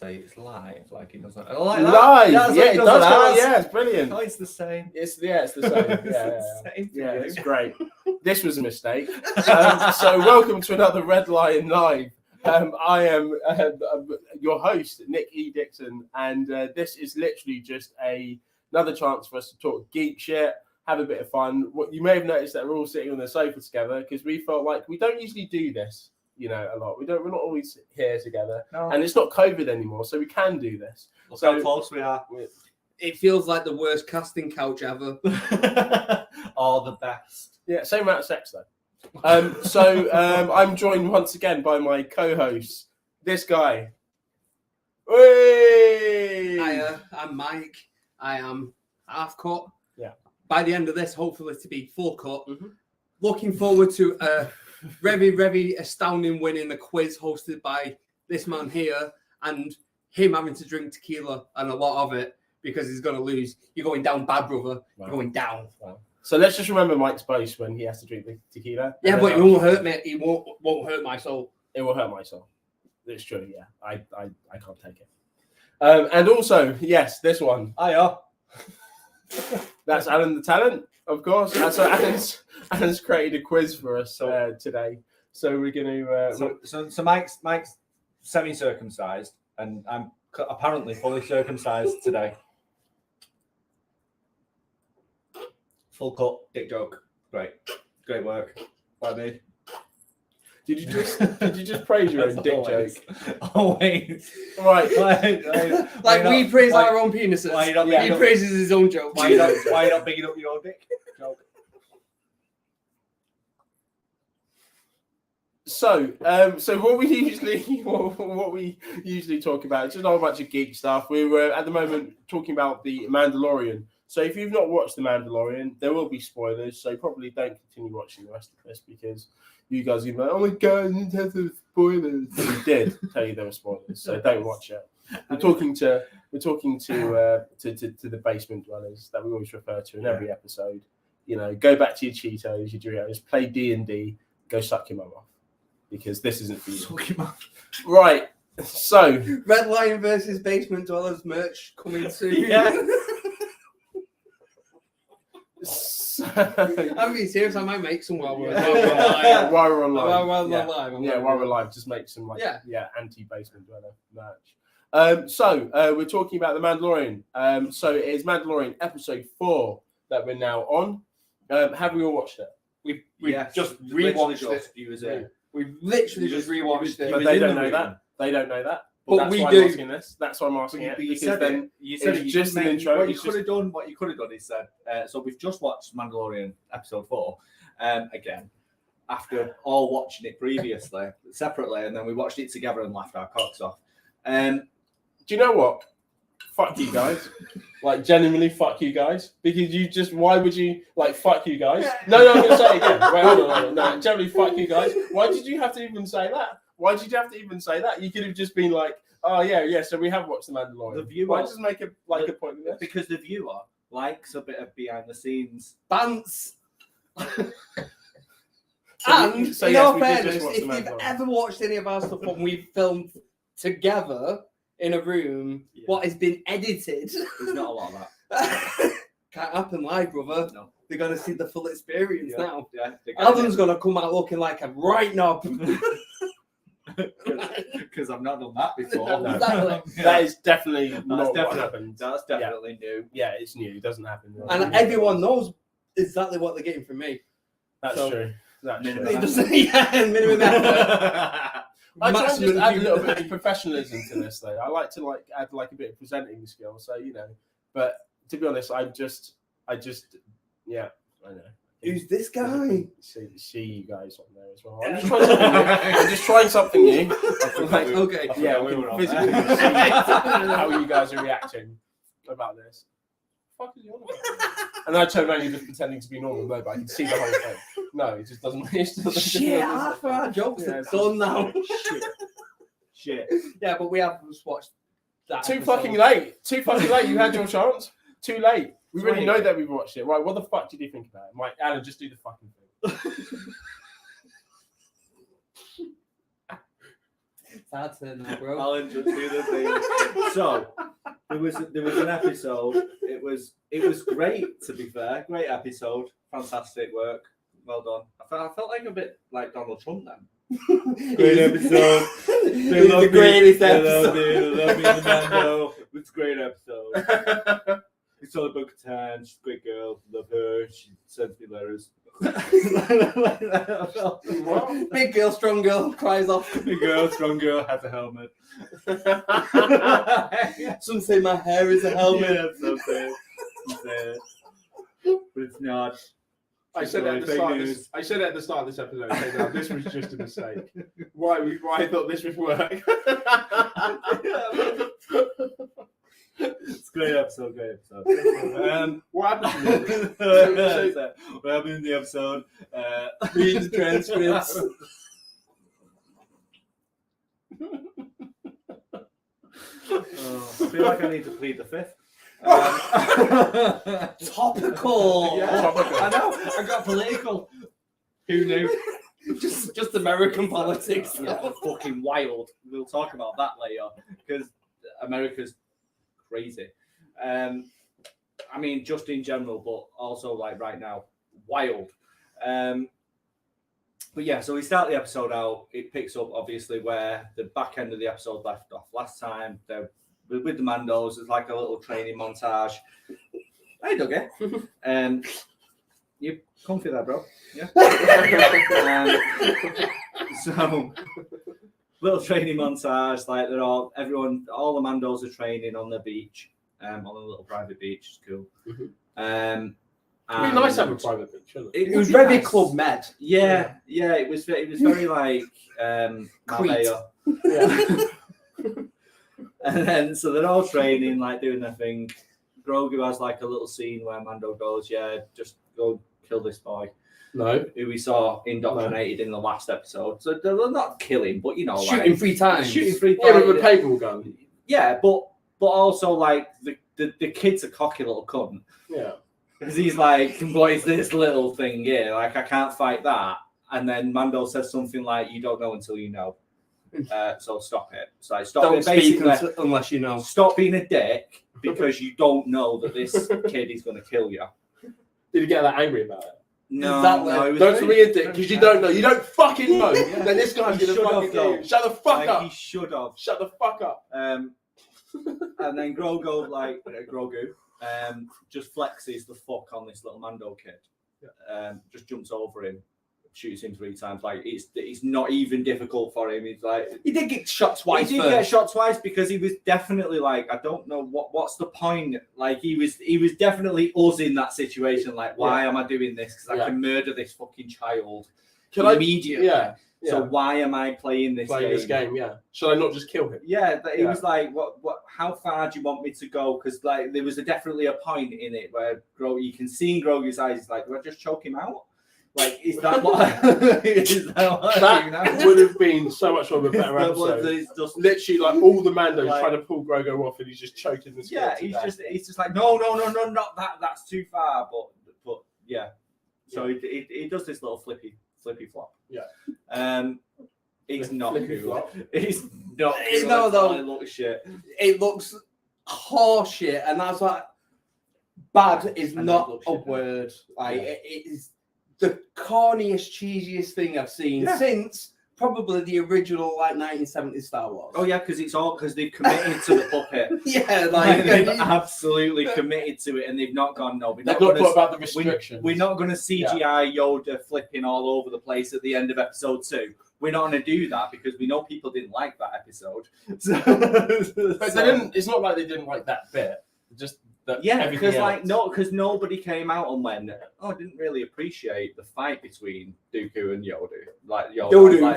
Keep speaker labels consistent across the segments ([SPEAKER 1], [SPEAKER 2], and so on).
[SPEAKER 1] say it's live, like it doesn't.
[SPEAKER 2] Live, yeah, it does. Yeah, it's brilliant.
[SPEAKER 1] Oh, it's the same.
[SPEAKER 2] It's the same.
[SPEAKER 1] It's the same
[SPEAKER 2] Yeah,
[SPEAKER 1] for
[SPEAKER 2] it's
[SPEAKER 1] you.
[SPEAKER 2] great. This was a mistake. So welcome to another Red Lion Live. I am your host, Nick E. Dixon, and this is literally just another chance for us to talk geek shit, have a bit of fun. What you may have noticed that we're all sitting on the sofa together because we felt like we don't usually do this, a lot. We're not always here together, and it's not COVID anymore, so we can do this.
[SPEAKER 1] Look how close we are.
[SPEAKER 3] It feels like the worst casting couch ever.
[SPEAKER 1] Or the best.
[SPEAKER 2] Yeah, same amount of sex though. I'm joined once again by my co-host, this guy. Hey!
[SPEAKER 3] Hiya, I'm Mike. I am half cut.
[SPEAKER 2] Yeah.
[SPEAKER 3] By the end of this, hopefully to be full cut.
[SPEAKER 2] Mm-hmm.
[SPEAKER 3] Looking forward to a very, very astounding win in the quiz hosted by this man here and him having to drink tequila and a lot of it because he's going to lose. You're going down bad, brother.
[SPEAKER 2] Wow.
[SPEAKER 3] You're going down.
[SPEAKER 2] Wow. So let's just remember Mike's boast when he has to drink the tequila.
[SPEAKER 3] Yeah, but it won't hurt me. It won't hurt my soul.
[SPEAKER 2] It will hurt my soul. It's true, yeah. I can't take it. And also, yes, this one.
[SPEAKER 1] Hiya.
[SPEAKER 2] That's Alan the Talent, of course. So Alan's created a quiz for us today. So we're going to...
[SPEAKER 1] So Mike's semi-circumcised, and I'm apparently fully circumcised today. Full cut, dick joke. Great work by me.
[SPEAKER 2] Did you just praise your own dick joke?
[SPEAKER 1] Always.
[SPEAKER 2] Right.
[SPEAKER 3] Like we praise our own penises. He praises his own joke.
[SPEAKER 1] Why are you not bigging up your own dick joke?
[SPEAKER 2] So what we usually talk about is just a whole bunch of geek stuff. We were at the moment talking about the Mandalorian. So if you've not watched the Mandalorian, there will be spoilers. So probably don't continue watching the rest of this because you guys are like, oh my god, it has some spoilers. We did tell you there were spoilers, so don't watch it. We're talking to the basement dwellers that we always refer to in every episode. Go back to your Cheetos, your Doritos, play D&D, go suck your mum off. Because this isn't for you.
[SPEAKER 1] Suck your mum.
[SPEAKER 2] Right. So
[SPEAKER 3] Red Lion versus Basement Dwellers merch coming soon.
[SPEAKER 1] Yeah.
[SPEAKER 3] I'm being serious. I might make some while we're
[SPEAKER 2] live. While we're online.
[SPEAKER 3] While
[SPEAKER 2] while we're live, just make some anti-basement dweller merch. We're talking about the Mandalorian. So it is Mandalorian episode 4 that we're now on. Have we all watched it?
[SPEAKER 3] We just rewatched it. We've literally just rewatched it.
[SPEAKER 2] But they don't know that. They don't know that.
[SPEAKER 3] But
[SPEAKER 2] that's
[SPEAKER 3] we
[SPEAKER 2] why
[SPEAKER 3] do.
[SPEAKER 2] I'm asking this. That's why I'm asking it.
[SPEAKER 1] You
[SPEAKER 2] Because
[SPEAKER 1] said
[SPEAKER 2] then
[SPEAKER 1] you said
[SPEAKER 2] it's
[SPEAKER 1] it.
[SPEAKER 2] just an intro.
[SPEAKER 1] What you could have done is said. So we've just watched Mandalorian episode 4 again after all watching it previously separately, and then we watched it together and laughed our cocks off.
[SPEAKER 2] Do you know what? Fuck you guys. Like, genuinely fuck you guys. Because why would you, fuck you guys? No, I'm going to say it again. Wait, hold on. No, generally fuck you guys. Why did you have to even say that? Why did you have to even say that? You could have just been like, oh, yeah, so we have watched The Mandalorian.
[SPEAKER 1] The viewer,
[SPEAKER 2] why just make a point of this?
[SPEAKER 1] Because the viewer likes a bit of behind the scenes.
[SPEAKER 3] Bants.
[SPEAKER 2] So
[SPEAKER 3] And
[SPEAKER 2] so
[SPEAKER 3] in
[SPEAKER 2] yes,
[SPEAKER 3] all
[SPEAKER 2] we did
[SPEAKER 3] fairness,
[SPEAKER 2] just watch
[SPEAKER 3] if
[SPEAKER 2] The
[SPEAKER 3] you've
[SPEAKER 2] Mandalorian.
[SPEAKER 3] ever watched any of our stuff when we've filmed together in a room, what has been edited,
[SPEAKER 1] There's not a lot of that.
[SPEAKER 3] can't happen live, brother.
[SPEAKER 1] No.
[SPEAKER 3] They're going to see the full experience now.
[SPEAKER 1] Yeah,
[SPEAKER 3] Alan's going to come out looking like a right knob.
[SPEAKER 1] Because I've not done that before.
[SPEAKER 2] No.
[SPEAKER 3] Exactly.
[SPEAKER 2] That is definitely not what happened.
[SPEAKER 1] That's definitely new.
[SPEAKER 2] Yeah, it's new. It doesn't happen.
[SPEAKER 3] And everyone knows exactly what they're getting from me.
[SPEAKER 2] That's true. That's
[SPEAKER 1] Minimum
[SPEAKER 2] true.
[SPEAKER 3] It doesn't, minimum effort.
[SPEAKER 2] I try and just
[SPEAKER 3] Maximum
[SPEAKER 2] add a little
[SPEAKER 3] humour.
[SPEAKER 2] bit of professionalism to this, though. I like to add a bit of presenting skill, so But to be honest, I know.
[SPEAKER 3] Who's this guy?
[SPEAKER 2] See you guys on there as well. I'm just trying something new.
[SPEAKER 3] Okay.
[SPEAKER 2] Yeah, we can physically see how you guys are reacting about this. What the fuck is you on about? And I turn around, you're just pretending to be normal. No, but I can see the whole thing. No, it just doesn't.
[SPEAKER 3] Shit, half of our jokes are done now.
[SPEAKER 1] Shit.
[SPEAKER 3] Yeah, but we have just watched that.
[SPEAKER 2] Too
[SPEAKER 3] episode.
[SPEAKER 2] fucking late. You had your chance. Too late. We already know that we've watched it. Right, what the fuck did you think about it? Mike, Alan, just do the fucking thing.
[SPEAKER 3] It's hard to now, bro.
[SPEAKER 1] Alan, just do the thing. So there was an episode. It was great, to be fair. Great episode. Fantastic work. Well done. I felt like a bit like Donald Trump then. Great episode. They love
[SPEAKER 3] the greatest
[SPEAKER 1] me.
[SPEAKER 3] episode.
[SPEAKER 1] They love me in the Mando. It's a great episode. It's all about Catan. She's a great girl. Love her. She sends me letters.
[SPEAKER 3] Big girl, strong girl, cries off.
[SPEAKER 1] Big girl, strong girl, has a helmet.
[SPEAKER 3] Some say my hair is a helmet.
[SPEAKER 1] Yeah, some say it. But it's not.
[SPEAKER 2] I said it at the start of this episode. I said, no, this was just a mistake. Why I thought this would work?
[SPEAKER 1] It's a great episode.
[SPEAKER 2] What happened?
[SPEAKER 1] What happened in the episode?
[SPEAKER 3] Read the transcripts.
[SPEAKER 1] I feel like I need to plead the fifth.
[SPEAKER 3] Topical.
[SPEAKER 1] Yeah, topical. I know. I got political. Who knew?
[SPEAKER 3] just American politics.
[SPEAKER 1] Yeah, fucking wild. We'll talk about that later because America's crazy. I mean, just in general, but also like right now, wild. But yeah, so we start the episode out. It picks up obviously where the back end of the episode left off last time. They're with the Mandos. It's like a little training montage. Hey, Dougie. You comfy there, bro? Yeah. So little training montage. Like all the Mandos are training on the beach, on a little private beach. It's cool.
[SPEAKER 2] It'd be nice to have a private beach, shouldn't it?
[SPEAKER 3] It was very Club Med.
[SPEAKER 1] Yeah. It was very like Marbella.
[SPEAKER 3] Yeah.
[SPEAKER 1] And then so they're all training, like doing their thing. Grogu has like a little scene where Mando goes, "Yeah, just go kill this boy."
[SPEAKER 2] No.
[SPEAKER 1] Who we saw indoctrinated in the last episode. So they're not killing, but you know,
[SPEAKER 3] shooting
[SPEAKER 1] like,
[SPEAKER 3] 3 times.
[SPEAKER 1] Shooting 3 times.
[SPEAKER 2] Yeah, with a paintball gun.
[SPEAKER 1] Yeah, but also like the kid's a cocky little cunt.
[SPEAKER 2] Yeah.
[SPEAKER 1] Because he's like, what is this little thing here? Like, I can't fight that. And then Mando says something like, you don't know until you know. So stop it. So like, stop
[SPEAKER 3] Don't
[SPEAKER 1] it.
[SPEAKER 3] speak
[SPEAKER 1] Basically,
[SPEAKER 3] unless you know.
[SPEAKER 1] Stop being a dick because you don't know that this kid is going to kill you.
[SPEAKER 2] Did you get that angry about it?
[SPEAKER 1] No,
[SPEAKER 3] Exactly.
[SPEAKER 1] no. It was
[SPEAKER 2] Don't
[SPEAKER 1] very-
[SPEAKER 2] be a dick because you don't know. You don't fucking know.
[SPEAKER 1] Yeah.
[SPEAKER 2] Then this guy's
[SPEAKER 1] He
[SPEAKER 2] going to
[SPEAKER 1] should
[SPEAKER 2] fucking
[SPEAKER 1] have,
[SPEAKER 2] kill
[SPEAKER 1] though.
[SPEAKER 2] you. Shut the fuck
[SPEAKER 1] Like,
[SPEAKER 2] up.
[SPEAKER 1] he should have.
[SPEAKER 2] Shut the fuck up.
[SPEAKER 1] And then Grogu just flexes the fuck on this little Mando kid.
[SPEAKER 2] Yeah.
[SPEAKER 1] Just jumps over him, shoots him 3 times. Like it's not even difficult for him. He's like
[SPEAKER 3] He did get shot twice.
[SPEAKER 1] He did get shot twice because he was definitely like, I don't know what's the point. Like he was definitely us in that situation. Like, why am I doing this? Because I can murder this fucking child immediately.
[SPEAKER 2] Yeah.
[SPEAKER 1] So why am I playing this game?
[SPEAKER 2] Yeah. Should I not just kill him?
[SPEAKER 1] Yeah, he was like, "What? How far do you want me to go?" Because like there was definitely a point in it where you can see in Grogu's eyes, he's like, "Do I just choke him out?" Like, is that what? Is that what I do now?
[SPEAKER 2] That would have been so much more of a better episode. Literally, like all the Mandos trying to pull Grogu off, and he's just choking the.
[SPEAKER 1] Yeah, he's just like, no, not that. That's too far. But yeah. So he does this little flippy flop.
[SPEAKER 2] Yeah.
[SPEAKER 1] It's not
[SPEAKER 2] flippy
[SPEAKER 1] cool.
[SPEAKER 2] flop.
[SPEAKER 1] It's not.
[SPEAKER 3] It's
[SPEAKER 1] cool.
[SPEAKER 3] not though.
[SPEAKER 1] It looks shit.
[SPEAKER 3] It looks horseshit, and that's like bad is not a word. Like it is the corniest, cheesiest thing I've seen since probably the original like 1970s Star Wars.
[SPEAKER 1] Oh yeah, because they've committed to the puppet.
[SPEAKER 3] Yeah,
[SPEAKER 1] like they've absolutely committed to it, and they've not gone. No,
[SPEAKER 2] they've not put about the restrictions.
[SPEAKER 1] We're not going to CGI Yoda flipping all over the place at the end of episode 2. We're not going to do that because we know people didn't like that episode.
[SPEAKER 2] But they didn't. It's not like they didn't like that bit. Just that.
[SPEAKER 1] Yeah, because nobody came out and went, "Oh, I didn't really appreciate the fight between Dooku and Yoda." Like Yoda.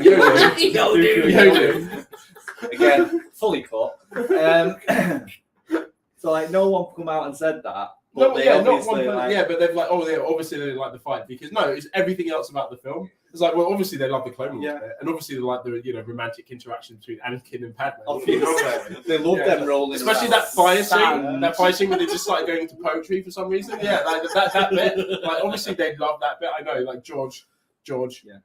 [SPEAKER 1] Again, fully cut. So like, no one come out and said that. But
[SPEAKER 2] not one. But they've like, obviously they like the fight because it's everything else about the film. It's like, well, obviously they love the Clone Wars bit, and obviously they like the romantic interaction between Anakin and Padme.
[SPEAKER 1] They love them rolling,
[SPEAKER 2] especially that fire scene. That fire scene where they just like going into poetry for some reason. Yeah, like that bit. Like obviously they love that bit. I know, like George. Yeah.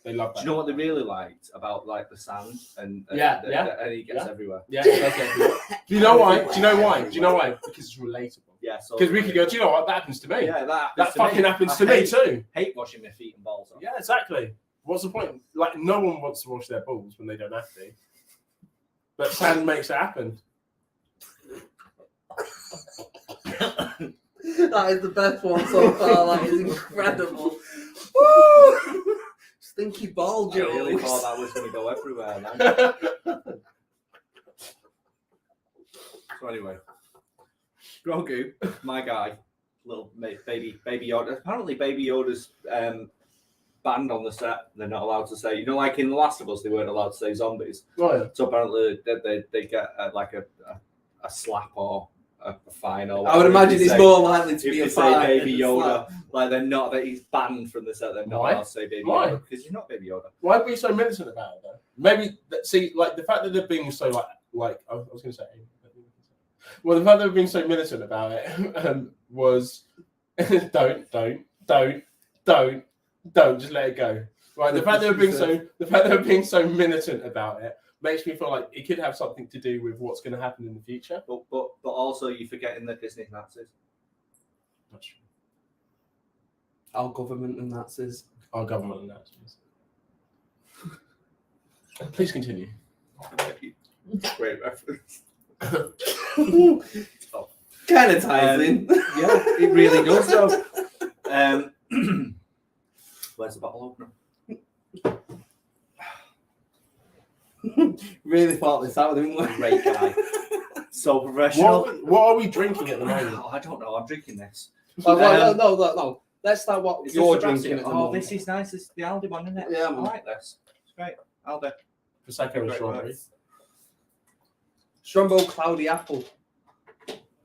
[SPEAKER 2] They love that.
[SPEAKER 1] Do you know what they really liked about like the sand and and he gets everywhere.
[SPEAKER 2] Yeah, it does get everywhere. Do you know why? Because it's relatable.
[SPEAKER 1] Yeah, so
[SPEAKER 2] Because we could go, do you know what? That happens to me.
[SPEAKER 1] Yeah,
[SPEAKER 2] that fucking happens to me too.
[SPEAKER 1] Hate washing my feet and balls off.
[SPEAKER 2] Yeah, exactly. What's the point? Like, no one wants to wash their balls when they don't have to. But sand makes it happen.
[SPEAKER 3] That is the best one so far. That is incredible. Woo! Stinky ball
[SPEAKER 1] I
[SPEAKER 3] jokes.
[SPEAKER 1] really thought that was going to go everywhere. Man. So anyway, Grogu, my guy, little baby Yoda. Apparently, Baby Yoda's banned on the set. They're not allowed to say. You know, like in The Last of Us, they weren't allowed to say zombies.
[SPEAKER 2] Oh, yeah.
[SPEAKER 1] So apparently, they get like a slap or a fine or
[SPEAKER 3] I would imagine it's more likely to
[SPEAKER 1] if
[SPEAKER 3] be
[SPEAKER 1] they
[SPEAKER 3] a
[SPEAKER 1] say
[SPEAKER 3] fine.
[SPEAKER 1] Baby Yoda, like they're not that he's banned from the set. They're not
[SPEAKER 2] Why?
[SPEAKER 1] allowed to say Baby
[SPEAKER 2] Why?
[SPEAKER 1] Yoda because he's not Baby Yoda.
[SPEAKER 2] Why are we so militant about it though? Maybe see, like the fact that they're being so like I was going to say. Well, the fact that they're being so militant about it was don't just let it go. Right, the fact that they're being so militant about it makes me feel like it could have something to do with what's going to happen in the future.
[SPEAKER 1] But also you're forgetting the Disney Nazis.
[SPEAKER 2] That's true.
[SPEAKER 3] Our government and Nazis.
[SPEAKER 2] Our government and Nazis. Please continue.
[SPEAKER 1] Great reference.
[SPEAKER 3] Kind of ties in.
[SPEAKER 1] Yeah, it really does though. Where's the bottle opener?
[SPEAKER 3] Really thought this out, didn't we?
[SPEAKER 1] Great guy. So professional.
[SPEAKER 2] What are we drinking at the moment?
[SPEAKER 1] Oh, I don't know. I'm drinking this.
[SPEAKER 3] No. Let's start what
[SPEAKER 1] Is
[SPEAKER 3] you're
[SPEAKER 1] this
[SPEAKER 3] drinking
[SPEAKER 1] Sebastian?
[SPEAKER 3] at the
[SPEAKER 1] Oh,
[SPEAKER 3] moment.
[SPEAKER 1] this is nice. This is the Aldi one, isn't it?
[SPEAKER 3] Yeah,
[SPEAKER 1] I
[SPEAKER 3] man.
[SPEAKER 1] like this. It's great. Aldi.
[SPEAKER 2] Prosecco and strawberry.
[SPEAKER 3] Strombo Cloudy Apple.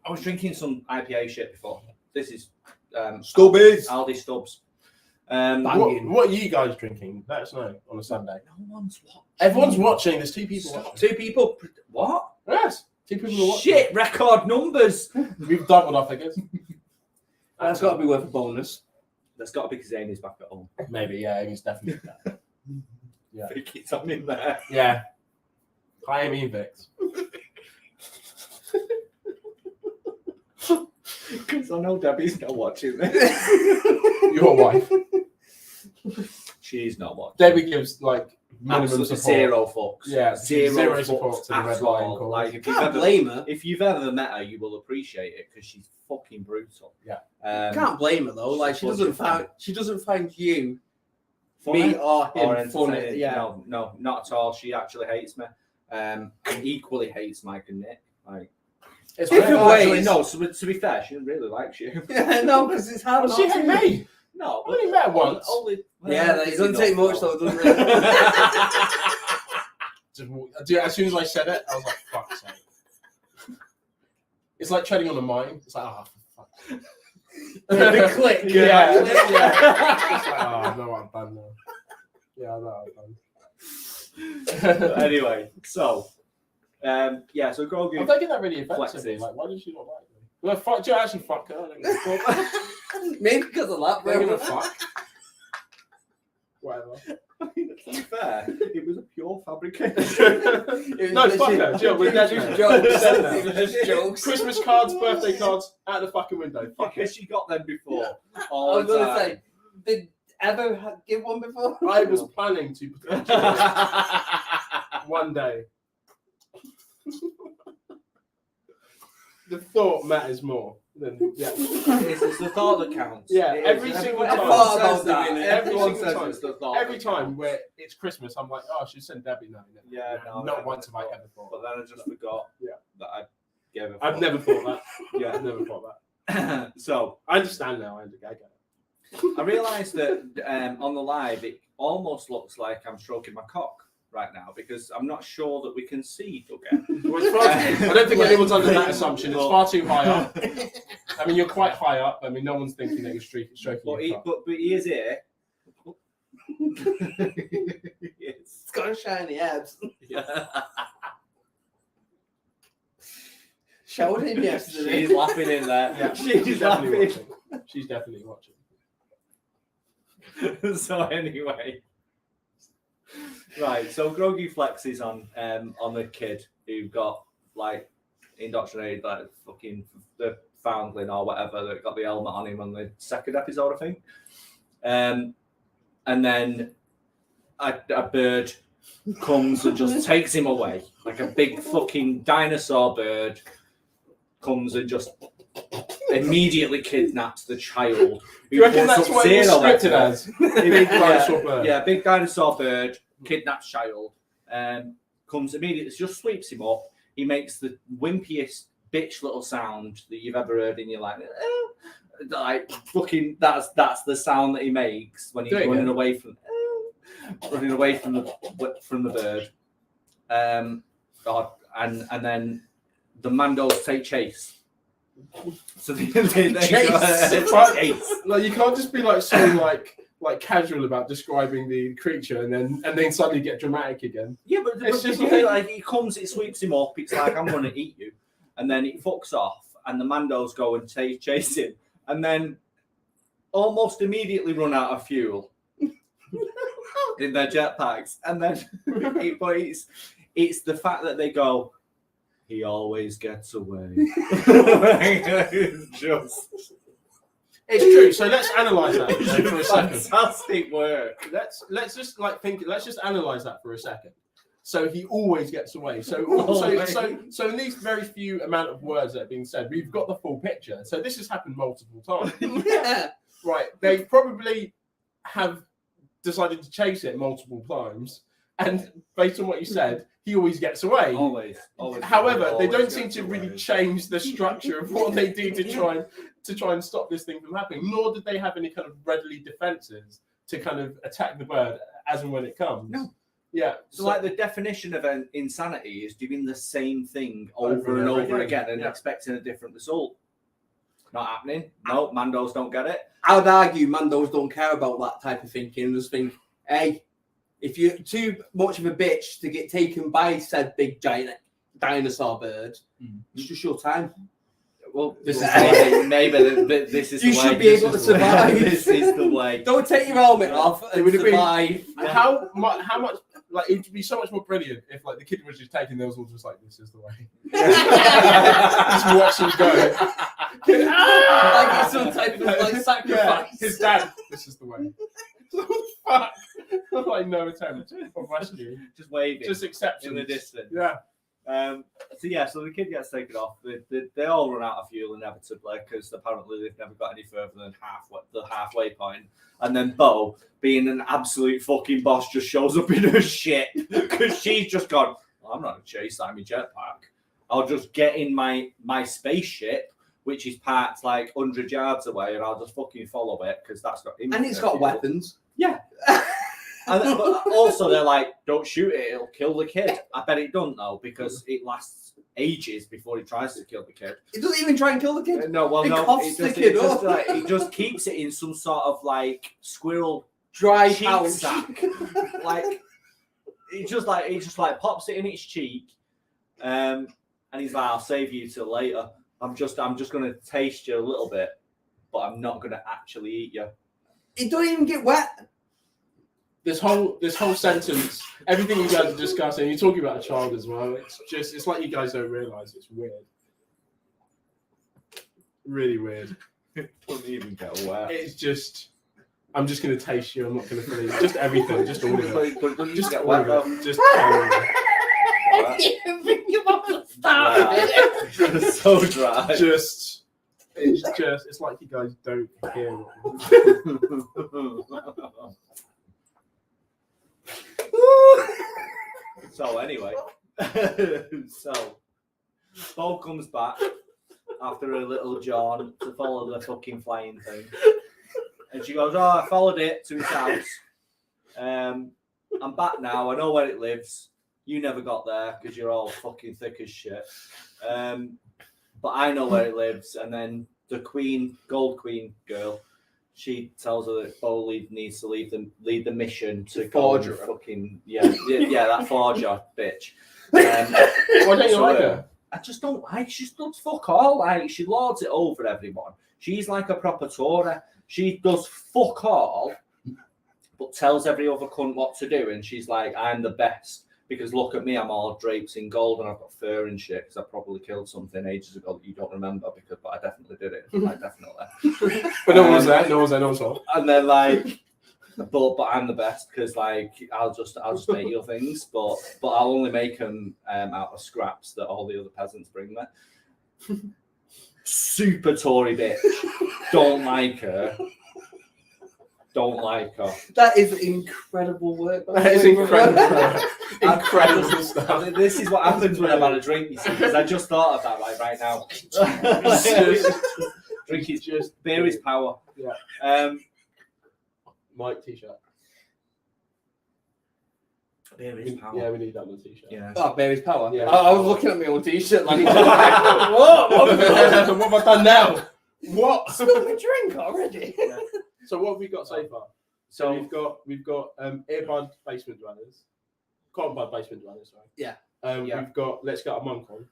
[SPEAKER 1] I was drinking some IPA shit before. This is
[SPEAKER 3] Stubbies.
[SPEAKER 1] Aldi Stubbs.
[SPEAKER 2] What are you guys drinking? Let us know on a Sunday.
[SPEAKER 1] No one's watching.
[SPEAKER 2] Everyone's watching. There's two people
[SPEAKER 1] Stop.
[SPEAKER 2] watching.
[SPEAKER 1] 2 people. What?
[SPEAKER 2] Yes, 2 people are watching.
[SPEAKER 1] Shit! Record numbers.
[SPEAKER 2] We've doubled our figures.
[SPEAKER 3] That's got to be worth a bonus.
[SPEAKER 1] That's got to be because Amy's back at home.
[SPEAKER 2] Maybe, yeah, he's definitely that. Yeah.
[SPEAKER 1] I think it's on in there.
[SPEAKER 2] Yeah. Hi, Amy and Vix.
[SPEAKER 1] Because I know Debbie's not watching this.
[SPEAKER 2] Your wife.
[SPEAKER 1] She's not watching.
[SPEAKER 2] Debbie gives like minimum
[SPEAKER 1] Absolutely
[SPEAKER 2] support.
[SPEAKER 1] zero fucks.
[SPEAKER 2] Yeah,
[SPEAKER 1] zero
[SPEAKER 2] zero support
[SPEAKER 1] fucks
[SPEAKER 2] to the
[SPEAKER 1] at
[SPEAKER 2] Red Lion
[SPEAKER 1] all.
[SPEAKER 2] cause.
[SPEAKER 1] Like
[SPEAKER 3] Can't blame her.
[SPEAKER 1] if you've ever met her, you will appreciate it because she's fucking brutal.
[SPEAKER 2] Yeah.
[SPEAKER 3] Can't blame her though. Like she doesn't find you,
[SPEAKER 1] Funny
[SPEAKER 3] me or him
[SPEAKER 1] or
[SPEAKER 3] funny.
[SPEAKER 1] entertaining.
[SPEAKER 3] Yeah.
[SPEAKER 1] No, not at all. She actually hates me. And equally hates Mike and Nick. Like,
[SPEAKER 2] It's
[SPEAKER 3] Different
[SPEAKER 2] very-
[SPEAKER 3] ways.
[SPEAKER 1] actually, no. So, to be fair, she really likes you.
[SPEAKER 3] Yeah, no, because it's hard.
[SPEAKER 2] Well, she
[SPEAKER 3] not
[SPEAKER 2] hate
[SPEAKER 3] to.
[SPEAKER 2] me.
[SPEAKER 1] No,
[SPEAKER 2] I only met her once.
[SPEAKER 1] Only,
[SPEAKER 3] Yeah, it doesn't take much though, does it?
[SPEAKER 2] Dude, as soon as I said it, I was like, fuck's sake. It's like treading on a mine. It's like, oh, for fuck's sake.
[SPEAKER 3] The click.
[SPEAKER 2] Yeah. It's like, oh, I know what I've done now. Yeah, I know what I've done.
[SPEAKER 1] Anyway, so so
[SPEAKER 2] I'm
[SPEAKER 1] Grogu.
[SPEAKER 2] taking that really offensively.
[SPEAKER 1] Flexes.
[SPEAKER 2] Like, why did she not like me? Well, fuck, do you actually fuck her? I don't give a fuck.
[SPEAKER 3] Maybe because of that,
[SPEAKER 2] I don't give a
[SPEAKER 3] bro.
[SPEAKER 2] fuck. Whatever.
[SPEAKER 1] I mean, to be fair, it was a pure fabrication.
[SPEAKER 2] No, fuck her. Jill, we're dead.
[SPEAKER 3] Jokes.
[SPEAKER 2] It
[SPEAKER 3] It was just jokes.
[SPEAKER 2] Christmas cards, birthday cards, out the fucking window. Fuck
[SPEAKER 1] Because
[SPEAKER 2] it.
[SPEAKER 1] she got them before.
[SPEAKER 3] I
[SPEAKER 1] All
[SPEAKER 3] was
[SPEAKER 1] the
[SPEAKER 3] going to
[SPEAKER 1] time.
[SPEAKER 3] say, did ever give one before?
[SPEAKER 2] I was planning to potentially one day. The thought matters more than
[SPEAKER 1] It's the thought that counts.
[SPEAKER 2] Yeah,
[SPEAKER 1] It is.
[SPEAKER 2] every single
[SPEAKER 1] Everyone
[SPEAKER 2] time.
[SPEAKER 1] says
[SPEAKER 3] About
[SPEAKER 1] that.
[SPEAKER 3] doing it.
[SPEAKER 1] Everyone
[SPEAKER 2] Every single
[SPEAKER 1] says
[SPEAKER 2] time.
[SPEAKER 1] it's the thought.
[SPEAKER 2] every
[SPEAKER 1] that
[SPEAKER 2] time
[SPEAKER 1] counts.
[SPEAKER 2] where it's Christmas, I'm like, oh, I should send Debbie now.
[SPEAKER 1] Yeah, no,
[SPEAKER 2] not
[SPEAKER 1] I
[SPEAKER 2] once have I
[SPEAKER 1] never
[SPEAKER 2] ever thought.
[SPEAKER 1] But then I just forgot that I gave a
[SPEAKER 2] I've
[SPEAKER 1] fuck.
[SPEAKER 2] never thought that.
[SPEAKER 1] Yeah.
[SPEAKER 2] I've never thought that.
[SPEAKER 1] So
[SPEAKER 2] I understand now. I get it.
[SPEAKER 1] I realised that on the live, it almost looks like I'm stroking my cock right now because I'm not sure that we can see again.
[SPEAKER 2] Well, it's far I don't think anyone's under that assumption. It's far too high up. I mean, you're quite high up. I mean, no one's thinking that you're stroking
[SPEAKER 1] But
[SPEAKER 2] your cock.
[SPEAKER 1] but he is here. Yes.
[SPEAKER 3] It's got shiny abs.
[SPEAKER 1] Yeah.
[SPEAKER 3] Showed him yesterday.
[SPEAKER 1] She's laughing in there.
[SPEAKER 2] Yeah,
[SPEAKER 1] She's
[SPEAKER 2] definitely
[SPEAKER 1] laughing.
[SPEAKER 2] watching. She's definitely watching.
[SPEAKER 1] So anyway, Right, so Groggy flexes on the kid who got like indoctrinated, like fucking the foundling or whatever that got the helmet on him on the second episode, I think. And then a bird comes and just takes him away, like a big fucking dinosaur bird comes and just immediately kidnaps the child.
[SPEAKER 2] Do you reckon that's what it was scripted as? Big dinosaur bird.
[SPEAKER 1] Yeah, big dinosaur bird kidnaps child. Comes immediately, just sweeps him up. He makes the wimpiest bitch little sound that you've ever heard in your life. Like fucking, that's the sound that he makes when he's running away from the bird. God, and then the Mandos take chase. So they
[SPEAKER 2] chase. Like you can't just be like so like casual about describing the creature and then suddenly get dramatic again.
[SPEAKER 1] Yeah, but it's just like he comes, it sweeps him up. It's like I'm going to eat you, and then it fucks off, and the Mandos go and chase him, and then almost immediately run out of fuel in their jetpacks, and then it's the fact that they go, he always gets away.
[SPEAKER 2] It's true. So let's analyze that for a second.
[SPEAKER 1] Fantastic work.
[SPEAKER 2] Let's just analyze that for a second. So he always gets away. So in these very few amount of words that have been said, we've got the full picture. So this has happened multiple times.
[SPEAKER 3] Yeah.
[SPEAKER 2] Right. They probably have decided to chase it multiple times, and based on what you said, he always gets away.
[SPEAKER 1] Always.
[SPEAKER 2] However, they don't seem to really change the structure of what they do to try and stop this thing from happening. Nor did they have any kind of readily defenses to kind of attack the bird as and when it comes.
[SPEAKER 1] No.
[SPEAKER 2] Yeah.
[SPEAKER 1] So like the definition of an insanity is doing the same thing over and over again and expecting a different result. Not happening. No, Mandos don't get it.
[SPEAKER 3] I would argue Mandos don't care about that type of thinking and just think, hey, if you're too much of a bitch to get taken by said big giant dinosaur bird, it's just your time.
[SPEAKER 1] Well, this is the way. Maybe this is the way.
[SPEAKER 3] You should be able to survive.
[SPEAKER 1] This is the way.
[SPEAKER 3] Don't take your helmet off and survive.
[SPEAKER 2] How much? Like it would be so much more brilliant if like the kid was just taking those all just like this is the way. Just watch him go.
[SPEAKER 3] Like it's some type of like sacrifice.
[SPEAKER 2] Yeah, his dad. This is the way. Fuck. Like no attempt of rescue.
[SPEAKER 1] Just waving.
[SPEAKER 2] Just acceptance
[SPEAKER 1] in the distance.
[SPEAKER 2] Yeah.
[SPEAKER 1] So the kid gets taken off. They all run out of fuel inevitably because apparently they've never got any further than the halfway point. And then Bo, being an absolute fucking boss, just shows up in her shit because she's just gone, well, I'm not going to chase that in my jetpack. I'll just get in my spaceship, which is parked like 100 yards away, and I'll just fucking follow it because that's got.
[SPEAKER 3] And it's got weapons.
[SPEAKER 1] Yeah. But also they're like, don't shoot it, it'll kill the kid. I bet it don't though, because it lasts ages before he tries to kill the kid.
[SPEAKER 3] It doesn't even try and kill the kid.
[SPEAKER 1] It just keeps it in some sort of like squirrel
[SPEAKER 3] dry
[SPEAKER 1] cheek
[SPEAKER 3] pouch.
[SPEAKER 1] sack. Like it just pops it in its cheek. And he's like, I'll save you till later. I'm just gonna taste you a little bit, but I'm not gonna actually eat you.
[SPEAKER 3] It don't even get wet.
[SPEAKER 2] This whole sentence, everything you guys are discussing, you're talking about a child as well. It's like you guys don't realise it's weird. Really weird.
[SPEAKER 1] It doesn't even get wet.
[SPEAKER 2] It's just, I'm just going to taste you. I'm not going to feel just everything. Just all of it. Just
[SPEAKER 1] get
[SPEAKER 2] all
[SPEAKER 1] wet
[SPEAKER 2] of it. Just all of it.
[SPEAKER 1] It's so dry.
[SPEAKER 2] It's like you guys don't hear it.
[SPEAKER 1] So anyway, so Bo comes back after a little jaunt to follow the fucking flying thing, and she goes, "Oh, I followed it to his house. I'm back now. I know where it lives. You never got there because you're all fucking thick as shit. But I know where it lives." And then the Queen, Gold Queen girl, she tells her that Bo needs to lead the mission to
[SPEAKER 3] forger.
[SPEAKER 1] Fucking that forger bitch.
[SPEAKER 2] Why don't you like her?
[SPEAKER 1] I just don't like. She does fuck all. Like she lords it over everyone. She's like a proper Tory. She does fuck all, but tells every other cunt what to do. And she's like, I'm the best because look at me, I'm all draped in gold and I've got fur and shit because I probably killed something ages ago that you don't remember but I definitely did it. Like, definitely.
[SPEAKER 2] But no one was there. No one was there. No one saw.
[SPEAKER 1] And then like, but I'm the best because like I'll just make your things, but I'll only make them out of scraps that all the other peasants bring me. Super Tory bitch. Don't like her. Don't like her.
[SPEAKER 3] That is incredible work.
[SPEAKER 2] That is incredible. Incredible stuff.
[SPEAKER 1] This is what happens when I've had a drink, you see, because I just thought of that like right now. Drink is just beer is power.
[SPEAKER 2] Yeah. Mike t-shirt.
[SPEAKER 1] Beer is power.
[SPEAKER 2] Yeah, we need that on the t-shirt.
[SPEAKER 1] Yeah.
[SPEAKER 3] Oh, Baby's power.
[SPEAKER 2] Yeah.
[SPEAKER 3] I was looking at my own t-shirt like,
[SPEAKER 2] what have I done now? What?
[SPEAKER 3] Spilled a drink already.
[SPEAKER 2] Yeah. So what have we got so far? So we've got earbud basement dwellers, cotton bud basement dwellers. Sorry.
[SPEAKER 3] Yeah.
[SPEAKER 2] Yeah. We've got let's get a monk on.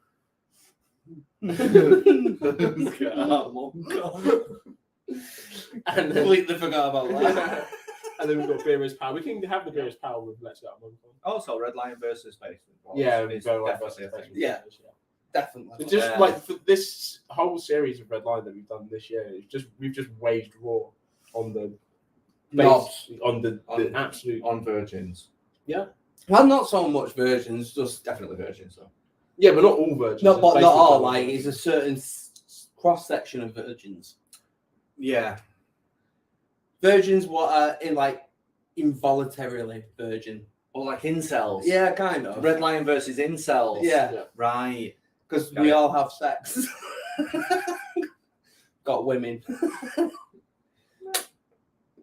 [SPEAKER 2] And then,
[SPEAKER 3] Completely forgot about that.
[SPEAKER 2] and then we've got beer is power. We can have the beer is power with let's get a monk on.
[SPEAKER 1] Also, Red Lion versus Basement.
[SPEAKER 2] Yeah,
[SPEAKER 1] it's
[SPEAKER 2] go on
[SPEAKER 1] definitely a
[SPEAKER 2] versus
[SPEAKER 1] thing.
[SPEAKER 3] Yeah. Definitely.
[SPEAKER 2] But just like for this whole series of Red Line that we've done this year, we've just waged war on the
[SPEAKER 3] Knobs.
[SPEAKER 2] on the absolute
[SPEAKER 1] on virgins.
[SPEAKER 3] Well, not so much virgins, just
[SPEAKER 1] Definitely virgins though.
[SPEAKER 2] yeah, but not all virgins.
[SPEAKER 3] no, but
[SPEAKER 2] It's
[SPEAKER 3] not all.
[SPEAKER 2] basically-
[SPEAKER 3] Like, it's a certain cross section of virgins.
[SPEAKER 1] Yeah.
[SPEAKER 3] Virgins what are in like involuntarily virgin.
[SPEAKER 1] Or like incels.
[SPEAKER 3] Yeah, kind of.
[SPEAKER 1] Red Lion versus incels.
[SPEAKER 3] Yeah,
[SPEAKER 1] Right.
[SPEAKER 3] because
[SPEAKER 1] Got
[SPEAKER 3] we
[SPEAKER 1] it.
[SPEAKER 3] all have sex. Got women.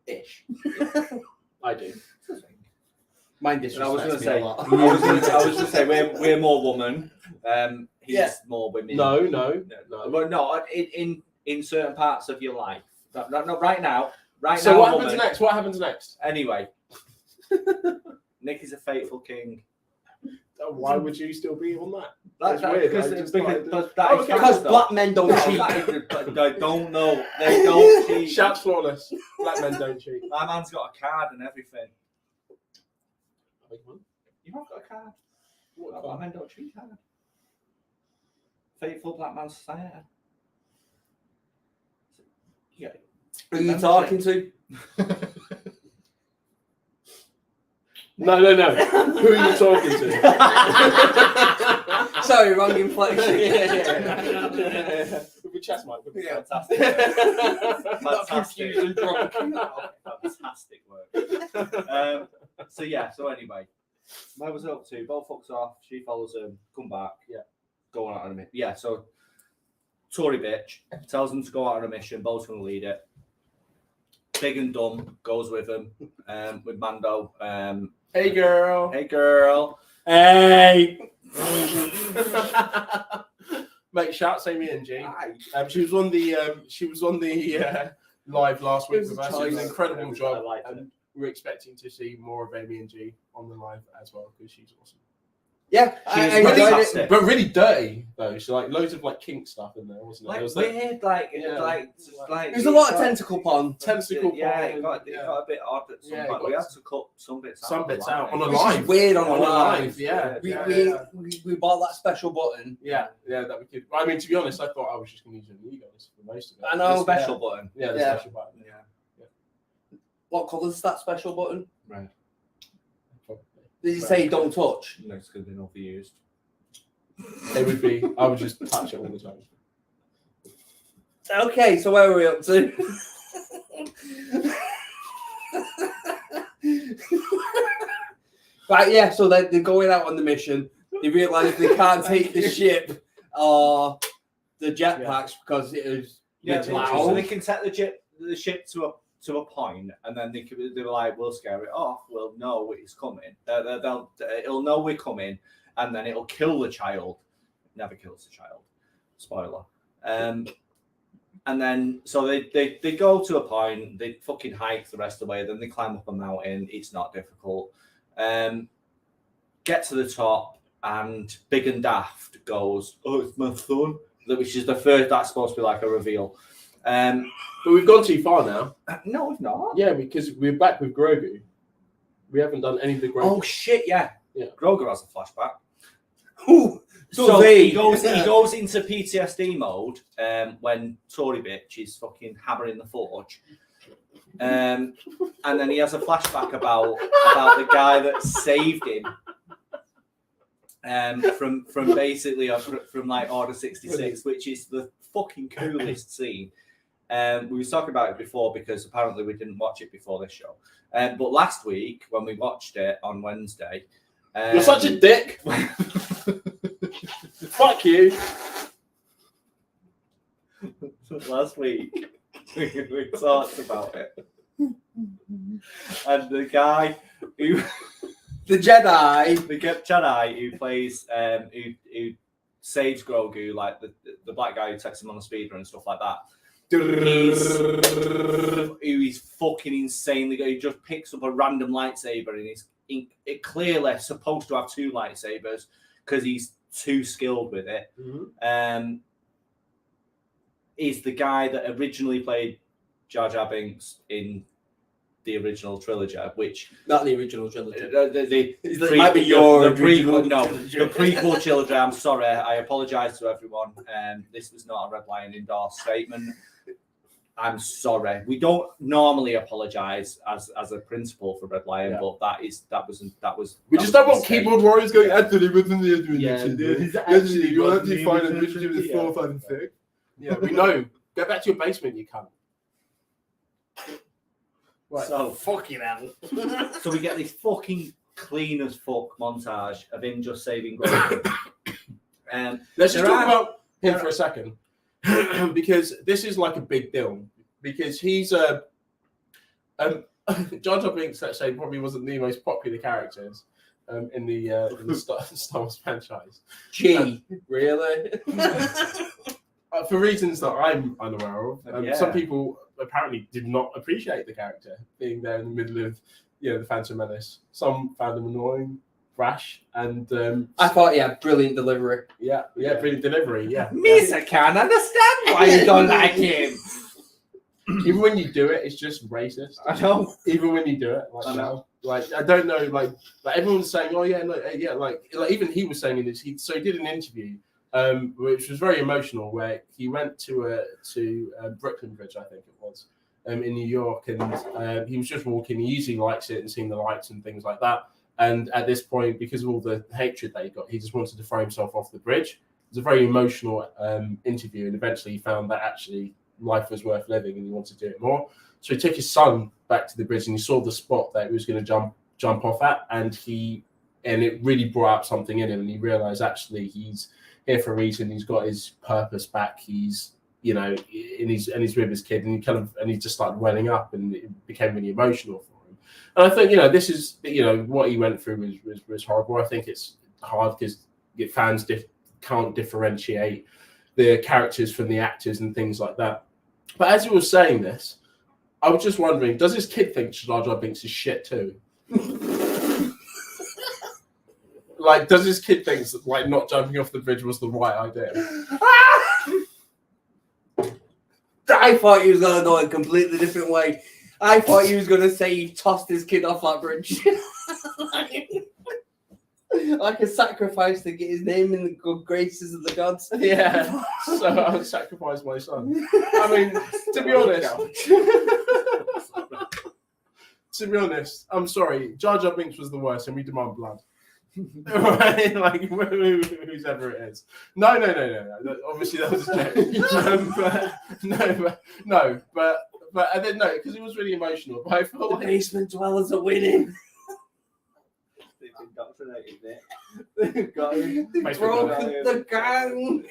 [SPEAKER 3] Ish.
[SPEAKER 2] I do.
[SPEAKER 3] Mine
[SPEAKER 1] I was
[SPEAKER 3] disrespects
[SPEAKER 1] going to
[SPEAKER 3] me
[SPEAKER 1] say,
[SPEAKER 3] a lot.
[SPEAKER 1] I was going to say, we're more woman. He's
[SPEAKER 3] Yeah.
[SPEAKER 1] more women.
[SPEAKER 2] No.
[SPEAKER 1] Well, no. In certain parts of your life. No, right now. Right
[SPEAKER 2] So
[SPEAKER 1] now.
[SPEAKER 2] what
[SPEAKER 1] woman.
[SPEAKER 2] happens next? What happens next?
[SPEAKER 1] Anyway, Nick is a faithful king.
[SPEAKER 2] Why would you still be on that? That's weird.
[SPEAKER 1] Because,
[SPEAKER 2] I just
[SPEAKER 1] because,
[SPEAKER 2] thought
[SPEAKER 1] that
[SPEAKER 2] Oh,
[SPEAKER 1] is
[SPEAKER 2] okay.
[SPEAKER 1] fact,
[SPEAKER 3] Because
[SPEAKER 1] though.
[SPEAKER 3] black men don't
[SPEAKER 1] No,
[SPEAKER 3] cheat.
[SPEAKER 1] that is- they don't know. They don't cheat.
[SPEAKER 2] Shouts flawless. Black men don't cheat.
[SPEAKER 1] My man's got a card and everything.
[SPEAKER 2] Big one.
[SPEAKER 1] You've not got a card.
[SPEAKER 2] What
[SPEAKER 1] Black men don't cheat card. Faithful black man society. Yeah.
[SPEAKER 3] Who are you talking to?
[SPEAKER 2] No. Who are you talking to?
[SPEAKER 3] Sorry, wrong inflection.
[SPEAKER 2] yeah. With your chest mic.
[SPEAKER 3] Yeah.
[SPEAKER 1] Fantastic.
[SPEAKER 3] Not confused and drunk.
[SPEAKER 1] Fantastic work. So anyway, where was it up to? Bo fucks off. She follows him. Come back.
[SPEAKER 2] Yeah.
[SPEAKER 1] Go on a mission. Yeah. So Tory bitch tells him to go out on a mission. Bo's going to lead it. Big and dumb goes with him. With Mando.
[SPEAKER 2] Hey girl.
[SPEAKER 1] Hey girl.
[SPEAKER 3] Hey.
[SPEAKER 2] Mate, shout Amy and G. She was on the live last week
[SPEAKER 3] It was
[SPEAKER 2] with
[SPEAKER 3] a
[SPEAKER 2] us. It was an
[SPEAKER 3] choice.
[SPEAKER 2] incredible job.
[SPEAKER 1] I liked it.
[SPEAKER 2] And we're expecting to see more of Amy and G on the live as well because she's awesome.
[SPEAKER 3] Yeah,
[SPEAKER 1] She was
[SPEAKER 3] I enjoyed it.
[SPEAKER 1] fantastic.
[SPEAKER 2] But really dirty though. So like loads of like kink stuff in there, wasn't there?
[SPEAKER 1] Like
[SPEAKER 2] It was
[SPEAKER 1] weird, like
[SPEAKER 3] There's a lot of tentacle porn.
[SPEAKER 2] tentacle
[SPEAKER 1] Yeah,
[SPEAKER 2] porn,
[SPEAKER 1] it got a bit odd at some
[SPEAKER 2] Yeah, it
[SPEAKER 1] point.
[SPEAKER 2] got
[SPEAKER 1] We had to cut some bits out.
[SPEAKER 2] some bits out on a
[SPEAKER 3] Which is
[SPEAKER 2] live.
[SPEAKER 3] weird on a
[SPEAKER 2] a
[SPEAKER 3] live.
[SPEAKER 2] Yeah.
[SPEAKER 3] We bought that special button.
[SPEAKER 2] Yeah, that we could. I mean, to be honest, I thought I was just going to use an Egos for most of it.
[SPEAKER 3] I know.
[SPEAKER 1] The special button.
[SPEAKER 2] Yeah, the
[SPEAKER 3] Yeah.
[SPEAKER 2] special button.
[SPEAKER 1] Yeah.
[SPEAKER 3] What colour is that special button?
[SPEAKER 1] Right.
[SPEAKER 2] Probably.
[SPEAKER 3] Did you say don't touch?
[SPEAKER 1] No, it's going to be overused.
[SPEAKER 2] It would be. I would just touch it all the time.
[SPEAKER 3] Okay, so where are we up to? Right, yeah, so they're going out on the mission. They realise they can't take the ship or the jetpacks because it is
[SPEAKER 1] Yeah,
[SPEAKER 3] it's
[SPEAKER 1] so
[SPEAKER 3] loud.
[SPEAKER 1] they can take the ship to a point, and then they were like, "We'll scare it off. We'll know it's coming. It'll know we're coming, and then it'll kill the child. Never kills the child. Spoiler. And then so they go to a point. They fucking hike the rest of the way. Then they climb up a mountain. It's not difficult. Get to the top, and Big and Daft goes, "Oh, it's my son," which is the first. That's supposed to be like a reveal.
[SPEAKER 2] But we've gone too far now.
[SPEAKER 1] No, we've not.
[SPEAKER 2] Yeah, because we're back with Grogu. We haven't done any of the Grogu.
[SPEAKER 1] Oh shit! Yeah. Grogu has a flashback.
[SPEAKER 3] Ooh,
[SPEAKER 1] So he goes into PTSD mode when Tory bitch is fucking hammering the forge, and then he has a flashback about the guy that saved him from basically from like Order 66, which is the fucking coolest scene. We were talking about it before because apparently we didn't watch it before this show, but last week when we watched it on Wednesday.
[SPEAKER 2] You're such a dick. Fuck you.
[SPEAKER 1] Last week we talked about it, and the guy who
[SPEAKER 3] the Jedi
[SPEAKER 1] who plays who saves Grogu, like the black guy who takes him on the speeder and stuff like that. He's fucking insanely good. He just picks up a random lightsaber and he's clearly supposed to have two lightsabers because he's too skilled with it.
[SPEAKER 2] Mm-hmm.
[SPEAKER 1] Is the guy that originally played Jar Jar Binks in the original trilogy, which
[SPEAKER 3] not the original trilogy.
[SPEAKER 1] The
[SPEAKER 3] might be your
[SPEAKER 1] the prequel trilogy. I'm sorry, I apologise to everyone. This was not a Red Lion endorsed statement. I'm sorry. We don't normally apologise as a principle for Red Lion, but that was.
[SPEAKER 2] We just don't want keyboard warriors going. Anthony within the
[SPEAKER 1] actually
[SPEAKER 2] you want to find a mission with 4, 5, and 6. Yeah, we know. Go back to your basement, you cunt. Right.
[SPEAKER 1] So
[SPEAKER 3] fucking hell.
[SPEAKER 1] So we get this fucking clean as fuck montage of him just saving Grogu.
[SPEAKER 2] Let's just talk about him for a second, because this is like a big deal. Because he's Jar Jar Binks, let's say, probably wasn't the most popular characters in the Star Wars franchise.
[SPEAKER 3] Really?
[SPEAKER 2] For reasons that I'm unaware of. Some people apparently did not appreciate the character being there in the middle of, the Phantom Menace. Some found him annoying, brash, and
[SPEAKER 3] I thought he had brilliant delivery.
[SPEAKER 2] Brilliant delivery. Yeah,
[SPEAKER 3] Misa can't understand why you don't like him.
[SPEAKER 2] Even when you do it, it's just racist.
[SPEAKER 1] I know.
[SPEAKER 2] Even when you do it, like now, like I don't know, like everyone's saying, oh yeah, like even he was saying in this. He did an interview. Which was very emotional, where he went to Brooklyn Bridge, I think it was, in New York, and he was just walking. He usually likes it and seeing the lights and things like that. And at this point, because of all the hatred that he got, he just wanted to throw himself off the bridge. It was a very emotional interview, and eventually he found that actually life was worth living, and he wanted to do it more. So he took his son back to the bridge, and he saw the spot that he was going to jump off at, and it really brought up something in him, and he realized actually he's here for a reason. He's got his purpose back. He's, and he's with his kid, and he just started welling up, and it became really emotional for him. And I think, this is, what he went through was horrible. I think it's hard because fans can't differentiate the characters from the actors and things like that. But as he was saying this, I was just wondering, does his kid think Jar Jar Binks is shit too? Like, does his kid think that, not jumping off the bridge was the right idea?
[SPEAKER 3] I thought he was going to go a completely different way. I thought he was going to say he tossed his kid off that bridge. Like a sacrifice to get his name in the good graces of the gods.
[SPEAKER 2] Yeah. So I would sacrifice my son. I mean, to be honest, I'm sorry. Jar Jar Binks was the worst, and we demand blood. Right? Like who's ever it is. No. Obviously that was a joke. But I didn't know because it was really emotional. But I felt
[SPEAKER 3] the basement dwellers are winning.
[SPEAKER 1] They've indoctrinated it. They've got
[SPEAKER 3] the gang.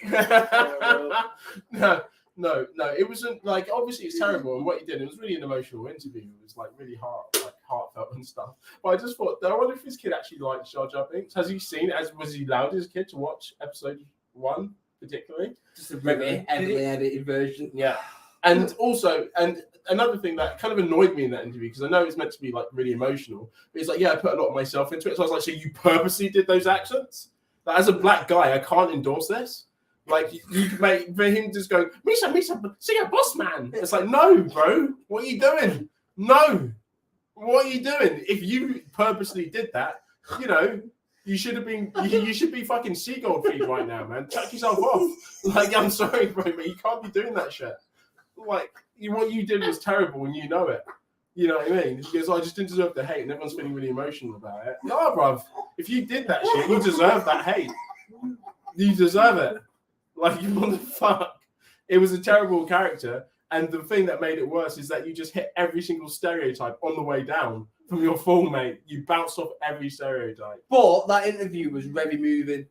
[SPEAKER 2] No, it wasn't like obviously it's terrible, and what he did, it was really an emotional interview. It was like really heartfelt and stuff. But I just thought, I wonder if his kid actually likes Jar Jar Binks. Has he seen it? Was he allowed his kid to watch episode 1 particularly?
[SPEAKER 3] Just a very heavily edited version.
[SPEAKER 2] Yeah. And also, and another thing that kind of annoyed me in that interview, because I know it's meant to be like really emotional, but it's like, I put a lot of myself into it. So I was like, so you purposely did those accents? Like, as a black guy, I can't endorse this. Like, you make for him just going, Misa, sing a boss man. It's like, no, bro, what are you doing? No. What are you doing? If you purposely did that, you know, you should have been. You should be fucking seagull feed right now, man. Chuck yourself off. Like, I'm sorry, bro, but you can't be doing that shit. Like, what you did was terrible, and you know it. You know what I mean? He goes, I just didn't deserve the hate, and everyone's feeling really emotional about it. No, bruv. If you did that shit, you deserve that hate. You deserve it. Like, what the fuck? It was a terrible character. And the thing that made it worse is that you just hit every single stereotype on the way down from your fall, mate. You bounced off every stereotype.
[SPEAKER 3] But that interview was very moving.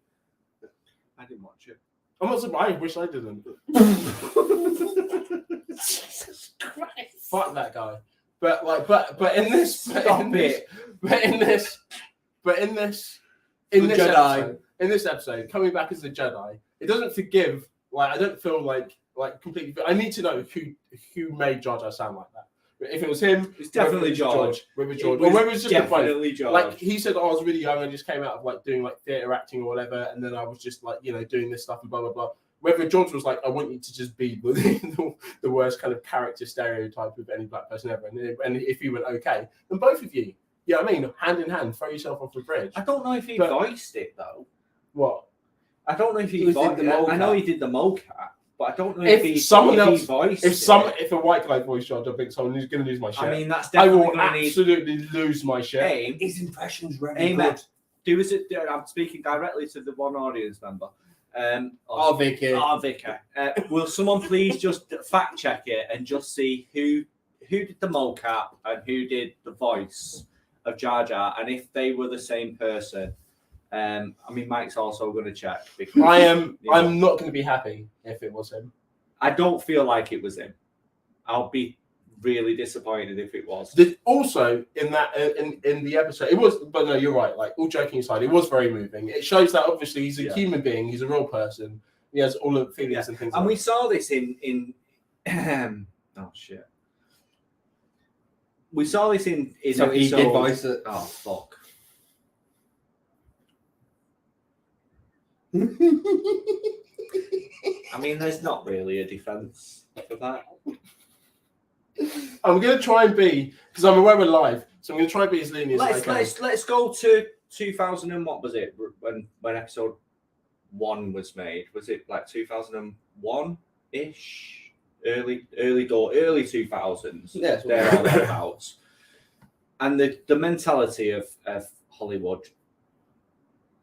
[SPEAKER 1] I didn't watch it.
[SPEAKER 2] I'm not surprised. I wish I didn't.
[SPEAKER 3] Jesus Christ.
[SPEAKER 2] Fuck that guy. But in this episode, coming back as a Jedi, it doesn't forgive. Like, I don't feel like completely. I need to know who made Jar Jar sound like that. If it was him,
[SPEAKER 1] it's definitely George.
[SPEAKER 2] Whether it was just
[SPEAKER 1] definitely George.
[SPEAKER 2] Like, he said, I was really young. I just came out of like doing like theatre acting or whatever, and then I was just like, you know, doing this stuff and blah blah blah. Whether George was like, I want you to just be the worst kind of character stereotype of any black person ever, and if you went okay, then both of you, yeah, I mean, hand in hand, throw yourself off the bridge.
[SPEAKER 1] I don't know if he voiced it though.
[SPEAKER 2] What?
[SPEAKER 1] I don't know if he voiced it. I know he did the mocap, but I don't know
[SPEAKER 2] if
[SPEAKER 1] he
[SPEAKER 2] voiced
[SPEAKER 1] it.
[SPEAKER 2] If a white guy voiced Jar Jar Binks, someone who's going to lose my shit.
[SPEAKER 1] I mean, that's
[SPEAKER 2] I
[SPEAKER 1] definitely
[SPEAKER 2] will absolutely lose my shit.
[SPEAKER 3] His impression's really good.
[SPEAKER 1] I'm speaking directly to the one audience member.
[SPEAKER 3] Vicky.
[SPEAKER 1] Will someone please just fact check it and just see who did the mocap and who did the voice of Jar Jar, and if they were the same person? I mean, Mike's also going to check. Because,
[SPEAKER 2] I'm not going to be happy if it was him.
[SPEAKER 1] I don't feel like it was him. I'll be really disappointed if it was.
[SPEAKER 2] Also, in the episode, it was. But no, you're right. Like, all joking aside, it was very moving. It shows that obviously he's a human being. He's a real person. He has all the feelings and things.
[SPEAKER 1] And we saw this in oh shit. We saw this in
[SPEAKER 3] so
[SPEAKER 1] episode.
[SPEAKER 3] He did voice it.
[SPEAKER 1] Oh fuck. I mean, there's not really a defense for that.
[SPEAKER 2] I'm going to try and be, because I'm aware we're live, so I'm going to try and be as lenient as I can.
[SPEAKER 1] Let's go to 2000 and what was it when episode 1 was made? Was it like 2001 ish? Early 2000s.
[SPEAKER 3] Yes,
[SPEAKER 1] there or thereabouts. And the mentality of Hollywood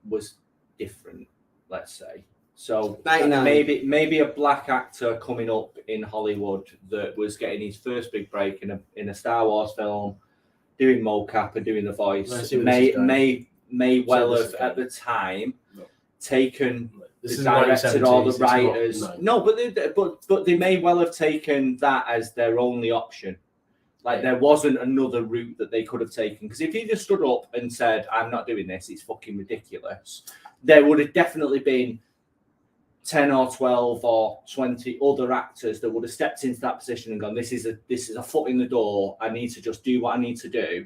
[SPEAKER 1] was different, let's say. So maybe a black actor coming up in Hollywood that was getting his first big break in a Star Wars film, doing mocap and doing the voice, may well have at the time taken the director or the writers. But they may well have taken that as their only option. Like, there wasn't another route that they could have taken. Because if he just stood up and said, I'm not doing this, it's fucking ridiculous, there would have definitely been 10 or 12 or 20 other actors that would have stepped into that position and gone, this is a foot in the door. I need to just do what I need to do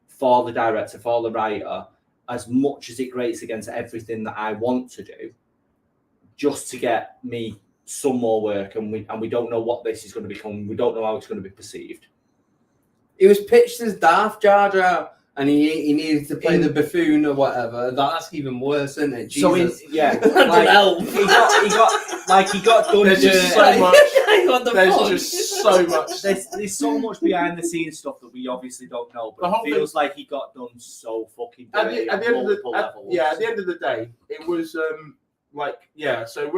[SPEAKER 1] for the director, for the writer, as much as it grates against everything that I want to do, just to get me some more work. And we don't know what this is going to become. We don't know how it's going to be perceived.
[SPEAKER 3] He was pitched as Darth Jar Jar, and he needed to play the buffoon or whatever. That's even worse, isn't it? Jesus.
[SPEAKER 1] So he got done.
[SPEAKER 2] There's just so much.
[SPEAKER 3] There's
[SPEAKER 2] just so much.
[SPEAKER 1] There's so much behind the scenes stuff that we obviously don't know, but it feels like he got done so fucking dirty
[SPEAKER 2] at the end of
[SPEAKER 1] levels.
[SPEAKER 2] At the end of the day, it was So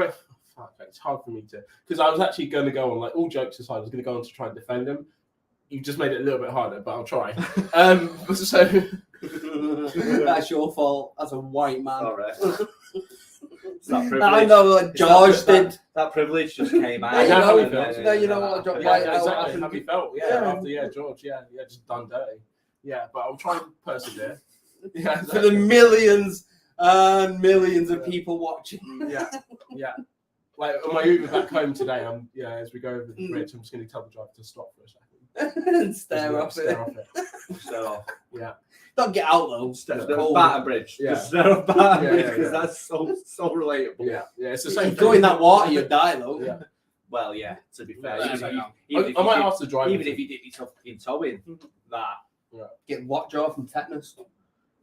[SPEAKER 2] it's hard for me to, because I was actually going to go on, like, all jokes aside, I was going to go on to try and defend him. You just made it a little bit harder, but I'll try.
[SPEAKER 3] That's your fault as a white man.
[SPEAKER 1] All right. That
[SPEAKER 3] I know what George did.
[SPEAKER 1] That privilege just came out.
[SPEAKER 3] You know what George.
[SPEAKER 2] Exactly how he felt. After George. Just done dirty. Yeah, but I'll try and persevere. Yeah,
[SPEAKER 3] for the millions and millions of people watching.
[SPEAKER 2] Yeah. Like, on my Uber back home today, as we go over the bridge, I'm just going to tell the driver to stop for a second.
[SPEAKER 3] And stare off it.
[SPEAKER 1] Stare off.
[SPEAKER 2] Yeah.
[SPEAKER 3] Don't get out though.
[SPEAKER 1] Batter Bridge.
[SPEAKER 2] Yeah.
[SPEAKER 1] Just stare off Batter Bridge, because that's so relatable.
[SPEAKER 2] Yeah. It's the same.
[SPEAKER 3] If you go in that water, you die though.
[SPEAKER 2] Yeah.
[SPEAKER 1] Well, yeah. To be fair,
[SPEAKER 2] I might ask the driver.
[SPEAKER 1] Even if you did yourself in towing, that
[SPEAKER 3] Get lockjaw from tetanus.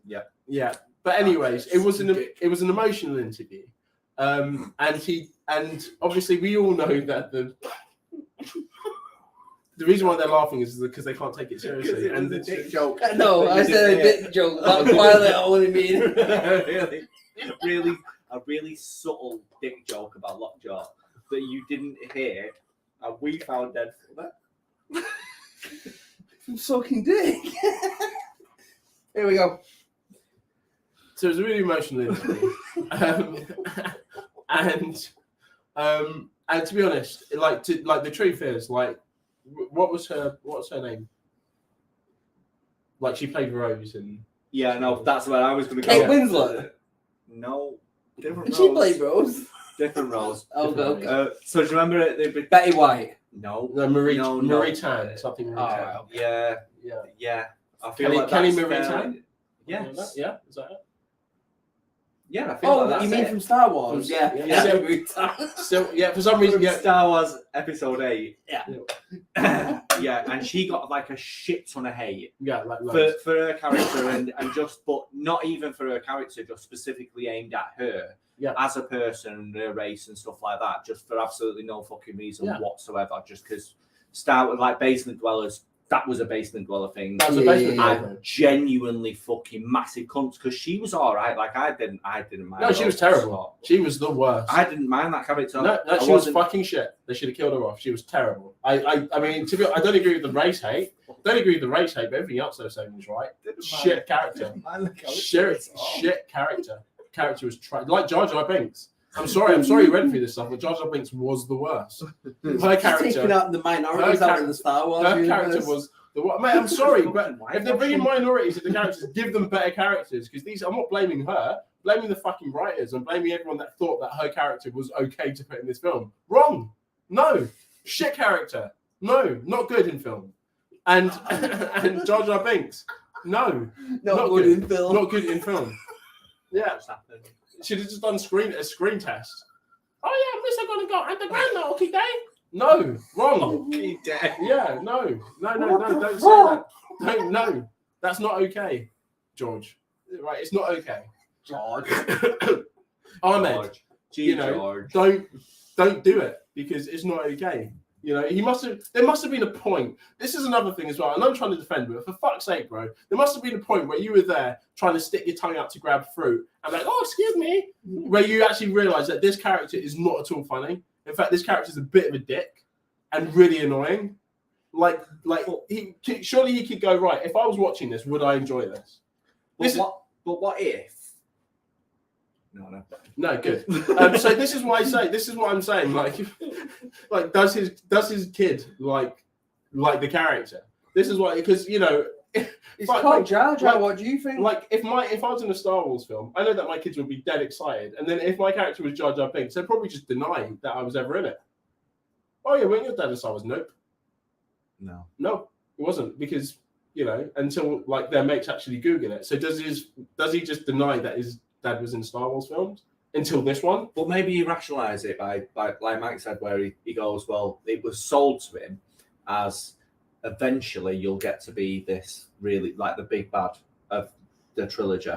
[SPEAKER 2] Yeah. But anyways, it was an emotional interview. And obviously we all know that the reason why they're laughing is because they can't take it seriously. And the dick joke.
[SPEAKER 3] No, I said a dick joke. That's quite a what I mean.
[SPEAKER 1] A really subtle dick joke about lockjaw that you didn't hear, and we found dead funny.
[SPEAKER 3] From sucking dick. Here we go.
[SPEAKER 2] So it was a really emotional interview. And to be honest, like the truth is, like, what's her name? Like, she played Rose and
[SPEAKER 1] Yeah, no, that's where I was going to go.
[SPEAKER 3] Kate Winslet.
[SPEAKER 1] No, different
[SPEAKER 3] Did
[SPEAKER 1] roles.
[SPEAKER 3] she play Rose?
[SPEAKER 1] Different roles.
[SPEAKER 3] Oh, okay.
[SPEAKER 1] So do you remember it?
[SPEAKER 3] Betty White.
[SPEAKER 1] No,
[SPEAKER 2] Marie
[SPEAKER 1] no.
[SPEAKER 2] Tan, something Marie
[SPEAKER 3] Oh,
[SPEAKER 2] Tan.
[SPEAKER 1] Yeah,
[SPEAKER 2] Yeah.
[SPEAKER 1] yeah. I feel
[SPEAKER 2] Kelly,
[SPEAKER 1] like
[SPEAKER 2] Kelly
[SPEAKER 1] that's
[SPEAKER 2] Marie
[SPEAKER 1] fairly-
[SPEAKER 2] Tan?
[SPEAKER 1] Yes.
[SPEAKER 2] Yeah, is that it?
[SPEAKER 1] Yeah, I feel
[SPEAKER 3] Oh,
[SPEAKER 1] like that's
[SPEAKER 3] you mean
[SPEAKER 1] it.
[SPEAKER 3] from Star Wars?
[SPEAKER 2] Yeah.
[SPEAKER 3] Yeah.
[SPEAKER 2] Still, yeah, for some reason, yeah.
[SPEAKER 1] Star Wars Episode 8.
[SPEAKER 3] Yeah.
[SPEAKER 1] Yeah, and she got like a shit ton of hate
[SPEAKER 2] Yeah, like Rose.
[SPEAKER 1] for her character and just, but not even for her character, just specifically aimed at her as a person and her race and stuff like that, just for absolutely no fucking reason whatsoever, just because like basement dwellers, that was a basement dweller thing.
[SPEAKER 2] That was a basement dweller.
[SPEAKER 1] And genuinely fucking massive cunts, because she was all right. Like I didn't mind.
[SPEAKER 2] No, she was terrible. She was the worst.
[SPEAKER 1] I didn't mind that character.
[SPEAKER 2] No, she was fucking shit. They should have killed her off. She was terrible. I mean, to be honest, I don't agree with the race hate. But everything else they're saying was right. Shit character. Shit character. Character was like Jar Jar Binks. I'm sorry you read through this stuff, but Jar Jar Binks was the worst. Her character.
[SPEAKER 3] Taking out the minorities out in the Star Wars
[SPEAKER 2] Her
[SPEAKER 3] universe.
[SPEAKER 2] character was the one. Mate, I'm sorry, but if they're bringing minorities at the characters, give them better characters. Because these, I'm not blaming her, blaming the fucking writers. I'm blaming everyone that thought that her character was okay to put in this film. Wrong. No. Shit character. No. Not good in film. And Jar Jar Binks. No.
[SPEAKER 3] Not good in film.
[SPEAKER 2] Not good in film. Yeah. Should have just done a screen test. Oh yeah, Mr. Gonna go underground now, okay, Dave? No, wrong.
[SPEAKER 1] Okay, Dave.
[SPEAKER 2] Yeah, no, don't say that. No, that's not okay, George. Right, it's not okay.
[SPEAKER 1] George.
[SPEAKER 2] Ahmed, you know,
[SPEAKER 1] George.
[SPEAKER 2] don't do it because it's not okay. You know, there must have been a point. This is another thing as well. And I'm trying to defend it, but for fuck's sake, bro, there must have been a point where you were there trying to stick your tongue out to grab fruit and like, oh, excuse me, where you actually realise that this character is not at all funny. In fact, this character is a bit of a dick and really annoying. Like surely he could go, right, if I was watching this, would I enjoy this?
[SPEAKER 1] But what if?
[SPEAKER 2] No, good. So this is what I'm saying. Like, does his kid like the character? This is why, because you know,
[SPEAKER 3] it's called Jar Jar. What do you think?
[SPEAKER 2] Like, if I was in a Star Wars film, I know that my kids would be dead excited, and then if my character was Jar Jar Binks, they'd probably just deny that I was ever in it. Oh yeah, weren't your dad in Star Wars? Nope. No, it wasn't, because you know, until like their mates actually Google it. So does he just deny that his dad was in Star Wars films until this one?
[SPEAKER 1] But maybe you rationalise it by like Mike said, where he goes, well, it was sold to him as eventually you'll get to be this really like the big bad of the trilogy,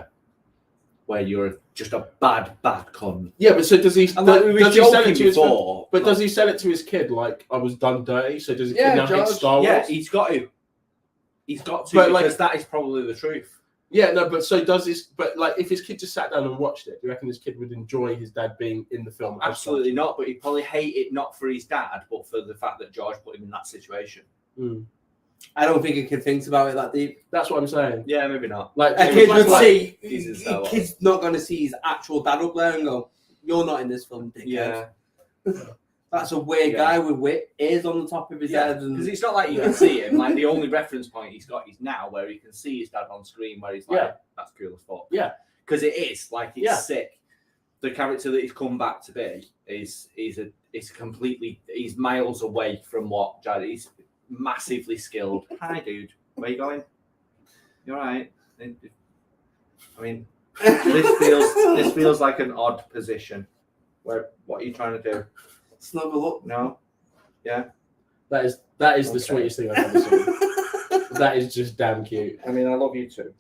[SPEAKER 1] where you're just a bad cunt.
[SPEAKER 2] Yeah, but so does he? Does he sell it to his
[SPEAKER 1] before?
[SPEAKER 2] But does he sell it to his kid like I was done dirty? So does his kid now hate Star Wars?
[SPEAKER 1] Yeah, he's got to. But because that is probably the truth.
[SPEAKER 2] Yeah, no, but so does this? But like, if his kid just sat down and watched it, do you reckon his kid would enjoy his dad being in the film?
[SPEAKER 1] Absolutely not. But he'd probably hate it not for his dad, but for the fact that George put him in that situation.
[SPEAKER 3] I don't think a kid thinks about it that deep.
[SPEAKER 2] That's what I'm saying.
[SPEAKER 1] Yeah, maybe not.
[SPEAKER 2] Like
[SPEAKER 3] a kid would see.
[SPEAKER 1] A
[SPEAKER 3] kid's not going to see his actual dad up there and go, "You're not in this film, dickhead."
[SPEAKER 1] Yeah.
[SPEAKER 3] That's a weird guy with ears on the top of his head.
[SPEAKER 1] Because it's not like you can see him. Like the only reference point he's got is now, where he can see his dad on screen, where he's like, "That's cool as fuck."
[SPEAKER 2] Yeah.
[SPEAKER 1] Because it is like it's sick. The character that he's come back to be is completely. He's miles away from what Jad. He's massively skilled. Hi, dude. Where you going? You're right. I mean, this feels like an odd position. Where what are you trying to do?
[SPEAKER 3] Snuggle up.
[SPEAKER 1] No. Yeah.
[SPEAKER 2] That is the sweetest thing I've ever seen. That is just damn cute.
[SPEAKER 1] I mean, I love you too.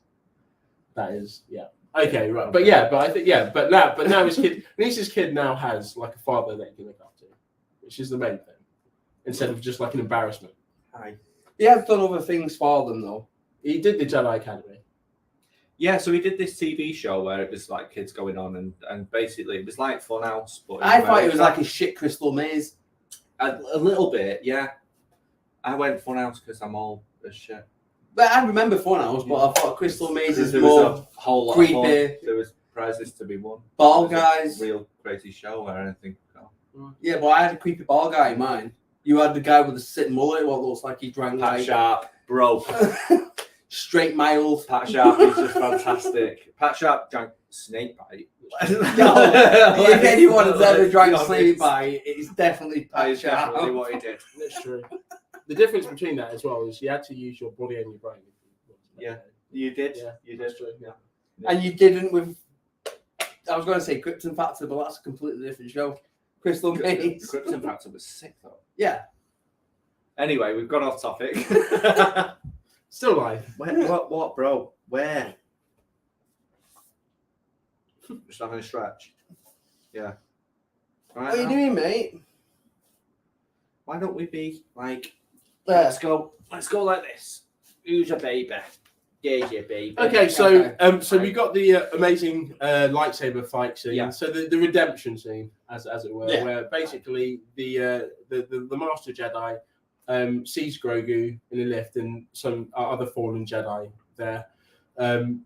[SPEAKER 2] That is, yeah. Okay, right. But yeah, but I think, yeah, but now his kid now has like a father that he can look up to, which is the main thing, instead of just like an embarrassment.
[SPEAKER 1] Hi.
[SPEAKER 3] He has done other things for them though.
[SPEAKER 2] He did the Jedi Academy.
[SPEAKER 1] Yeah, so we did this TV show where it was like kids going on and basically it was like Funhouse. But
[SPEAKER 3] I thought it was like a shit Crystal Maze.
[SPEAKER 1] A little bit, yeah. I went Funhouse because I'm all as shit.
[SPEAKER 3] But I remember Funhouse, but I thought Crystal Maze is
[SPEAKER 1] There was
[SPEAKER 3] more
[SPEAKER 1] a whole lot
[SPEAKER 3] creepy.
[SPEAKER 1] of fun. There was prizes to be won.
[SPEAKER 3] ball
[SPEAKER 1] It was a
[SPEAKER 3] guys.
[SPEAKER 1] real crazy show where anything could go.
[SPEAKER 3] Yeah, but I had a creepy ball guy in mind. You had the guy with the sitting mullet, what looks like he drank
[SPEAKER 1] Pat
[SPEAKER 3] like
[SPEAKER 1] Sharp, bro.
[SPEAKER 3] straight mild.
[SPEAKER 1] Pat Sharp is just fantastic. Pat Sharp drank snake bite.
[SPEAKER 3] If anyone has ever drank
[SPEAKER 1] Yeah,
[SPEAKER 3] Snake Bite, it's definitely
[SPEAKER 1] That is
[SPEAKER 3] Pat
[SPEAKER 1] definitely
[SPEAKER 3] Sharp.
[SPEAKER 1] what he did.
[SPEAKER 2] That's true. The difference between that as well is you had to use your body and your brain.
[SPEAKER 1] Yeah. You did.
[SPEAKER 2] Yeah,
[SPEAKER 1] You
[SPEAKER 2] that's
[SPEAKER 1] did.
[SPEAKER 2] true.
[SPEAKER 1] Yeah.
[SPEAKER 3] And you didn't with. I was going to say Krypton Factor, but that's a completely different show. Crystal Maze.
[SPEAKER 1] Krypton Factor was sick though.
[SPEAKER 3] Yeah.
[SPEAKER 1] Anyway, we've gone off topic.
[SPEAKER 2] Still alive.
[SPEAKER 1] What, bro? Where? Just having a stretch. Yeah. Right
[SPEAKER 3] What are you
[SPEAKER 1] now,
[SPEAKER 3] doing, mate?
[SPEAKER 1] why don't we be like,
[SPEAKER 3] There.
[SPEAKER 1] let's go like this. Who's your baby? There's your baby.
[SPEAKER 2] Okay, so
[SPEAKER 3] Okay.
[SPEAKER 2] we got the amazing lightsaber fight scene.
[SPEAKER 1] Yeah.
[SPEAKER 2] So the redemption scene, as it were,
[SPEAKER 3] Yeah.
[SPEAKER 2] where basically the Master Jedi sees Grogu in a lift and some other fallen Jedi there,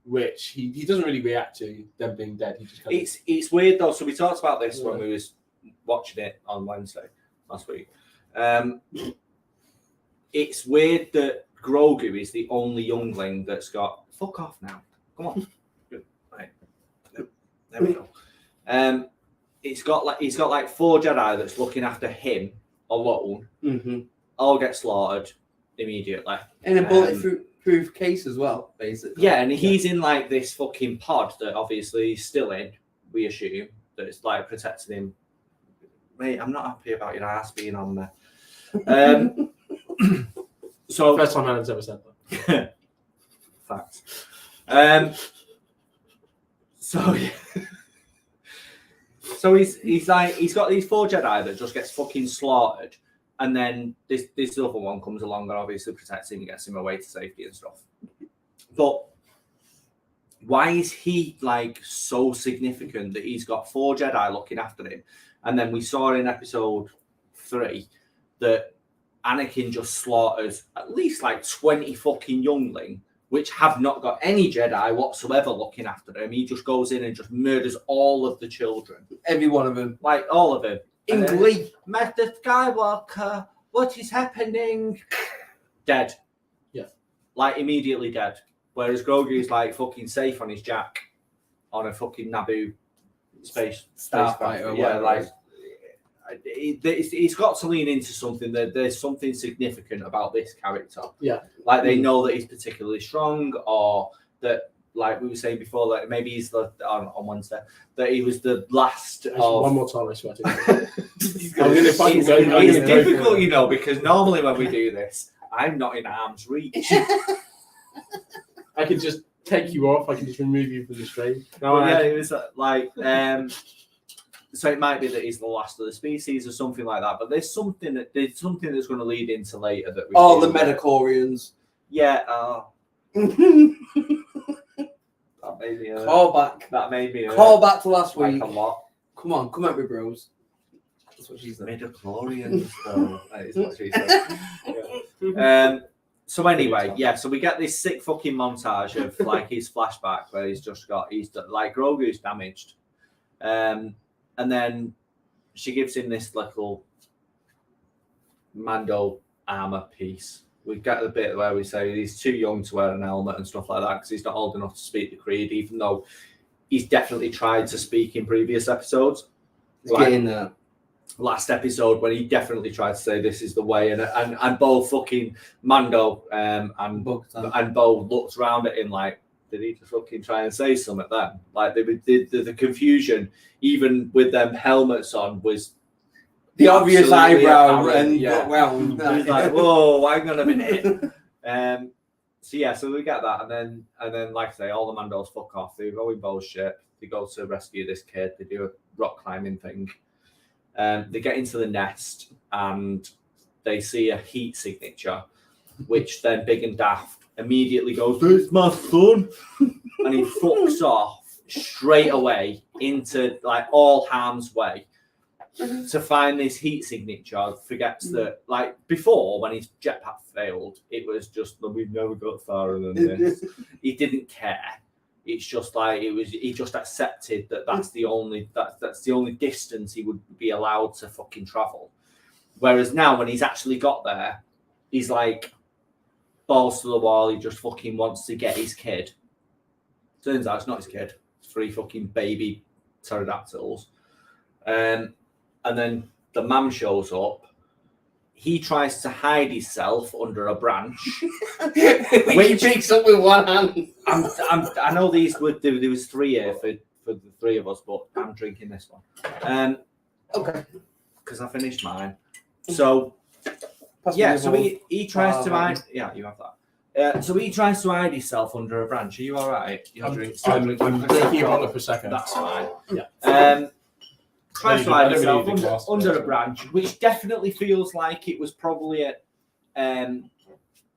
[SPEAKER 2] which he doesn't really react to them being dead. He just kind of,
[SPEAKER 1] It's weird though. So we talked about this when we was watching it on Wednesday last week. It's weird that Grogu is the only youngling that's got fuck off now. Come on. Right. There we go. He's got like 4 Jedi that's looking after him alone.
[SPEAKER 3] Mm-hmm.
[SPEAKER 1] All get slaughtered immediately.
[SPEAKER 3] In a bulletproof case as well, basically.
[SPEAKER 1] Yeah, and he's in like this fucking pod that obviously he's still in, we assume, that it's like protecting him. Mate, I'm not happy about your ass being on there. So
[SPEAKER 2] first time Alan's ever said that.
[SPEAKER 1] Fact. So yeah. So he's got these 4 Jedi that just gets fucking slaughtered, and then this other one comes along and obviously protects him and gets him away to safety and stuff. But why is he like so significant that he's got 4 Jedi looking after him? And then we saw in episode 3 that Anakin just slaughters at least like 20 fucking youngling, which have not got any Jedi whatsoever looking after them. He just goes in and just murders all of the children.
[SPEAKER 3] Every one of them.
[SPEAKER 1] Like all of them.
[SPEAKER 3] In
[SPEAKER 1] And then,
[SPEAKER 3] glee.
[SPEAKER 1] Master Skywalker, what is happening? Dead.
[SPEAKER 2] Yeah.
[SPEAKER 1] Like immediately dead. Whereas Grogu's like fucking safe on his jack on a fucking Naboo space
[SPEAKER 3] Starfighter or
[SPEAKER 1] yeah,
[SPEAKER 3] whatever.
[SPEAKER 1] like it's got to lean into something. That there's something significant about this character.
[SPEAKER 2] Yeah.
[SPEAKER 1] Like they know that he's particularly strong, or that, like we were saying before, that maybe he's the on Wednesday that he was the last of.
[SPEAKER 2] One more time, I swear to God.
[SPEAKER 1] It's
[SPEAKER 2] It's
[SPEAKER 1] difficult, you know, because normally when we do this, I'm not in arm's reach.
[SPEAKER 2] I can just take you off. I can just remove you from the stream.
[SPEAKER 1] No, yeah, it was like so it might be that he's the last of the species or something like that. But there's something that's going to lead into later that we.
[SPEAKER 3] All the
[SPEAKER 1] feel that-
[SPEAKER 3] Metacorians.
[SPEAKER 1] Yeah. That made me.
[SPEAKER 3] Call back.
[SPEAKER 1] That made me.
[SPEAKER 3] Call back to last
[SPEAKER 1] like
[SPEAKER 3] week.
[SPEAKER 1] a lot.
[SPEAKER 3] Come on, come at me, bros. That's what she said.
[SPEAKER 1] Midichlorians, though. That is what she said. So anyway, yeah. So we get this sick fucking montage of like his flashback where he's like Grogu's damaged, and then she gives him this little Mando armor piece. We get the bit where we say he's too young to wear an helmet and stuff like that because he's not old enough to speak the creed, even though he's definitely tried to speak in previous episodes.
[SPEAKER 3] Get in there.
[SPEAKER 1] Last episode when he definitely tried to say this is the way, and both fucking Mando and Bo looked around at him like, did he just fucking try and say something then? Like the confusion, even with them helmets on, was
[SPEAKER 3] the obvious
[SPEAKER 1] absolutely
[SPEAKER 3] eyebrow
[SPEAKER 1] apparent,
[SPEAKER 3] and
[SPEAKER 1] yeah.
[SPEAKER 3] round.
[SPEAKER 1] He's like, whoa, hang on a minute. so we get that, and then like I say, all the Mandos fuck off. They go in Bo's ship. They go to rescue this kid. They do a rock climbing thing. They get into the nest and they see a heat signature, which then Big and Daft immediately goes, "It's my son," and he fucks off straight away into like all harm's way to find this heat signature. Forgets that, like before, when his jetpack failed, it was just, we've never got farther than this. He didn't care. It's just like he just accepted that that's the only distance he would be allowed to fucking travel. Whereas now, when he's actually got there, he's like balls to the wall. He just fucking wants to get his kid. Turns out it's not his kid. It's 3 fucking baby pterodactyls. And then the man shows up. He tries to hide himself under a branch.
[SPEAKER 3] Which he picks up with one hand.
[SPEAKER 1] I know there was 3 here for the 3 of us, but I'm drinking this one.
[SPEAKER 3] Okay.
[SPEAKER 1] Because I finished mine. So so he tries to hide. Yeah, you have that. So he tries to hide himself under a branch. Are you all right?
[SPEAKER 2] I'm drinking on it for a second.
[SPEAKER 1] That's fine.
[SPEAKER 2] Yeah.
[SPEAKER 1] Tries to hide himself under a branch, which definitely feels like it was probably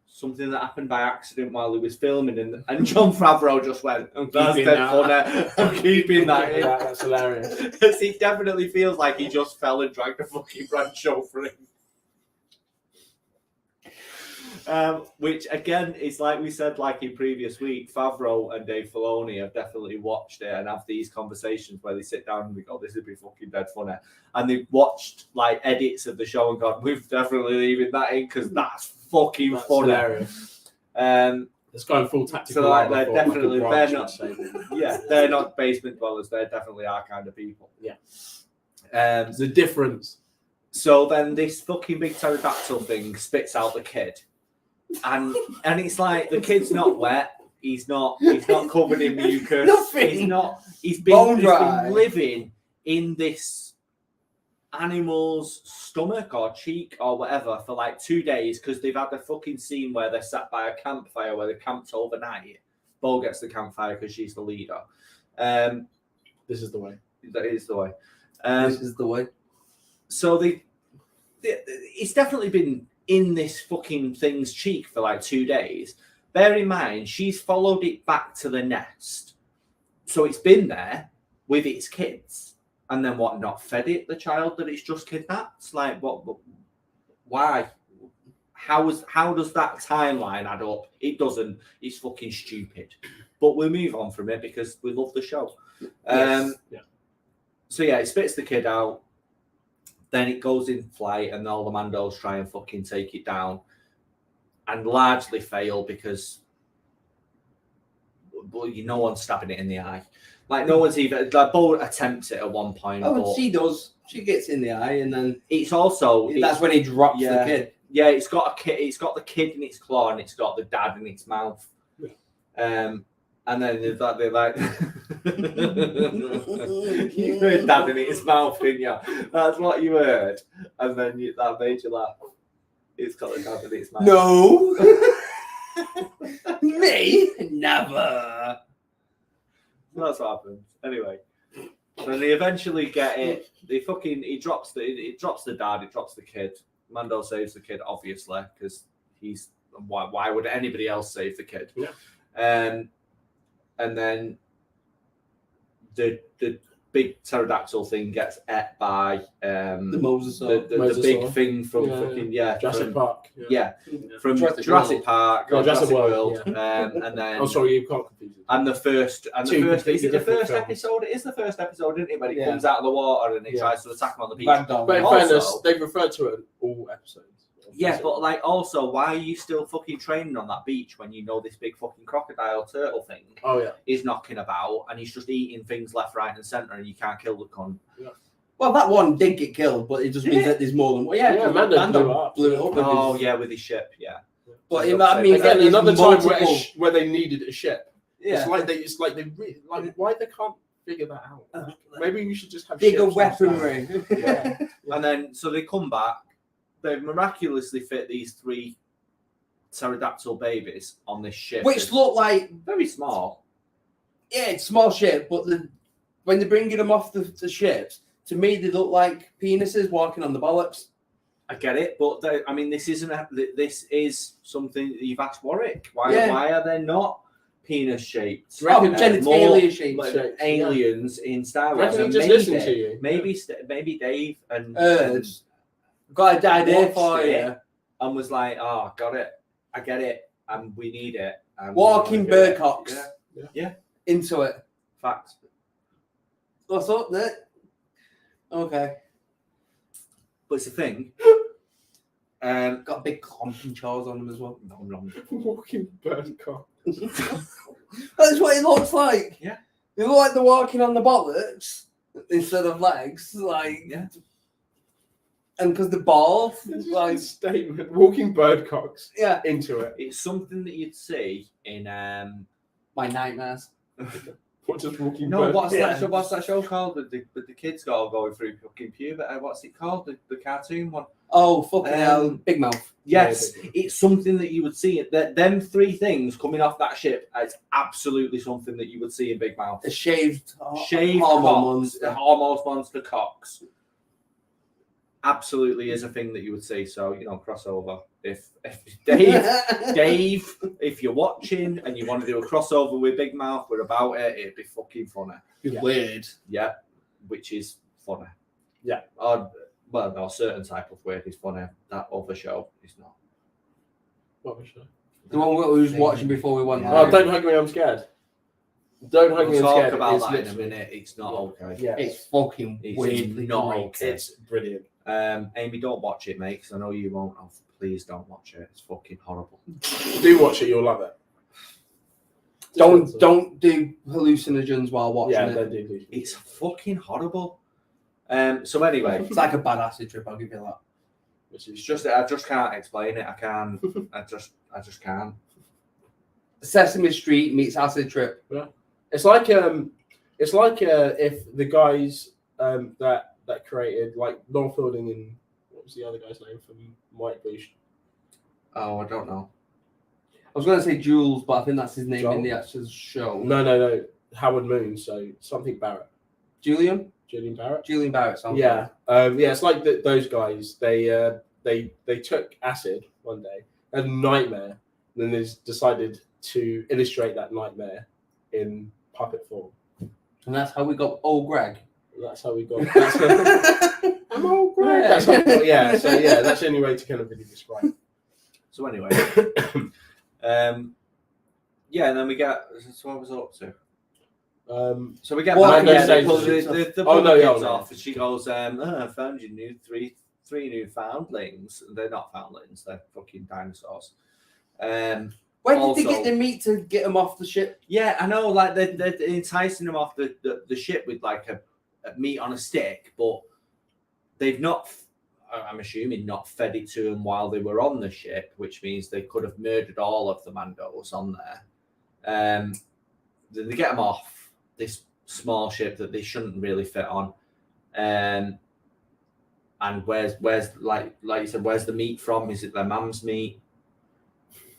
[SPEAKER 1] something that happened by accident while he was filming, and Jon Favreau just went, "That's dead funny. I'm keeping that in."
[SPEAKER 2] That's hilarious.
[SPEAKER 1] It definitely feels like he just fell and dragged a fucking branch over him. Which again is like we said, like in previous week, Favreau and Dave Filoni have definitely watched it and have these conversations where they sit down and they go, "This would be fucking dead funny," and they've watched like edits of the show and gone, "We've definitely leaving that in because that's fucking funny."
[SPEAKER 2] Hilarious. It's going full tactical.
[SPEAKER 1] So like they're not basement dwellers. They definitely are kind of people.
[SPEAKER 2] Yeah. There's a difference.
[SPEAKER 1] So then this fucking big pterodactyl thing spits out the kid. And it's like the kid's not wet. He's not covered in mucus.
[SPEAKER 3] Nothing.
[SPEAKER 1] He's been living in this animal's stomach or cheek or whatever for like 2 days because they've had a fucking scene where they're sat by a campfire where they camped overnight. Bo gets the campfire because she's the leader.
[SPEAKER 2] This is the way.
[SPEAKER 1] That is the way.
[SPEAKER 3] This is the way.
[SPEAKER 1] So it's definitely been in this fucking thing's cheek for like 2 days. Bear in mind, she's followed it back to the nest. So it's been there with its kids. And then what, not fed it, the child that it's just kidnapped? Like, what why? How does that timeline add up? It doesn't. It's fucking stupid. But we'll move on from it because we love the show. So yeah, it spits the kid out. Then it goes in flight and all the Mandos try and fucking take it down and largely fail because no one's stabbing it in the eye. Like no one's even, like Bo attempts it at one point.
[SPEAKER 3] Oh,
[SPEAKER 1] but
[SPEAKER 3] she does. She gets in the eye and then
[SPEAKER 1] it's also...
[SPEAKER 3] That's when he drops the kid.
[SPEAKER 1] Yeah, it's got a kid. It's got the kid in its claw and it's got the dad in its mouth. And then they're like you heard dad in its mouth, didn't you? That's what you heard. And then that made you laugh. It's got the dad in its mouth.
[SPEAKER 3] No. Me? Never.
[SPEAKER 1] That's what happens. Anyway. Then they eventually get it. It drops the dad, it drops the kid. Mando saves the kid, obviously, because he's why would anybody else save the kid?
[SPEAKER 2] Yeah.
[SPEAKER 1] And then the big pterodactyl thing gets ate by
[SPEAKER 3] the Mosasaur.
[SPEAKER 1] The big thing from
[SPEAKER 2] Jurassic Park.
[SPEAKER 1] From Jurassic Park or Jurassic World.
[SPEAKER 2] Yeah.
[SPEAKER 1] And then
[SPEAKER 2] oh, sorry, you can't confuse it.
[SPEAKER 1] And the first is it the first episode? It is the first episode, isn't it? When it comes out of the water and it tries to attack him on the beach.
[SPEAKER 2] But in fairness, they've referred to it in all episodes.
[SPEAKER 1] Yeah, but like also, why are you still fucking training on that beach when you know this big fucking crocodile turtle thing is knocking about and he's just eating things left, right, and centre and you can't kill the cunt?
[SPEAKER 2] Yeah.
[SPEAKER 3] Well, that one did get killed, but it just means that there's more than one. Yeah,
[SPEAKER 2] Mando
[SPEAKER 3] blew it up.
[SPEAKER 1] Oh, yeah, with his ship, yeah.
[SPEAKER 3] But I mean,
[SPEAKER 2] again, another time where they needed a ship.
[SPEAKER 1] Yeah.
[SPEAKER 2] It's like they really, like why they can't figure that out. Maybe we should just have
[SPEAKER 3] bigger weaponry.
[SPEAKER 1] And then so they come back. They've miraculously fit these 3 pterodactyl babies on this ship.
[SPEAKER 3] Which look like,
[SPEAKER 1] very small.
[SPEAKER 3] yeah, it's small ship, but when they're bringing them off the ships, to me they look like penises walking on the bollocks.
[SPEAKER 1] I get it, but I mean, this is something that you've asked Warwick. Why are they not penis shaped?
[SPEAKER 3] Genitalia shaped.
[SPEAKER 1] Aliens in Star Wars.
[SPEAKER 2] Reckon he just listened to you.
[SPEAKER 1] Maybe Dave and
[SPEAKER 3] got a idea for
[SPEAKER 1] watched
[SPEAKER 3] you.
[SPEAKER 1] it and was like, "Oh, got it. I get it, and we need it." And
[SPEAKER 3] Walking bird cocks.
[SPEAKER 1] Yeah.
[SPEAKER 3] Into it.
[SPEAKER 1] Fact.
[SPEAKER 3] What's up, Nick? Okay.
[SPEAKER 1] But it's a thing.
[SPEAKER 3] Got big clumping jaws on them as well.
[SPEAKER 2] Walking bird cock.
[SPEAKER 3] That's what it looks like.
[SPEAKER 1] Yeah.
[SPEAKER 3] They look like they're walking on the bollocks instead of legs. Like,
[SPEAKER 1] Yeah.
[SPEAKER 3] And because they're bald.
[SPEAKER 2] Like statement. Walking bird cocks.
[SPEAKER 3] Yeah.
[SPEAKER 2] Into it.
[SPEAKER 1] It's something that you'd see in
[SPEAKER 3] My nightmares.
[SPEAKER 2] What does walking
[SPEAKER 1] No,
[SPEAKER 2] bird?
[SPEAKER 1] what's that show called with the kids all going through fucking puberty? What's it called? The cartoon one?
[SPEAKER 3] Oh, fucking hell. Big mouth.
[SPEAKER 1] Yes, it's something that you would see. That them three things coming off that ship is absolutely something that you would see in Big Mouth.
[SPEAKER 3] A shaved
[SPEAKER 1] hormone monster. Hormone monster cocks. Absolutely is a thing that you would see. So, crossover. If Dave, if you're watching and you want to do a crossover with Big Mouth, we're about it. It'd be fucking funny.
[SPEAKER 3] Weird.
[SPEAKER 1] Yeah, which is funny.
[SPEAKER 2] Yeah.
[SPEAKER 1] Well, no, a certain type of weird is funny. That other show is not.
[SPEAKER 2] What was show?
[SPEAKER 3] The one we was watching before we went
[SPEAKER 2] Oh,
[SPEAKER 3] live.
[SPEAKER 2] don't hug me, I'm scared. Don't hug me,
[SPEAKER 1] We'll
[SPEAKER 2] I'm
[SPEAKER 1] talk
[SPEAKER 2] scared.
[SPEAKER 1] about
[SPEAKER 2] It's
[SPEAKER 1] that in a
[SPEAKER 2] literally-
[SPEAKER 1] minute. It's not okay.
[SPEAKER 2] Yeah.
[SPEAKER 3] It's fucking
[SPEAKER 1] It's
[SPEAKER 3] weirdly
[SPEAKER 1] not
[SPEAKER 3] great.
[SPEAKER 1] okay.
[SPEAKER 2] It's brilliant.
[SPEAKER 1] Amy, don't watch it, mate, because I know you won't. Oh, please don't watch it. It's fucking horrible.
[SPEAKER 2] Do watch it, you'll love it.
[SPEAKER 3] Don't do hallucinogens while watching
[SPEAKER 2] Yeah,
[SPEAKER 3] it.
[SPEAKER 2] don't do.
[SPEAKER 1] It's fucking horrible. So anyway,
[SPEAKER 3] It's like a bad acid trip, I'll give you that.
[SPEAKER 2] Which
[SPEAKER 1] it's
[SPEAKER 2] is
[SPEAKER 1] just I just can't explain it. I can't. I just can't.
[SPEAKER 3] Sesame Street meets acid trip.
[SPEAKER 2] It's like if the guys that created like Lon Fielding and what was the other guy's name from White Bush?
[SPEAKER 1] Oh, I don't know.
[SPEAKER 3] I was going to say Jules, but I think that's his name
[SPEAKER 2] Joel?
[SPEAKER 3] in the actual show.
[SPEAKER 2] No. Howard Moon. So something Barrett.
[SPEAKER 3] Julian
[SPEAKER 2] Barrett.
[SPEAKER 3] Julian Barrett. Sounds
[SPEAKER 2] Yeah. It's like those guys. They took acid one day, had a nightmare, and then they decided to illustrate that nightmare in puppet form.
[SPEAKER 3] And that's how we got old Greg.
[SPEAKER 2] That's how we got. I'm all Greg. That's how we got, yeah. So yeah, that's the only way to kind of really describe it.
[SPEAKER 1] So anyway, yeah, and then we get. So what was I up to? So we get
[SPEAKER 3] Well,
[SPEAKER 1] back,
[SPEAKER 2] Mando
[SPEAKER 1] yeah, they
[SPEAKER 2] says-
[SPEAKER 1] pull the
[SPEAKER 2] Oh, no, yeah,
[SPEAKER 1] kids
[SPEAKER 2] no.
[SPEAKER 1] off, and she goes, I found you three new foundlings. They're not foundlings, they're fucking dinosaurs.
[SPEAKER 3] Where did
[SPEAKER 1] Also-
[SPEAKER 3] they get the meat to get them off the ship?
[SPEAKER 1] Yeah, I know, like they're enticing them off the ship with like a meat on a stick, but they've not, I'm assuming, not fed it to them while they were on the ship, which means they could have murdered all of the Mandos on there. Then they get them off this small ship that they shouldn't really fit on. And where's like you said, where's the meat from? Is it their mum's meat?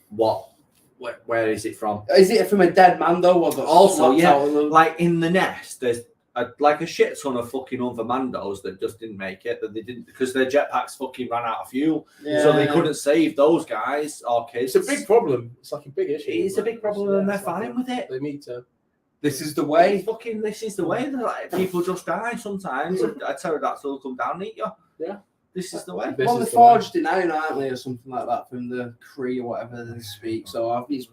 [SPEAKER 1] Where is it from?
[SPEAKER 3] Is it from a dead Mando? Or
[SPEAKER 1] Also, yeah,
[SPEAKER 3] out of them?
[SPEAKER 1] like in the nest, there's a shit ton of fucking other Mandos that just didn't make it, that they didn't, because their jetpacks fucking ran out of fuel, so they couldn't save those guys or kids.
[SPEAKER 2] It's a big problem. It's like a big issue.
[SPEAKER 1] It's a big problem, and they're
[SPEAKER 2] It's like
[SPEAKER 1] fine with it.
[SPEAKER 2] They need to.
[SPEAKER 3] This is the way.
[SPEAKER 1] Fucking, this is the way. Like, people just die sometimes. A pterodactyl will come down and eat you.
[SPEAKER 2] Yeah.
[SPEAKER 1] This is the way.
[SPEAKER 2] This
[SPEAKER 3] Well,
[SPEAKER 2] is
[SPEAKER 3] they
[SPEAKER 2] the way.
[SPEAKER 3] forged it now, aren't they, or something like that from the Kree or whatever they speak. So I think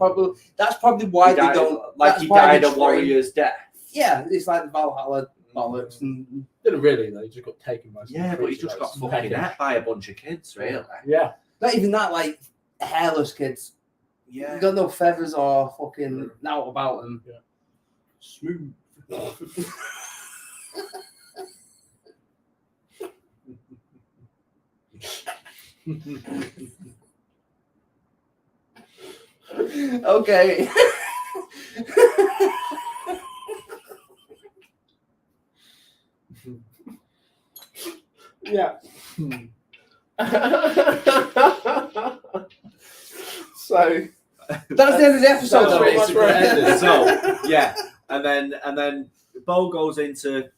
[SPEAKER 3] that's probably why
[SPEAKER 1] He
[SPEAKER 3] they
[SPEAKER 1] died,
[SPEAKER 3] don't.
[SPEAKER 1] like
[SPEAKER 3] that's
[SPEAKER 1] he
[SPEAKER 3] why
[SPEAKER 1] died
[SPEAKER 3] they
[SPEAKER 1] a warrior's death.
[SPEAKER 3] Yeah, it's like the Valhalla bollocks. And
[SPEAKER 2] Didn't really though. He just got taken by. some
[SPEAKER 1] Yeah, but he
[SPEAKER 2] creature
[SPEAKER 1] just
[SPEAKER 2] that
[SPEAKER 1] got
[SPEAKER 2] was
[SPEAKER 1] fucking
[SPEAKER 2] pecking.
[SPEAKER 1] ate by a bunch of kids, really.
[SPEAKER 2] Yeah.
[SPEAKER 3] not even that, like hairless kids.
[SPEAKER 1] Yeah.
[SPEAKER 3] You got no feathers or fucking out about them.
[SPEAKER 2] Yeah.
[SPEAKER 3] Smooth. Okay.
[SPEAKER 2] Yeah. So
[SPEAKER 3] That's the end of the episode.
[SPEAKER 2] That's
[SPEAKER 3] though,
[SPEAKER 2] pretty much
[SPEAKER 3] basically.
[SPEAKER 2] where it ended.
[SPEAKER 1] So yeah, and then Bo goes into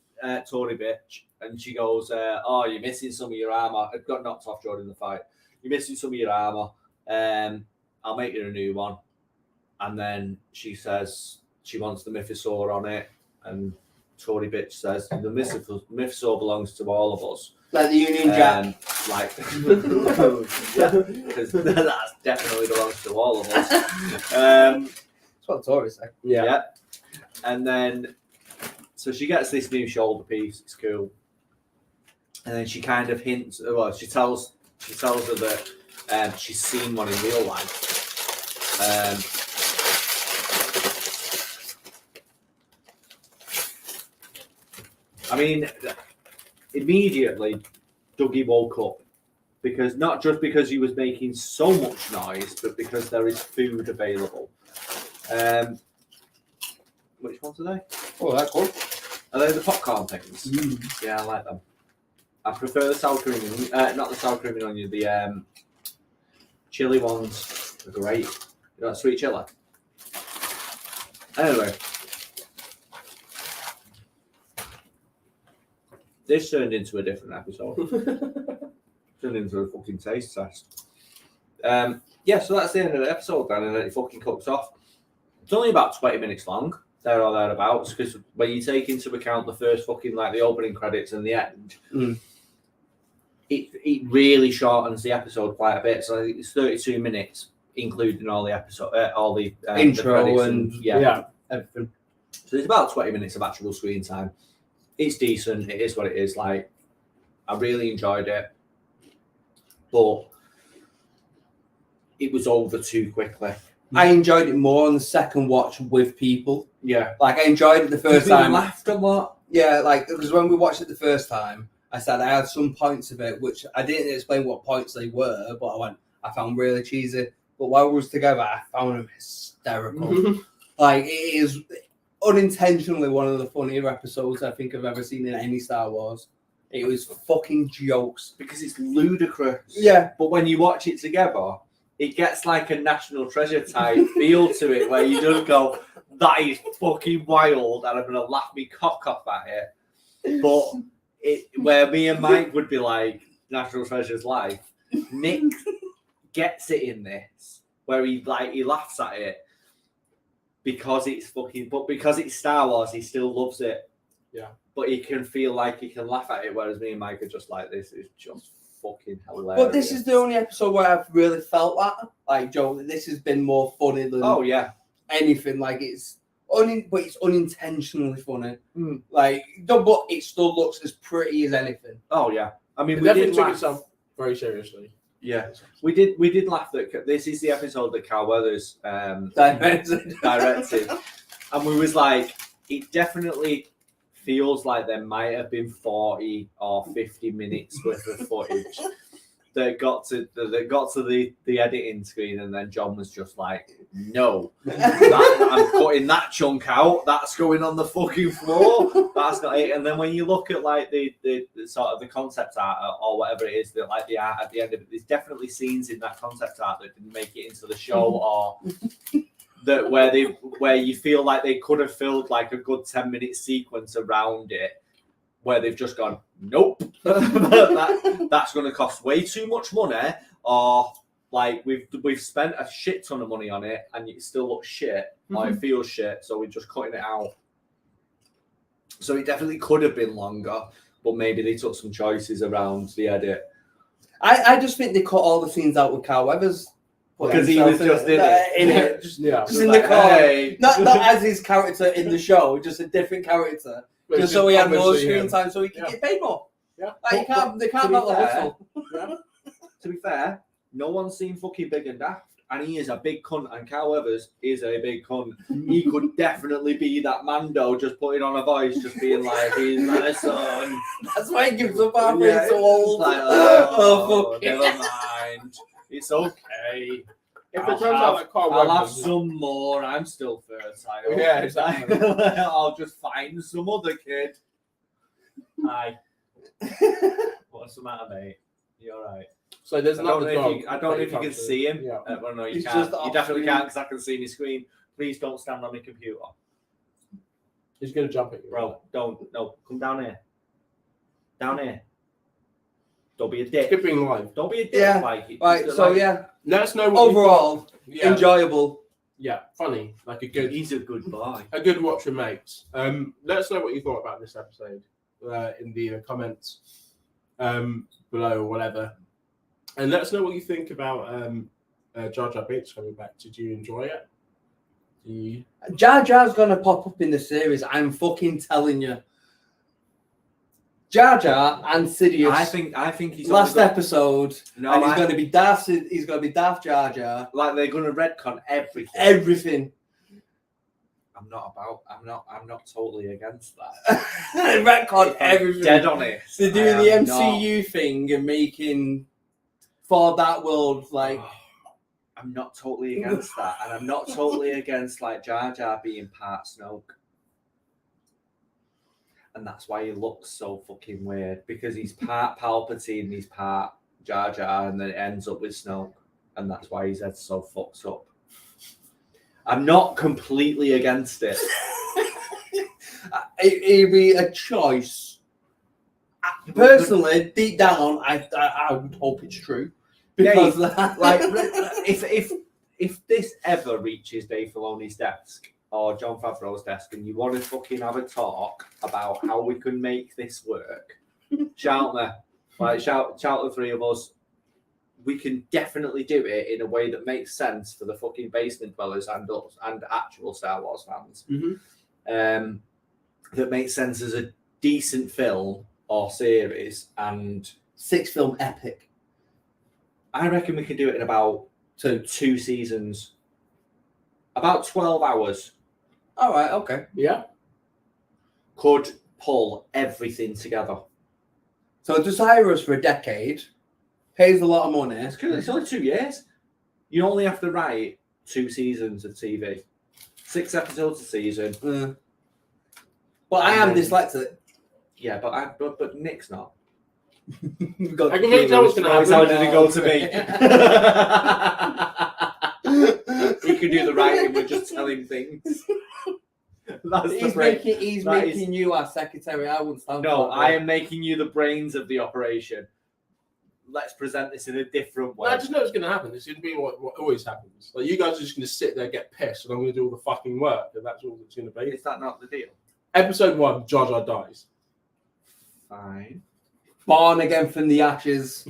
[SPEAKER 1] Tory bitch, and she goes, "Oh, you're missing some of your armor. It got knocked off during the fight. You're missing some of your armor. I'll make you a new one." And then she says she wants the mythosaur on it, and Tory bitch says the mythosaur belongs to all of us.
[SPEAKER 3] Like the Union Jack.
[SPEAKER 1] Like, yeah, because that definitely belongs to all of us.
[SPEAKER 3] That's what the Tories say.
[SPEAKER 1] Yeah. And then, so she gets this new shoulder piece. It's cool. And then she kind of hints. Well, she tells her that she's seen one in real life. I mean, immediately, Dougie woke up because not just because he was making so much noise, but because there is food available. Which ones are they?
[SPEAKER 3] Oh, that's cool.
[SPEAKER 1] Are they the popcorn things? Yeah, I like them. I prefer the sour cream, not the sour cream and onion. The chili ones are great. You know, sweet chili. Anyway, this turned into a different episode. Turned into a fucking taste test. Yeah, so that's the end of the episode then, and then it fucking cooks off. It's only about 20 minutes long, there or thereabouts, because when you take into account the first fucking, like, the opening credits and the end, it really shortens the episode quite a bit. So I think it's 32 minutes, including all the episode, all the
[SPEAKER 3] Intro
[SPEAKER 1] the
[SPEAKER 3] and everything.
[SPEAKER 1] So it's about 20 minutes of actual screen time. It's decent. It is what it is. Like, I really enjoyed it, but it was over too quickly.
[SPEAKER 3] I enjoyed it more on the second watch with people.
[SPEAKER 1] Yeah,
[SPEAKER 3] Like, I enjoyed it the first time.
[SPEAKER 1] We laughed a lot.
[SPEAKER 3] Yeah, like, because when we watched it the first time, I said I had some points of it, which I didn't explain what points they were, but I found really cheesy. But while we was together, I found them hysterical. Like, it is unintentionally one of the funnier episodes I think I've ever seen in any Star Wars. It was fucking jokes.
[SPEAKER 1] Because it's ludicrous.
[SPEAKER 3] Yeah.
[SPEAKER 1] But when you watch it together, it gets like a National Treasure type feel to it, where you just go, that is fucking wild, and I'm going to laugh me cock off at it. But where me and Mike would be like, National Treasure's life, Nick gets it in this, where he laughs at it because it's because it's Star Wars, he still loves it.
[SPEAKER 2] Yeah.
[SPEAKER 1] But he can feel like he can laugh at it, whereas me and Mike are just like, this is just fucking hilarious.
[SPEAKER 3] But this is the only episode where I've really felt that. Like, Joe, this has been more funny than anything. Like, but it's unintentionally funny. Like, but it still looks as pretty as anything.
[SPEAKER 1] Oh yeah, I mean,
[SPEAKER 2] It
[SPEAKER 1] we
[SPEAKER 2] definitely
[SPEAKER 1] did
[SPEAKER 2] took
[SPEAKER 1] laugh.
[SPEAKER 2] itself very seriously.
[SPEAKER 1] Yeah, we did laugh that this is the episode that Carl Weathers
[SPEAKER 3] Directed.
[SPEAKER 1] and we was like, it definitely feels like there might have been 40 or 50 minutes worth of footage that got to the editing screen, and then John was just like, no, I'm cutting that chunk out, that's going on the fucking floor, that's not it. And then when you look at like the sort of the concept art or whatever it is, that like the art at the end of it, there's definitely scenes in that concept art that didn't make it into the show, or that where you feel like they could have filled like a good 10-minute sequence around it, where they've just gone, nope, that's going to cost way too much money, or like we've spent a shit ton of money on it and it still looks shit, or it feels shit, so we're just cutting it out. So it definitely could have been longer, but maybe they took some choices around the edit.
[SPEAKER 3] I just think they cut all the scenes out with Carl Weathers.
[SPEAKER 1] Because he was just in it.
[SPEAKER 3] Just
[SPEAKER 2] Yeah.
[SPEAKER 3] in the car.
[SPEAKER 1] Hey.
[SPEAKER 3] Not as his character in the show, just a different character.
[SPEAKER 2] But
[SPEAKER 3] Just so he had more
[SPEAKER 2] obviously
[SPEAKER 3] screen
[SPEAKER 2] him.
[SPEAKER 3] time, so he can
[SPEAKER 2] Yeah.
[SPEAKER 3] get paid more.
[SPEAKER 2] Yeah.
[SPEAKER 3] Like, they can't
[SPEAKER 1] be
[SPEAKER 3] not the
[SPEAKER 1] fair-
[SPEAKER 3] hustle.
[SPEAKER 1] To be fair, no one's seen fucking Big and Daft, and he is a big cunt, and Carl Weathers is a big cunt. He could definitely be that Mando, just putting on a voice, just being like, he's my son.
[SPEAKER 3] That's why he gives up halfway.
[SPEAKER 1] Yeah,
[SPEAKER 3] He's so old.
[SPEAKER 1] Like,
[SPEAKER 3] Oh, fuck.
[SPEAKER 1] never mind. It's okay.
[SPEAKER 2] If
[SPEAKER 1] I'll
[SPEAKER 2] it turns out that Carl
[SPEAKER 1] I'll have
[SPEAKER 2] Weathers,
[SPEAKER 1] some more. I'm still fertile.
[SPEAKER 2] Yeah, exactly.
[SPEAKER 1] I'll just find some other kid. Hi. What's the matter, mate? You all right?
[SPEAKER 2] So there's
[SPEAKER 1] I don't
[SPEAKER 2] another
[SPEAKER 1] know
[SPEAKER 2] dog.
[SPEAKER 1] if you, I don't know if you can see him.
[SPEAKER 2] Yeah.
[SPEAKER 1] Well, no, you
[SPEAKER 3] He's
[SPEAKER 1] can't.
[SPEAKER 3] just
[SPEAKER 1] You
[SPEAKER 3] off
[SPEAKER 1] definitely
[SPEAKER 3] screen.
[SPEAKER 1] can't because I can see my screen. Please don't stand on my computer,
[SPEAKER 2] He's going to jump at you.
[SPEAKER 1] bro. Don't. No, come down here. Down here. Don't be a dick.
[SPEAKER 2] It's good being live.
[SPEAKER 1] Don't be a dick.
[SPEAKER 3] Yeah.
[SPEAKER 1] Like, it's
[SPEAKER 3] Right.
[SPEAKER 1] just
[SPEAKER 3] So
[SPEAKER 1] like-
[SPEAKER 3] yeah,
[SPEAKER 2] Let us know what you thought.
[SPEAKER 3] overall
[SPEAKER 2] Yeah.
[SPEAKER 3] enjoyable.
[SPEAKER 2] Yeah, funny. Like a good
[SPEAKER 1] he's a good boy.
[SPEAKER 2] watch with mates. Let us know what you thought about this episode in the comments below or whatever. And let us know what you think about Jar Jar Binks coming back. Did you enjoy it?
[SPEAKER 3] Jar Jar's gonna pop up in the series. I'm fucking telling you. Jar Jar and Sidious.
[SPEAKER 1] I think he's
[SPEAKER 3] last
[SPEAKER 1] only got-
[SPEAKER 3] episode.
[SPEAKER 1] No,
[SPEAKER 3] And he's going to be Darth. He's going to be Darth Jar Jar.
[SPEAKER 1] like they're going to retcon everything.
[SPEAKER 3] Everything.
[SPEAKER 1] I'm not totally against that.
[SPEAKER 3] Retcon everything.
[SPEAKER 1] Dead honest.
[SPEAKER 3] They're doing
[SPEAKER 1] I
[SPEAKER 3] the
[SPEAKER 1] am
[SPEAKER 3] MCU thing and making for that world like.
[SPEAKER 1] I'm not totally against that, and I'm not totally against like Jar Jar being part Snoke. And that's why he looks so fucking weird, because he's part Palpatine, he's part Jar Jar, and then it ends up with Snoke, and that's why his head's so fucked up. I'm not completely against it.
[SPEAKER 3] It'd be a choice. Personally, deep down, I would hope it's true because
[SPEAKER 1] Like, if this ever reaches Dave Filoni's desk or John Favreau's desk, and you want to fucking have a talk about how we can make this work, shout me. Like, shout the three of us. We can definitely do it in a way that makes sense for the fucking basement dwellers and us and actual Star Wars fans.
[SPEAKER 2] Mhm.
[SPEAKER 1] That makes sense as a decent film or series, and
[SPEAKER 3] 6-film epic.
[SPEAKER 1] I reckon we can do it in about two seasons. About 12 hours.
[SPEAKER 3] All right, okay.
[SPEAKER 2] Yeah.
[SPEAKER 1] Could pull everything together.
[SPEAKER 3] So just hire us for a decade, pays a lot of money.
[SPEAKER 1] It's only 2 years. You only have to write 2 seasons of TV. 6 episodes a season.
[SPEAKER 3] But I am
[SPEAKER 1] And then-
[SPEAKER 3] dyslexic.
[SPEAKER 1] Yeah, but Nick's not.
[SPEAKER 2] I can make that what's going to happen.
[SPEAKER 1] How did it go to me? He can do the writing, we're just telling things. That's the
[SPEAKER 3] He's
[SPEAKER 1] brain.
[SPEAKER 3] making you our secretary. I wouldn't stand
[SPEAKER 1] No,
[SPEAKER 3] for that.
[SPEAKER 1] I am making you the brains of the operation. Let's present this in a different way.
[SPEAKER 2] I just know it's going to happen. It's going to be what always happens. Like, you guys are just going to sit there, get pissed, and I'm going to do all the fucking work, and that's all it's going to be.
[SPEAKER 1] Is that not the deal?
[SPEAKER 2] Episode 1, Jar Jar dies.
[SPEAKER 1] Fine.
[SPEAKER 3] Born again from the ashes,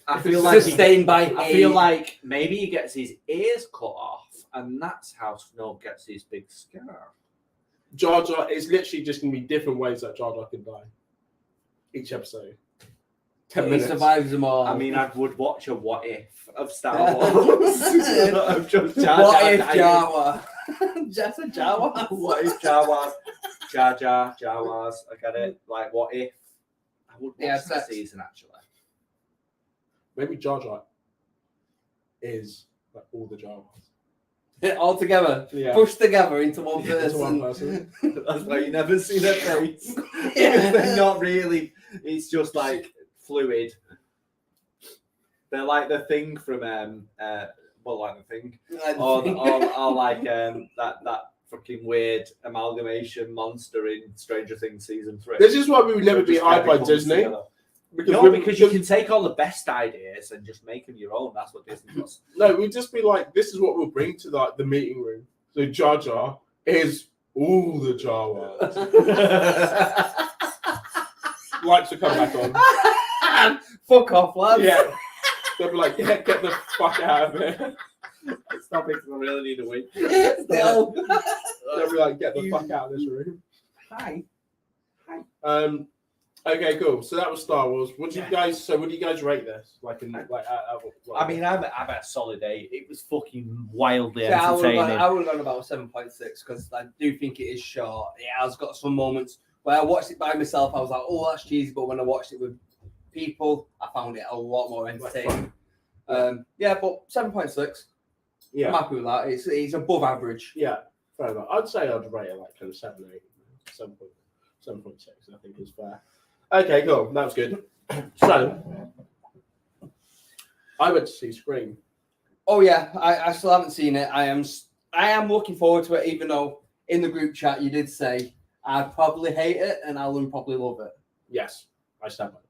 [SPEAKER 1] I feel like
[SPEAKER 3] sustained by hate.
[SPEAKER 1] I feel like maybe he gets his ears cut off, and that's how Snoke gets his big scar.
[SPEAKER 2] Jar Jar is literally just going to be different ways that Jar Jar can die. Each episode. 10
[SPEAKER 3] he
[SPEAKER 2] minutes.
[SPEAKER 3] survives them all.
[SPEAKER 1] I mean, I would watch a what if of Star Wars. Of just Jar
[SPEAKER 3] what
[SPEAKER 1] Jar
[SPEAKER 3] if
[SPEAKER 1] dying.
[SPEAKER 3] Jawa? Just a Jawa.
[SPEAKER 1] What if Jawas? Jawas. I get it. Like, what if? I would watch
[SPEAKER 3] Yeah,
[SPEAKER 1] that
[SPEAKER 3] that's-
[SPEAKER 1] season actually.
[SPEAKER 2] Maybe Jar Jar is like all the Jar Jars.
[SPEAKER 3] All together,
[SPEAKER 2] Yeah.
[SPEAKER 3] pushed together into one
[SPEAKER 2] Into
[SPEAKER 3] person.
[SPEAKER 2] one person.
[SPEAKER 1] That's why you never see their face.
[SPEAKER 3] Yeah.
[SPEAKER 1] They're not really. It's just like fluid. They're like the thing from like the thing, or like that fucking weird amalgamation monster in Stranger Things season 3.
[SPEAKER 2] This is why we would never be
[SPEAKER 1] Just
[SPEAKER 2] eyed by
[SPEAKER 1] comes
[SPEAKER 2] Disney.
[SPEAKER 1] together.
[SPEAKER 2] Because
[SPEAKER 1] No, because you can take all the best ideas and just make them your own. That's what Disney does.
[SPEAKER 2] No, we'd just be like, this is what we'll bring to like the meeting room. So Jar Jar is all the Jar Jars. Lights will come back on.
[SPEAKER 3] Fuck off, lads.
[SPEAKER 2] Yeah. They'll be like, yeah, get the fuck out of here.
[SPEAKER 1] Stop it, 'cause I really need a wink.
[SPEAKER 3] Still.
[SPEAKER 2] They'll be like, get the fuck out of this room.
[SPEAKER 3] Hi.
[SPEAKER 2] Okay, cool. So that was Star Wars. What do you guys rate this? Like in
[SPEAKER 1] I mean, I'm at a solid 8. It was fucking wildly
[SPEAKER 3] Yeah,
[SPEAKER 1] entertaining.
[SPEAKER 3] I would have gone about 7.6 because I do think it is short. It has got some moments where I watched it by myself. I was like, oh, that's cheesy. But when I watched it with people, I found it a lot more entertaining. Yeah, but 7.6.
[SPEAKER 2] yeah,
[SPEAKER 3] I'm happy with that. It's above average.
[SPEAKER 2] yeah, fair enough. I'd say I'd rate it like kind of 7, 8, 7.6. I think is fair. Okay, cool. That was good. So I went to see Scream.
[SPEAKER 3] Oh yeah, I still haven't seen it. I am looking forward to it, even though in the group chat you did say I'd probably hate it and Alan probably love it.
[SPEAKER 2] Yes, I stand by it.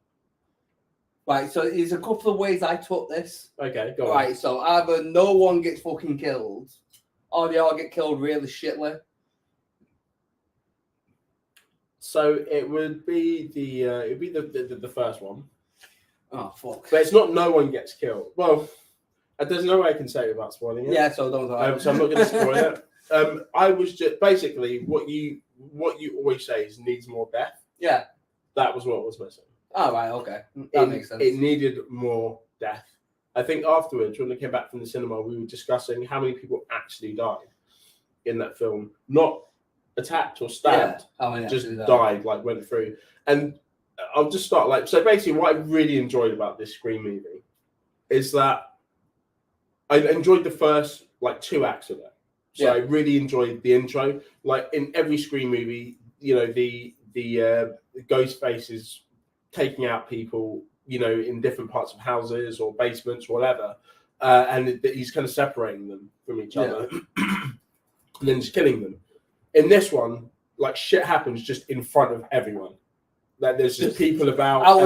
[SPEAKER 3] Right, so there's a couple of ways I took this.
[SPEAKER 2] Okay, go on.
[SPEAKER 3] Right, so either no one gets fucking killed, or they all get killed really shitly.
[SPEAKER 2] So it would be the first one.
[SPEAKER 3] Oh fuck.
[SPEAKER 2] But it's not no one gets killed. Well, there's no way I can say it without spoiling it.
[SPEAKER 3] Yeah, so don't.
[SPEAKER 2] So I'm not going to spoil it. I was just basically what you always say is needs more death.
[SPEAKER 3] Yeah.
[SPEAKER 2] That was what was missing.
[SPEAKER 3] Oh right, okay, that makes sense.
[SPEAKER 2] It needed more death. I think afterwards, when we came back from the cinema, we were discussing how many people actually died in that film. Not attacked or stabbed, just died, like went through. And I'll just start so basically what I really enjoyed about this Scream movie is that I enjoyed the first 2 acts of it. So I really enjoyed the intro. Like in every Scream movie, the ghost face is taking out people, in different parts of houses or basements or whatever. And he's kind of separating them from each other and then just killing them. In this one, shit happens just in front of everyone. Like there's just people about
[SPEAKER 3] out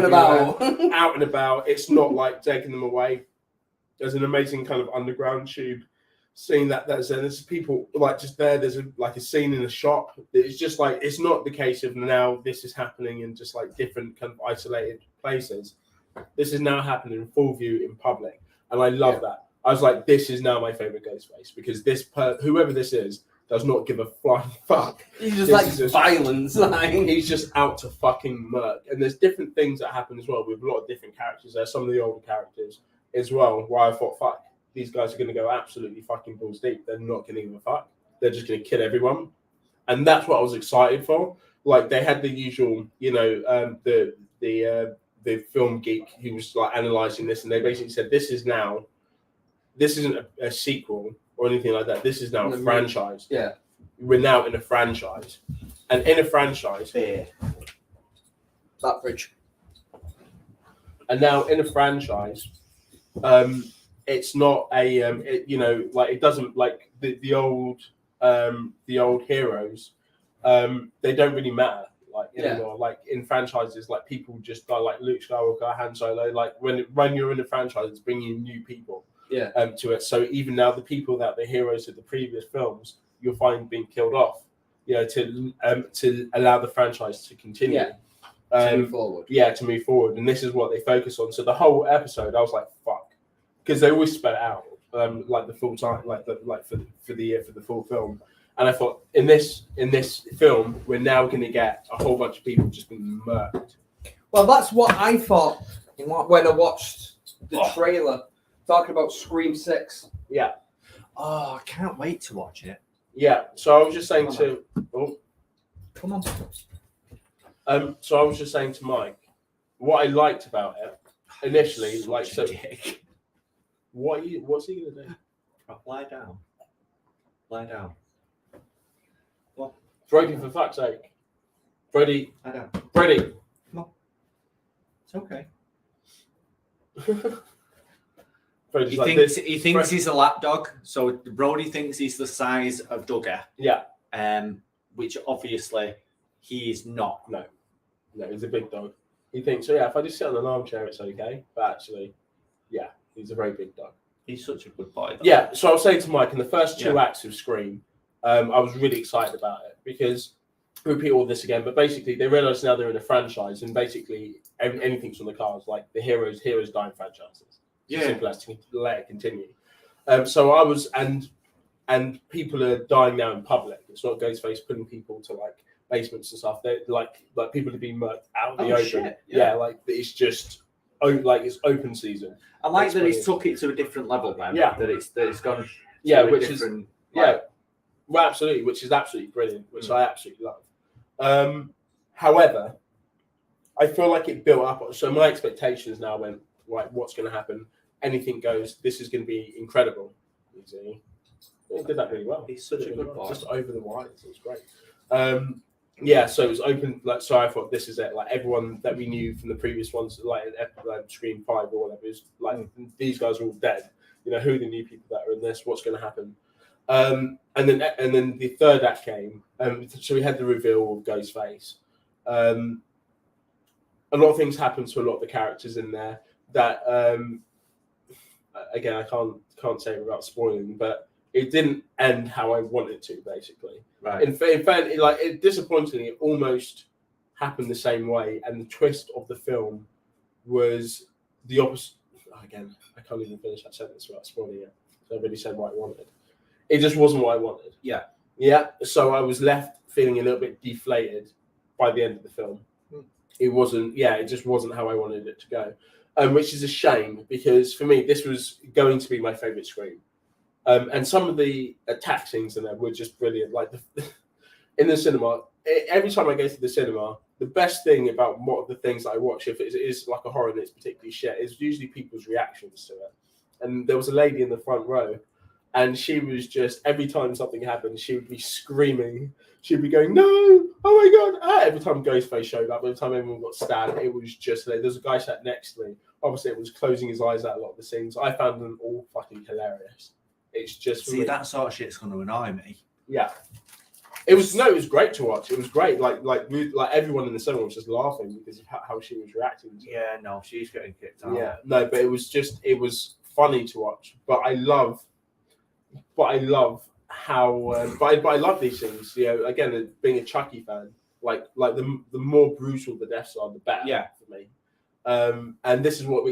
[SPEAKER 3] and
[SPEAKER 2] about. It's not like taking them away. There's an amazing kind of underground tube scene there's people just there. There's a scene in a shop. It's just it's not the case of now this is happening in just different kind of isolated places. This is now happening in full view in public, and I love that. I was like, this is now my favorite Ghostface because whoever this is does not give a flying fuck.
[SPEAKER 3] He's just violence.
[SPEAKER 2] He's just out to fucking murk. And there's different things that happen as well with a lot of different characters. There's some of the older characters as well where I thought, fuck, these guys are going to go absolutely fucking balls deep. They're not going to give a fuck. They're just going to kill everyone. And that's what I was excited for. They had the usual, the film geek who was analyzing this, and they basically said, this isn't a sequel or anything like that. This is now a franchise.
[SPEAKER 3] Yeah.
[SPEAKER 2] We're now in a franchise. And in a franchise...
[SPEAKER 3] That bridge.
[SPEAKER 2] And now in a franchise, it's not a... it doesn't... the old heroes, they don't really matter anymore. In franchises, people just die, like Luke Skywalker, Han Solo. When you're in a franchise, it's bringing new people. To it. So even now, the people that the heroes of the previous films you'll find being killed off, to allow the franchise to continue,
[SPEAKER 3] to move forward.
[SPEAKER 2] To move forward, and this is what they focus on. So the whole episode, I was like, "Fuck," because they always spell it out, the full time, for the full film. And I thought, in this film, we're now going to get a whole bunch of people just being murdered.
[SPEAKER 3] Well, that's what I thought when I watched the trailer. Talking about Scream 6.
[SPEAKER 2] Yeah.
[SPEAKER 1] Oh, I can't wait to watch it.
[SPEAKER 2] Yeah. So I was just saying
[SPEAKER 3] Come on.
[SPEAKER 2] So I was just saying to Mike, what I liked about it initially, what's he gonna do?
[SPEAKER 1] Lie down. Lie down. What?
[SPEAKER 2] Brody, for fuck's sake. Brody.
[SPEAKER 1] Lie down.
[SPEAKER 2] Brody.
[SPEAKER 1] Come on. It's okay. He thinks he's a lapdog, so Brody thinks he's the size of Duggar.
[SPEAKER 2] Yeah.
[SPEAKER 1] Which obviously he is not.
[SPEAKER 2] No, he's a big dog. He thinks, so yeah, if I just sit on an armchair, it's okay. But actually, yeah, he's a very big dog.
[SPEAKER 1] He's such a good boy, though.
[SPEAKER 2] Yeah, so I was saying to Mike, in the first 2 acts of Scream, I was really excited about it because, repeat all this again, but basically they realise now they're in a franchise and basically anything's on the cards, like the heroes die in franchises. Simple as to let it continue. So I was, and people are dying now in public. It's not Ghostface putting people to basements and stuff. They like people are being murked out in the open.
[SPEAKER 1] Shit.
[SPEAKER 2] Yeah, it's just it's open season.
[SPEAKER 1] I like that he's took it to a different level, man.
[SPEAKER 2] Yeah,
[SPEAKER 1] that it's gone.
[SPEAKER 2] Which different, is well, absolutely, which is absolutely brilliant, which I absolutely love. However, I feel like it built up. So my expectations now went what's going to happen? Anything goes. This is going to be incredible. You see, he did that really well.
[SPEAKER 1] He's such a good boy.
[SPEAKER 2] Just over the wires. It was great. Yeah, so it was open. Like, so I thought this is it. Like everyone that we knew from the previous ones, like Scream 5 or whatever, is like these guys are all dead. You know, who are the new people that are in this? What's going to happen? And then the third act came. So we had the reveal of Ghostface. A lot of things happened to a lot of the characters in there that again I can't say without spoiling, but it didn't end how I wanted it to, basically.
[SPEAKER 1] Right.
[SPEAKER 2] In fact, disappointingly, it almost happened the same way, and the twist of the film was the opposite. Again, I can't even finish that sentence without spoiling it. I already said what I wanted. It just wasn't what I wanted.
[SPEAKER 1] Yeah.
[SPEAKER 2] Yeah. So I was left feeling a little bit deflated by the end of the film. It wasn't. Yeah, it just wasn't how I wanted it to go, which is a shame because for me this was going to be my favorite Scream. And some of the attack scenes in there were just brilliant. Like in the cinema, every time I go to the cinema, the best thing about the things that I watch, if it is like a horror and it's particularly shit, is usually people's reactions to it. And there was a lady in the front row, and she was just, every time something happened, she would be screaming. She'd be going, "No! Oh my God!" Ah, every time Ghostface showed up, every time everyone got stabbed, it was just, there's a guy sat next to me. Obviously, it was closing his eyes out a lot of the scenes. I found them all fucking hilarious. It's just
[SPEAKER 1] that sort of shit's going to annoy me.
[SPEAKER 2] Yeah, it was great to watch. It was great. Like everyone in the cinema was just laughing because of how she was reacting.
[SPEAKER 1] Yeah, no, she's getting kicked out.
[SPEAKER 2] Yeah, no, but it was funny to watch. But I love how. But I love these things. You know, again, being a Chucky fan, like the more brutal the deaths are, the better.
[SPEAKER 1] Yeah.
[SPEAKER 2] For me. And this is what we.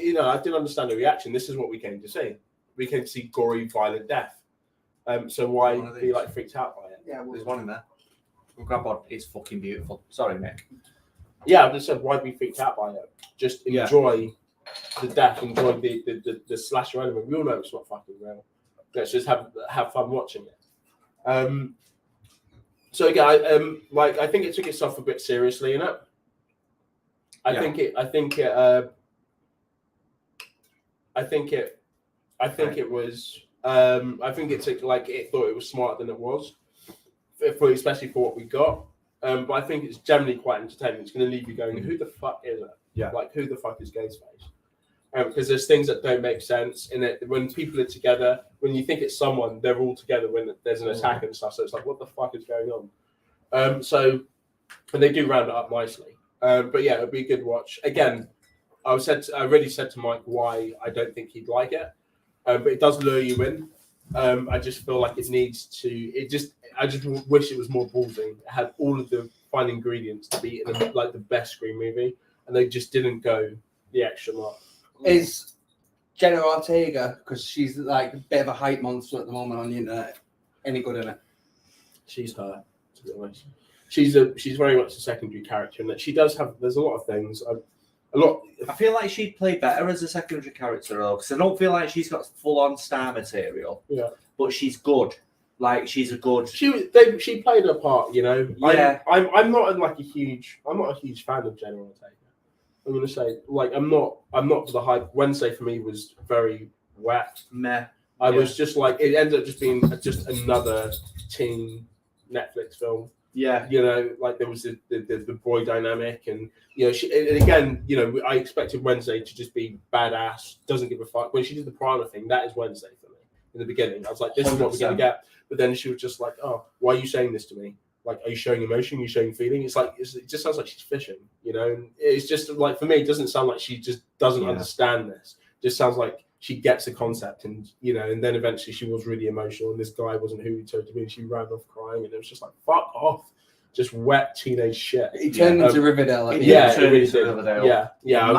[SPEAKER 2] You know, I didn't understand the reaction. This is what we came to see. We came to see gory, violent death. So why be like freaked out by it?
[SPEAKER 3] Yeah,
[SPEAKER 1] There's one in there. Grab on. It's fucking beautiful. Sorry, Nick.
[SPEAKER 2] Yeah, I just said why be freaked out by it? Just enjoy the death, enjoy the slasher element. We all know it's not fucking real. Let's just have fun watching it. So again, I think it took itself a bit seriously in it. I think it took, like, it thought it was smarter than it was, especially for what we got. But I think it's generally quite entertaining. It's going to leave you going, who the fuck is it?
[SPEAKER 1] Yeah.
[SPEAKER 2] Like, who the fuck is Ghostface? Because there's things that don't make sense in it. When people are together, when you think it's someone, they're all together when there's an attack and stuff. So it's like, what the fuck is going on? And they do round it up nicely. But yeah, it'll be a good watch. Again, I already said to Mike why I don't think he'd like it. But it does lure you in. I just feel like it needs to. I just wish it was more ballsy. It had all of the fine ingredients to be like the best Scream movie, and they just didn't go the extra mile.
[SPEAKER 3] Is Jenna Ortega, because she's like a bit of a hype monster at the moment on the internet, any good in it?
[SPEAKER 2] She's her, to be honest. She's very much a secondary character in that she does have. There's a lot of things.
[SPEAKER 1] I feel like she'd play better as a secondary character, though, because I don't feel like she's got full-on star material.
[SPEAKER 2] Yeah,
[SPEAKER 1] but she's good. Like, she's a good.
[SPEAKER 2] She played her part, you know.
[SPEAKER 1] Yeah.
[SPEAKER 2] I'm not a huge fan of Jenna Ortega. I'm gonna say, like, I'm not for the hype. Wednesday for me was very wet.
[SPEAKER 1] Meh.
[SPEAKER 2] I was just like, it ended up just being just another teen Netflix film.
[SPEAKER 1] Yeah,
[SPEAKER 2] you know, like there was the boy dynamic, and you know, and again, you know, I expected Wednesday to just be badass, doesn't give a fuck. When she did the piranha thing, that is Wednesday for me. In the beginning, I was like, this is what we're gonna get. But then she was just like, oh, why are you saying this to me? Like, are you showing emotion? Are you showing feeling? It's like, it just sounds like she's fishing, you know? And it's just like, for me, it doesn't sound like she just doesn't understand this. It just sounds like she gets the concept, and, you know, and then eventually she was really emotional, and this guy wasn't who he told to be, and she ran off crying, and it was just like, fuck off. Just wet teenage shit.
[SPEAKER 3] He turned into Riverdale.
[SPEAKER 2] It really did. Riverdale. Yeah. I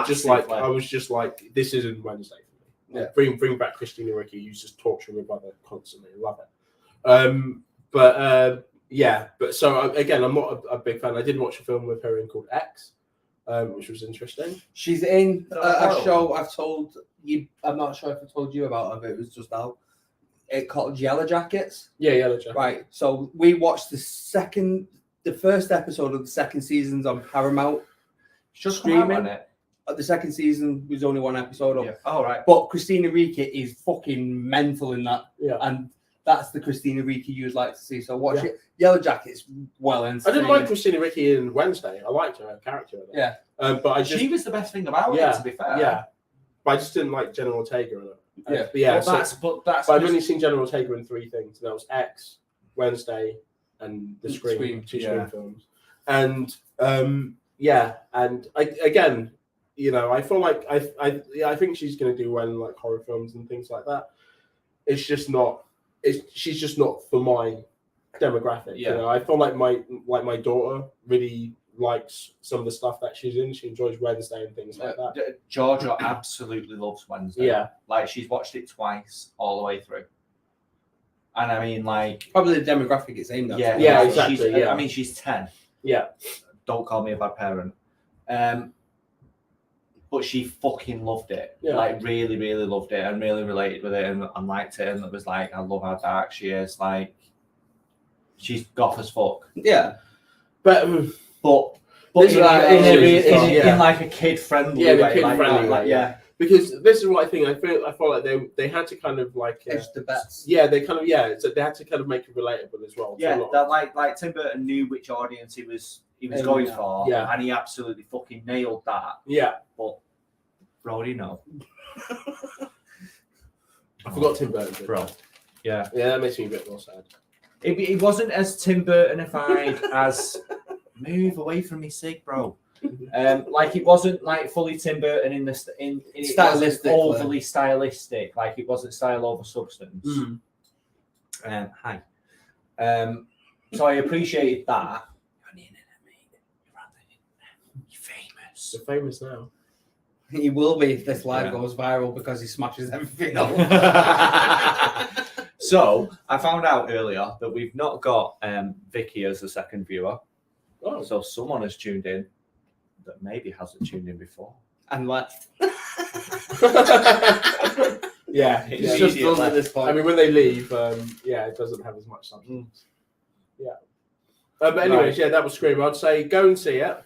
[SPEAKER 2] was just like, this isn't Wednesday for me. Like, bring back Christina Ricci, who's just torturing her brother constantly. I love it. But so again, I'm not a big fan. I did watch a film with her in called X, which was interesting.
[SPEAKER 3] She's in a show I've told you. I'm not sure if I told you about her, but it was just out. It called Yellow Jackets.
[SPEAKER 2] Yeah, Yellow Jackets.
[SPEAKER 3] Right. So we watched the first episode of the second season's on Paramount.
[SPEAKER 1] Just
[SPEAKER 3] streaming. The second season was only one episode of.
[SPEAKER 1] Yeah. Oh, right.
[SPEAKER 3] But Christina Ricci is fucking mental in that.
[SPEAKER 2] Yeah.
[SPEAKER 3] And that's the Christina Ricci you'd like to see. So watch it. Yellow Jacket's well
[SPEAKER 2] I
[SPEAKER 3] entertaining.
[SPEAKER 2] didn't like Christina Ricci in Wednesday. I liked her character. In it.
[SPEAKER 3] Yeah.
[SPEAKER 2] But
[SPEAKER 1] she was the best thing about it, to be fair.
[SPEAKER 2] Yeah. But I just didn't like General Ortega in it.
[SPEAKER 3] Yeah.
[SPEAKER 2] But I've only seen General Ortega in 3 things. And that was X, Wednesday, and the Scream, 2 Scream films. And and again, I feel like I think she's going to do well in like horror films and things like that. It's just not. She's just not for my demographic.
[SPEAKER 1] Yeah.
[SPEAKER 2] I feel like my daughter really likes some of the stuff that she's in. She enjoys Wednesday and things like that.
[SPEAKER 1] Georgia absolutely loves Wednesday.
[SPEAKER 2] Yeah.
[SPEAKER 1] Like she's watched it twice all the way through. And I mean, like
[SPEAKER 3] probably the demographic it's aimed at.
[SPEAKER 2] Yeah, exactly.
[SPEAKER 1] I mean, she's 10.
[SPEAKER 2] Yeah.
[SPEAKER 1] Don't call me a bad parent. But she fucking loved it.
[SPEAKER 2] Yeah.
[SPEAKER 1] Like really, really loved it and really related with it and liked it. And it was like, I love how dark she is. Like, she's goth as fuck.
[SPEAKER 3] Yeah.
[SPEAKER 1] But in like a kid friendly way.
[SPEAKER 2] Kid-friendly way.
[SPEAKER 1] Yeah.
[SPEAKER 2] Because this is what I think. I feel like they had to kind of like
[SPEAKER 3] edge the bets.
[SPEAKER 2] Yeah, they kind of So they had to kind of make it relatable as well.
[SPEAKER 1] Yeah, that like Tim Burton knew which audience he was going for.
[SPEAKER 2] Yeah.
[SPEAKER 1] And he absolutely fucking nailed that.
[SPEAKER 2] Yeah.
[SPEAKER 1] But Brody, no.
[SPEAKER 2] I forgot Tim Burton.
[SPEAKER 1] Bro. Yeah.
[SPEAKER 2] Yeah, that makes me a bit more sad.
[SPEAKER 1] It wasn't as Tim Burtonified as move away from me, Sig, bro. Like it wasn't like fully Tim Burton in
[SPEAKER 3] stylistic,
[SPEAKER 1] overly stylistic. Like it wasn't style over substance. Hi. So I appreciated that. You're famous.
[SPEAKER 2] You're famous now.
[SPEAKER 3] He will be if this live goes viral because he smashes everything up.
[SPEAKER 1] So I found out earlier that we've not got Vicky as a second viewer.
[SPEAKER 2] Oh.
[SPEAKER 1] So someone has tuned in that maybe hasn't tuned in before.
[SPEAKER 3] And left.
[SPEAKER 2] Yeah,
[SPEAKER 3] it's just done at this point.
[SPEAKER 2] I mean, when they leave, it doesn't have as much substance. Yeah. But anyways, that was Scream. I'd say go and see it.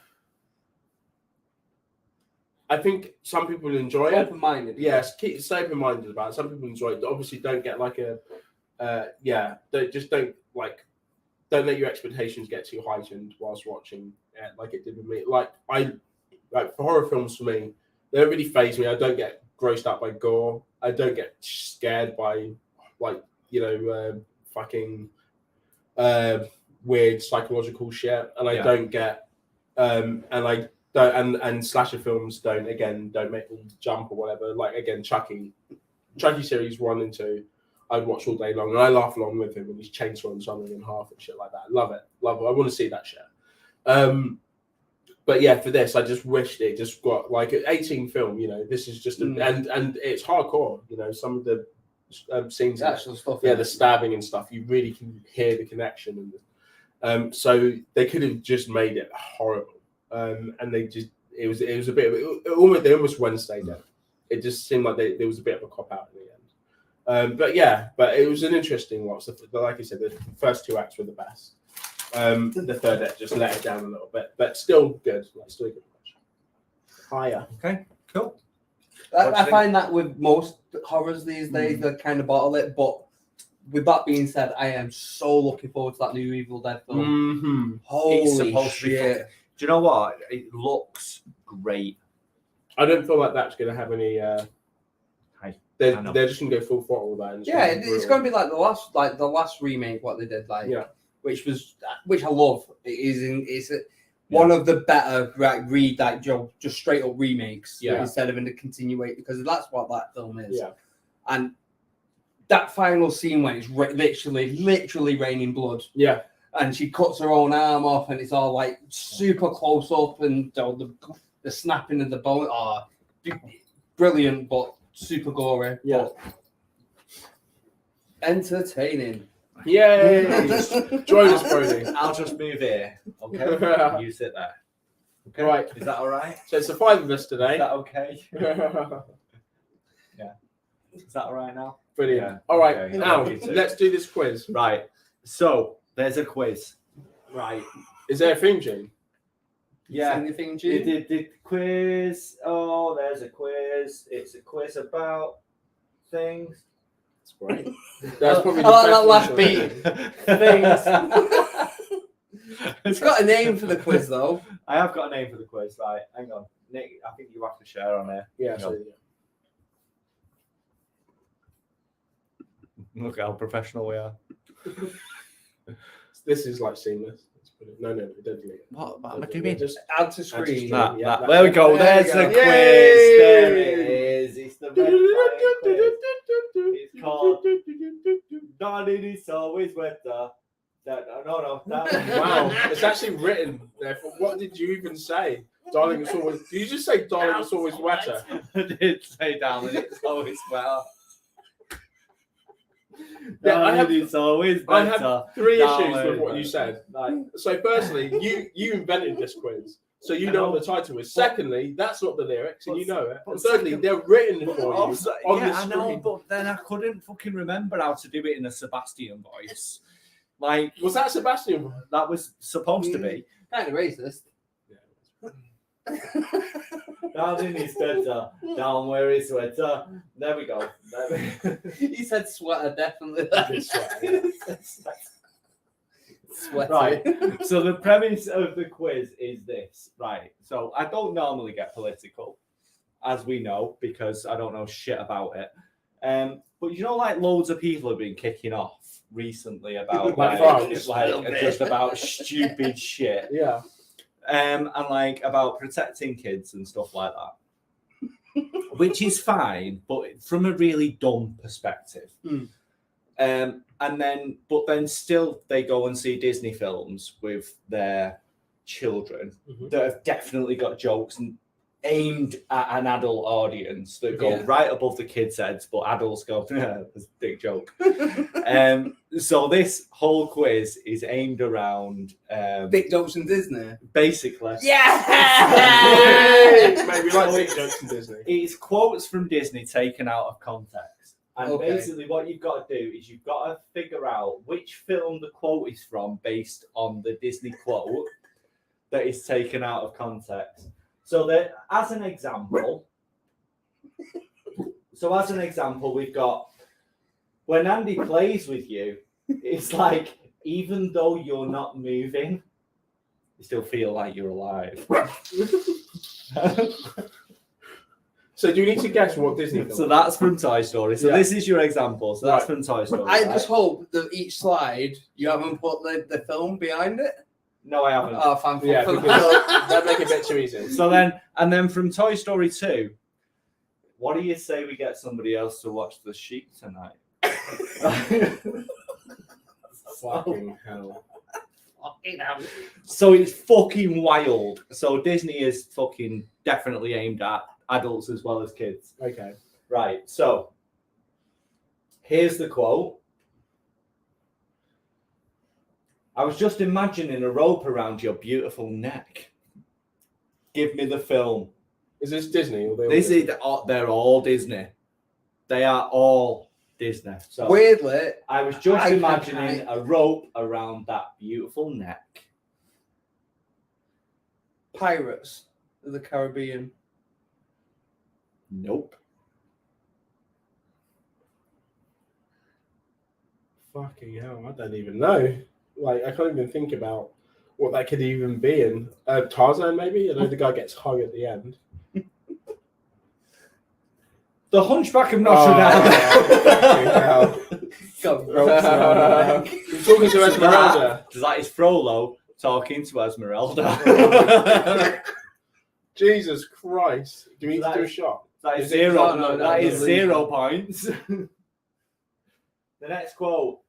[SPEAKER 2] I think some people enjoy it.
[SPEAKER 3] Open-minded.
[SPEAKER 2] Yes, stay open-minded about it. Some people enjoy it. Obviously, don't get like don't let your expectations get too heightened whilst watching it, like it did with me. Like for horror films, for me, they don't really faze me. I don't get grossed out by gore. I don't get scared by fucking weird psychological shit, and I don't get and slasher films don't make me jump or whatever. Like again, Chucky series 1 and 2, I'd watch all day long, and I laugh along with him when he's chainsawing someone in half and shit like that. Love it. I want to see that shit. But yeah, for this, I just wished it just got like an 18 film. This is just and it's hardcore. Some of the scenes,
[SPEAKER 3] the actual stuff.
[SPEAKER 2] Yeah, the stabbing and stuff. You really can hear the connection, and so they could have just made it horrible. And they just it was a bit of they almost Wednesday did. It just seemed like there was a bit of a cop out in the end. But it was an interesting watch. Like I said, the first 2 acts were the best. The third act just let it down a little bit, but still good. Still a good watch. Higher.
[SPEAKER 1] Okay, cool.
[SPEAKER 3] I find that with most horrors these days, they kind of bottle it. But with that being said, I am so looking forward to that new Evil Dead film.
[SPEAKER 2] Mm-hmm.
[SPEAKER 3] Holy shit!
[SPEAKER 1] Do you know what? It looks great.
[SPEAKER 2] I don't feel like that's going to have any. They're just going to go full throttle with that. And
[SPEAKER 3] it's going to be like the last remake what they did, which I love. It's one of the better just straight up remakes instead of in the continuation, because that's what that film is.
[SPEAKER 2] Yeah.
[SPEAKER 3] And that final scene when it's literally raining blood.
[SPEAKER 2] Yeah.
[SPEAKER 3] And she cuts her own arm off, and it's all like super close up, and the snapping of the bone. Oh, brilliant, but super gory.
[SPEAKER 2] Yeah.
[SPEAKER 3] Entertaining.
[SPEAKER 2] Yay! Join us, Brody.
[SPEAKER 1] I'll just move here. Okay. You sit there. Okay.
[SPEAKER 2] Right.
[SPEAKER 1] Is that all right?
[SPEAKER 2] So it's the 5 of us today.
[SPEAKER 1] Is that okay? Yeah. Is that all right now?
[SPEAKER 2] Brilliant.
[SPEAKER 1] Yeah.
[SPEAKER 2] All right.
[SPEAKER 1] Okay.
[SPEAKER 2] Now let's do this quiz.
[SPEAKER 1] Right. So there's a quiz.
[SPEAKER 2] Right. Is there a theme tune?
[SPEAKER 1] Yeah.
[SPEAKER 3] Anything, June?
[SPEAKER 1] The quiz. Oh, there's a quiz. It's a quiz about things.
[SPEAKER 2] It's great. That's probably
[SPEAKER 3] I like that
[SPEAKER 2] the
[SPEAKER 3] last
[SPEAKER 2] best
[SPEAKER 3] beat. It's got a name for the quiz, though.
[SPEAKER 1] I have got a name for the quiz, right? Hang on. Nick, I think you have to share on here.
[SPEAKER 2] Yeah,
[SPEAKER 1] Hang
[SPEAKER 2] so,
[SPEAKER 1] on. Look how professional we are.
[SPEAKER 2] this is like seamless. Let's put it. No, don't delete it.
[SPEAKER 1] What am I
[SPEAKER 2] Don't delete
[SPEAKER 1] doing?
[SPEAKER 2] it. Just
[SPEAKER 3] Add to screen.
[SPEAKER 2] Nah. Yeah,
[SPEAKER 1] There we go.
[SPEAKER 2] there
[SPEAKER 1] There's
[SPEAKER 2] we
[SPEAKER 1] the
[SPEAKER 2] go.
[SPEAKER 1] quiz.
[SPEAKER 2] Yay!
[SPEAKER 1] There it is. It's the red flag quiz. It's called Darling, it's always wetter. No.
[SPEAKER 2] Wow, it's actually written there. What did you even say? Darling, it's always. Did you just say, darling, it's always wetter?
[SPEAKER 1] I did say darling, it's always wetter.
[SPEAKER 2] Yeah, I
[SPEAKER 1] Darling, it's always
[SPEAKER 2] I
[SPEAKER 1] better.
[SPEAKER 2] have 3 issues
[SPEAKER 1] Darling.
[SPEAKER 2] with what you said.
[SPEAKER 1] Like,
[SPEAKER 2] So, firstly, you invented this quiz, so you know what the title is. Secondly, that's not the lyrics, and you know it. And thirdly, they're written for you on the
[SPEAKER 1] I know,
[SPEAKER 2] screen.
[SPEAKER 1] but then I couldn't fucking remember how to do it in a Sebastian voice. Like,
[SPEAKER 2] Was that Sebastian?
[SPEAKER 1] that was supposed to be.
[SPEAKER 3] Kind of racist.
[SPEAKER 1] Down in his sweater, down where his sweater. There we go.
[SPEAKER 3] He said sweater, definitely. Sweater.
[SPEAKER 1] Right. So the premise of the quiz is this. Right. So I don't normally get political, as we know, because I don't know shit about it. But you know, like loads of people have been kicking off recently about
[SPEAKER 2] Like
[SPEAKER 1] just about stupid shit.
[SPEAKER 2] Yeah.
[SPEAKER 1] And like about protecting kids and stuff like that, which is fine, but from a really dumb perspective. And then still they go and see Disney films with their children that have definitely got jokes and aimed at an adult audience that go right above the kids' heads, but adults go, that's a big joke. So this whole quiz is aimed around
[SPEAKER 3] Big jokes in Disney.
[SPEAKER 1] basically.
[SPEAKER 3] Yeah!
[SPEAKER 2] Mate, we like big jokes in Disney.
[SPEAKER 1] It's quotes from Disney taken out of context. And
[SPEAKER 3] Okay.
[SPEAKER 1] basically what you've got to do is you've got to figure out which film the quote is from based on the Disney quote that is taken out of context. So that as an example, we've got when Andy plays with you, it's like even though you're not moving, you still feel like you're alive.
[SPEAKER 2] So do you need to guess what Disney film?
[SPEAKER 1] So that's from Toy Story. So this is your example. So that's from Toy Story.
[SPEAKER 3] I
[SPEAKER 1] right?
[SPEAKER 3] just hope that each slide you haven't put the film behind it.
[SPEAKER 1] No, I haven't.
[SPEAKER 3] Oh, thank you.
[SPEAKER 2] Yeah, because that'd make it a bit too easy.
[SPEAKER 1] So then from Toy Story 2, what do you say we get somebody else to watch the sheep tonight?
[SPEAKER 2] Fucking hell.
[SPEAKER 1] So it's fucking wild. So Disney is fucking definitely aimed at adults as well as kids.
[SPEAKER 2] Okay.
[SPEAKER 1] Right. So here's the quote. I was just imagining a rope around your beautiful neck. Give me the film.
[SPEAKER 2] Is this Disney? Or
[SPEAKER 1] They're all Disney. They are all Disney. So
[SPEAKER 3] Weirdly,
[SPEAKER 1] I was just
[SPEAKER 3] I
[SPEAKER 1] imagining a rope around that beautiful neck.
[SPEAKER 3] Pirates of the Caribbean.
[SPEAKER 1] Nope.
[SPEAKER 2] Fucking hell, I don't even know. Like, I can't even think about what that could even be in. Tarzan, maybe? I know the guy gets hung at the end.
[SPEAKER 1] The Hunchback of Notre Dame.
[SPEAKER 3] Got ropes around the neck.
[SPEAKER 2] He's talking to Esmeralda.
[SPEAKER 1] That is Frollo talking to Esmeralda.
[SPEAKER 2] Jesus Christ. Do we need
[SPEAKER 1] So
[SPEAKER 2] to do a shot?
[SPEAKER 1] That is
[SPEAKER 3] Is it-
[SPEAKER 1] zero.
[SPEAKER 3] no,
[SPEAKER 1] That is
[SPEAKER 3] no,
[SPEAKER 1] 0 points. The next quote: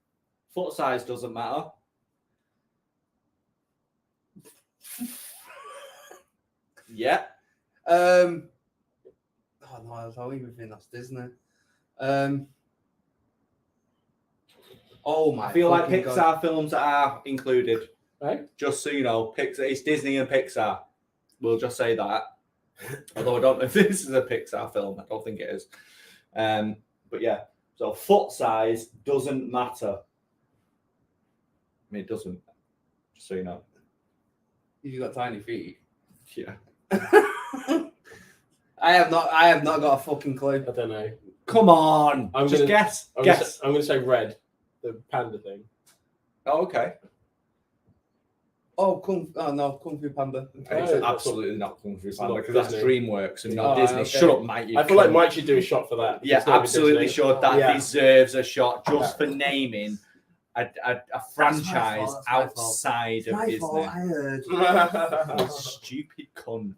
[SPEAKER 1] foot size doesn't matter. Yeah.
[SPEAKER 3] Oh no, I don't even think that's Disney. Oh my!
[SPEAKER 1] I feel like
[SPEAKER 3] fucking
[SPEAKER 1] Pixar
[SPEAKER 3] God.
[SPEAKER 1] films are included.
[SPEAKER 2] Right?
[SPEAKER 1] Just so you know, it's Disney and Pixar. We'll just say that. Although I don't know if this is a Pixar film. I don't think it is. But yeah, so foot size doesn't matter. I mean, it doesn't. Just so you know.
[SPEAKER 3] You've got tiny feet.
[SPEAKER 1] Yeah.
[SPEAKER 3] I have not got a fucking clue.
[SPEAKER 2] I don't know.
[SPEAKER 1] Come on.
[SPEAKER 2] I'm
[SPEAKER 1] Just
[SPEAKER 2] gonna-
[SPEAKER 1] guess.
[SPEAKER 2] I'm
[SPEAKER 1] Guess.
[SPEAKER 2] going to say red, the panda thing.
[SPEAKER 1] Oh, okay.
[SPEAKER 3] Oh, Kung Fu Panda.
[SPEAKER 1] It's
[SPEAKER 2] Oh,
[SPEAKER 1] absolutely not Kung Fu
[SPEAKER 2] it's
[SPEAKER 1] Panda
[SPEAKER 2] not
[SPEAKER 1] because that's
[SPEAKER 2] Disney.
[SPEAKER 1] DreamWorks and not
[SPEAKER 3] Oh,
[SPEAKER 1] Disney.
[SPEAKER 3] okay.
[SPEAKER 1] Shut up, Mike. You
[SPEAKER 2] I feel like
[SPEAKER 1] cunt.
[SPEAKER 2] Mike should do a shot for that.
[SPEAKER 1] Yeah,
[SPEAKER 2] It's not even
[SPEAKER 1] absolutely
[SPEAKER 2] Disney.
[SPEAKER 1] sure that
[SPEAKER 2] Yeah.
[SPEAKER 1] deserves a shot just for naming a franchise
[SPEAKER 3] fault, that's my fault.
[SPEAKER 1] outside of
[SPEAKER 3] My
[SPEAKER 1] Disney.
[SPEAKER 3] fault, I heard.
[SPEAKER 1] You stupid cunt.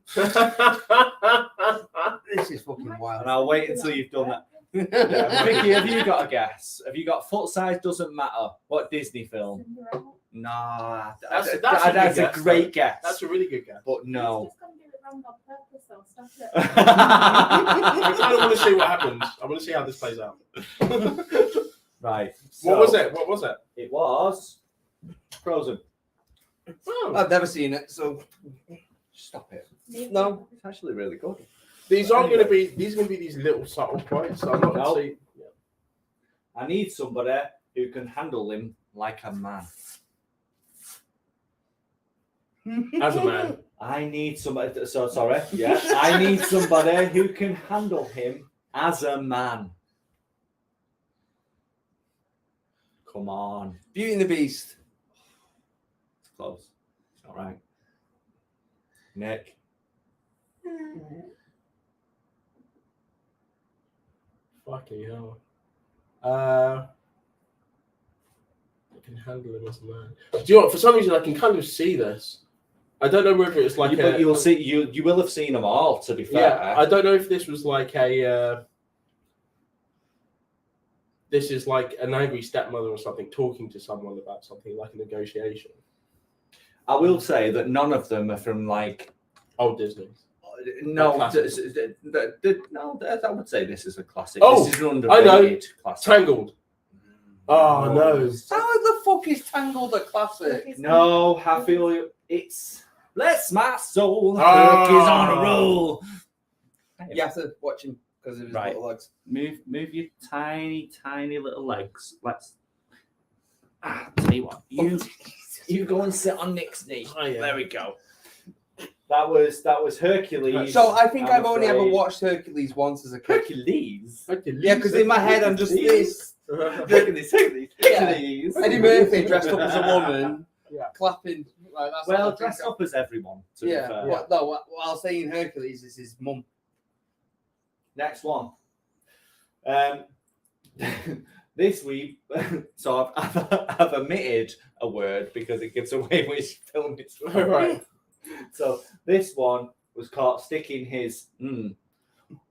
[SPEAKER 3] This is fucking wild.
[SPEAKER 1] And I'll wait until you've done that. Yeah. Vicky, have you got a guess? Have you got foot size? Doesn't matter. What Disney film?
[SPEAKER 4] Cinderella.
[SPEAKER 1] Nah,
[SPEAKER 2] That's a
[SPEAKER 1] that's
[SPEAKER 2] good
[SPEAKER 1] a
[SPEAKER 2] guess,
[SPEAKER 1] great guess.
[SPEAKER 2] That's a really good guess.
[SPEAKER 1] But no.
[SPEAKER 4] He's just going to do it wrong on purpose, though. Stop it.
[SPEAKER 2] I kind of want to see what happens. I want to see how this plays out.
[SPEAKER 1] Right.
[SPEAKER 2] What was it? What was it?
[SPEAKER 1] It was Frozen.
[SPEAKER 2] Oh.
[SPEAKER 3] I've never seen it, so
[SPEAKER 1] Stop it.
[SPEAKER 3] no.
[SPEAKER 1] It's actually really good.
[SPEAKER 2] These aren't going to be. These are going to be these little subtle points. So I'm not
[SPEAKER 1] No.
[SPEAKER 2] going to see.
[SPEAKER 1] I need somebody who can handle him like a man.
[SPEAKER 2] As a man.
[SPEAKER 1] I need somebody. So sorry. Yeah. I need somebody who can handle him as a man. Come on.
[SPEAKER 3] Beauty and the Beast.
[SPEAKER 1] It's close. It's all right. Nick.
[SPEAKER 2] Fucking hell. I can handle him as a man. Do you know what? For some reason, I can kind of see this. I don't know whether it's like
[SPEAKER 1] But you'll see. You will have seen them all. To be fair.
[SPEAKER 2] Yeah, I don't know if this was like a. This is like an angry stepmother or something talking to someone about something like a negotiation.
[SPEAKER 1] I will say that none of them are from like.
[SPEAKER 2] Old Disney.
[SPEAKER 1] No,
[SPEAKER 2] Classic.
[SPEAKER 1] no. I would say this is a classic.
[SPEAKER 2] Oh,
[SPEAKER 1] this is an
[SPEAKER 2] I know.
[SPEAKER 1] underrated classic.
[SPEAKER 2] Tangled. Oh, no.
[SPEAKER 3] How the fuck is Tangled a classic?
[SPEAKER 1] No, I feel it's bless my soul.
[SPEAKER 2] Ah.
[SPEAKER 1] Hook is on a roll.
[SPEAKER 3] You have to watch him because of his
[SPEAKER 1] Right.
[SPEAKER 3] little legs.
[SPEAKER 1] Move your tiny little legs. Let's. Tell you what, you go and sit on Nick's knee.
[SPEAKER 2] Oh, yeah.
[SPEAKER 1] There we go. That was Hercules.
[SPEAKER 3] So I think
[SPEAKER 1] I'm
[SPEAKER 3] I've only ever
[SPEAKER 1] afraid.
[SPEAKER 3] watched Hercules once as a kid.
[SPEAKER 1] Hercules.
[SPEAKER 3] Yeah, because in my head I'm just this.
[SPEAKER 1] Hercules.
[SPEAKER 3] Hercules. Eddie Murphy dressed up as a woman,
[SPEAKER 2] Yeah.
[SPEAKER 3] clapping. Like, that's
[SPEAKER 1] Well,
[SPEAKER 3] what I
[SPEAKER 1] dressed
[SPEAKER 3] think
[SPEAKER 1] up as everyone. To be
[SPEAKER 3] Yeah.
[SPEAKER 1] fair.
[SPEAKER 3] What, no, what I was saying Hercules is his mum.
[SPEAKER 1] Next one. This week, so I've omitted a word because it gives away which film it's from.
[SPEAKER 2] Right.
[SPEAKER 1] So this one was caught sticking his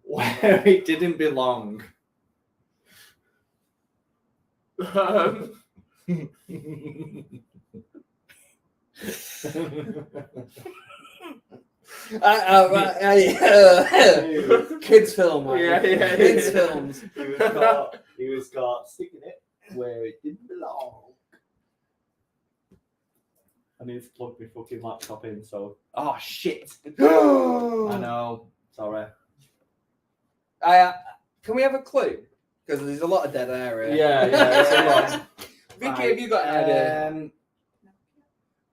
[SPEAKER 1] where it didn't belong.
[SPEAKER 3] Kids film, man.
[SPEAKER 2] Yeah.
[SPEAKER 3] Kids films.
[SPEAKER 1] He was caught sticking it where it didn't belong. I need to plug my fucking laptop in, so. Oh, shit. I know. Sorry.
[SPEAKER 3] Can we have a clue? Because there's a lot of dead air here.
[SPEAKER 2] Yeah, it's a lot.
[SPEAKER 3] Vicky, have you got an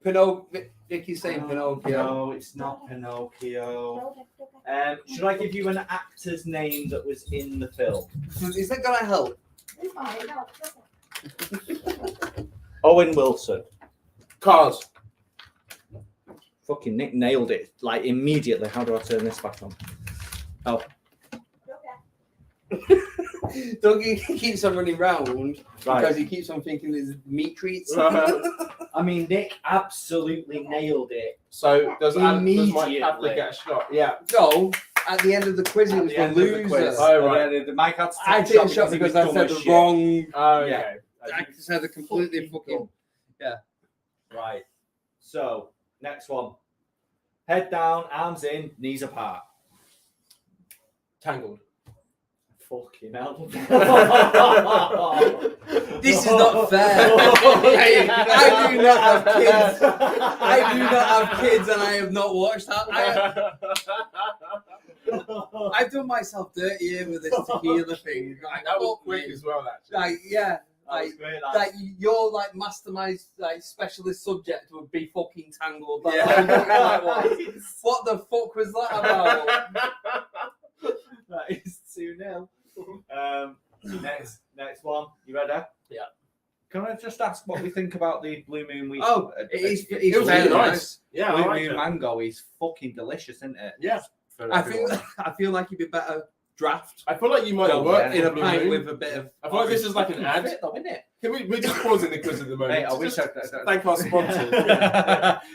[SPEAKER 3] idea? Vicky's saying Pinocchio.
[SPEAKER 1] No, it's not Pinocchio. Should I give you an actor's name that was in the film?
[SPEAKER 3] Is that going to help?
[SPEAKER 1] Owen Wilson.
[SPEAKER 2] Cars.
[SPEAKER 1] Fucking Nick nailed it, like immediately. How do I turn this back on? Oh,
[SPEAKER 3] Dougie keeps on running round
[SPEAKER 1] right.
[SPEAKER 3] because he keeps on thinking there's meat treats.
[SPEAKER 1] I mean, Nick absolutely nailed it.
[SPEAKER 2] So does Mike have
[SPEAKER 1] Immediately.
[SPEAKER 2] to get a shot? Yeah.
[SPEAKER 3] So, at the end of the quiz, it
[SPEAKER 1] At
[SPEAKER 3] was
[SPEAKER 1] the
[SPEAKER 3] the
[SPEAKER 1] end of the
[SPEAKER 3] loser.
[SPEAKER 1] quiz.
[SPEAKER 2] Oh, right.
[SPEAKER 1] The Mike had to
[SPEAKER 3] I
[SPEAKER 1] take
[SPEAKER 3] take a shot
[SPEAKER 1] he
[SPEAKER 3] because
[SPEAKER 1] was
[SPEAKER 3] I
[SPEAKER 1] dumb
[SPEAKER 3] said
[SPEAKER 1] as
[SPEAKER 3] the
[SPEAKER 1] shit.
[SPEAKER 3] wrong.
[SPEAKER 2] Oh,
[SPEAKER 1] Yeah.
[SPEAKER 2] okay.
[SPEAKER 3] I said the completely fucking.
[SPEAKER 1] Right. So, next one. Head down, arms in, knees apart.
[SPEAKER 2] Tangled.
[SPEAKER 1] Fucking hell.
[SPEAKER 3] This is not fair. I do not have kids. I do not have kids, and I have not watched that. I've done myself dirty here with this tequila thing. Like,
[SPEAKER 2] That was
[SPEAKER 3] fuck
[SPEAKER 2] quick
[SPEAKER 3] me.
[SPEAKER 2] as well, actually.
[SPEAKER 3] Like, yeah.
[SPEAKER 1] That was
[SPEAKER 3] Like,
[SPEAKER 1] great, that.
[SPEAKER 3] like your like mastermized like specialist subject would be fucking Tangled. Like,
[SPEAKER 2] Yeah.
[SPEAKER 3] what the fuck was that about?
[SPEAKER 1] That is 2-0. Next one. You ready?
[SPEAKER 2] Yeah.
[SPEAKER 1] Can I just ask what we think about the Blue Moon week?
[SPEAKER 3] Oh, it's
[SPEAKER 2] It was
[SPEAKER 3] very
[SPEAKER 2] really
[SPEAKER 3] nice.
[SPEAKER 2] nice. Yeah,
[SPEAKER 1] Blue
[SPEAKER 2] I like
[SPEAKER 1] Moon
[SPEAKER 2] it.
[SPEAKER 1] mango is fucking delicious, isn't it?
[SPEAKER 2] Yeah.
[SPEAKER 1] For
[SPEAKER 3] I
[SPEAKER 1] everyone.
[SPEAKER 3] feel like it'd be better draft.
[SPEAKER 2] I feel like you might have
[SPEAKER 1] Well,
[SPEAKER 2] worked
[SPEAKER 1] yeah,
[SPEAKER 3] In a
[SPEAKER 2] for Blue
[SPEAKER 3] pint
[SPEAKER 2] Moon.
[SPEAKER 3] with a bit of.
[SPEAKER 2] I feel like this is like an ad.
[SPEAKER 1] Fit though, isn't it?
[SPEAKER 2] Can we're just pausing the quiz at the moment.
[SPEAKER 1] Mate, I wish
[SPEAKER 2] Just
[SPEAKER 1] I
[SPEAKER 2] thank our sponsors.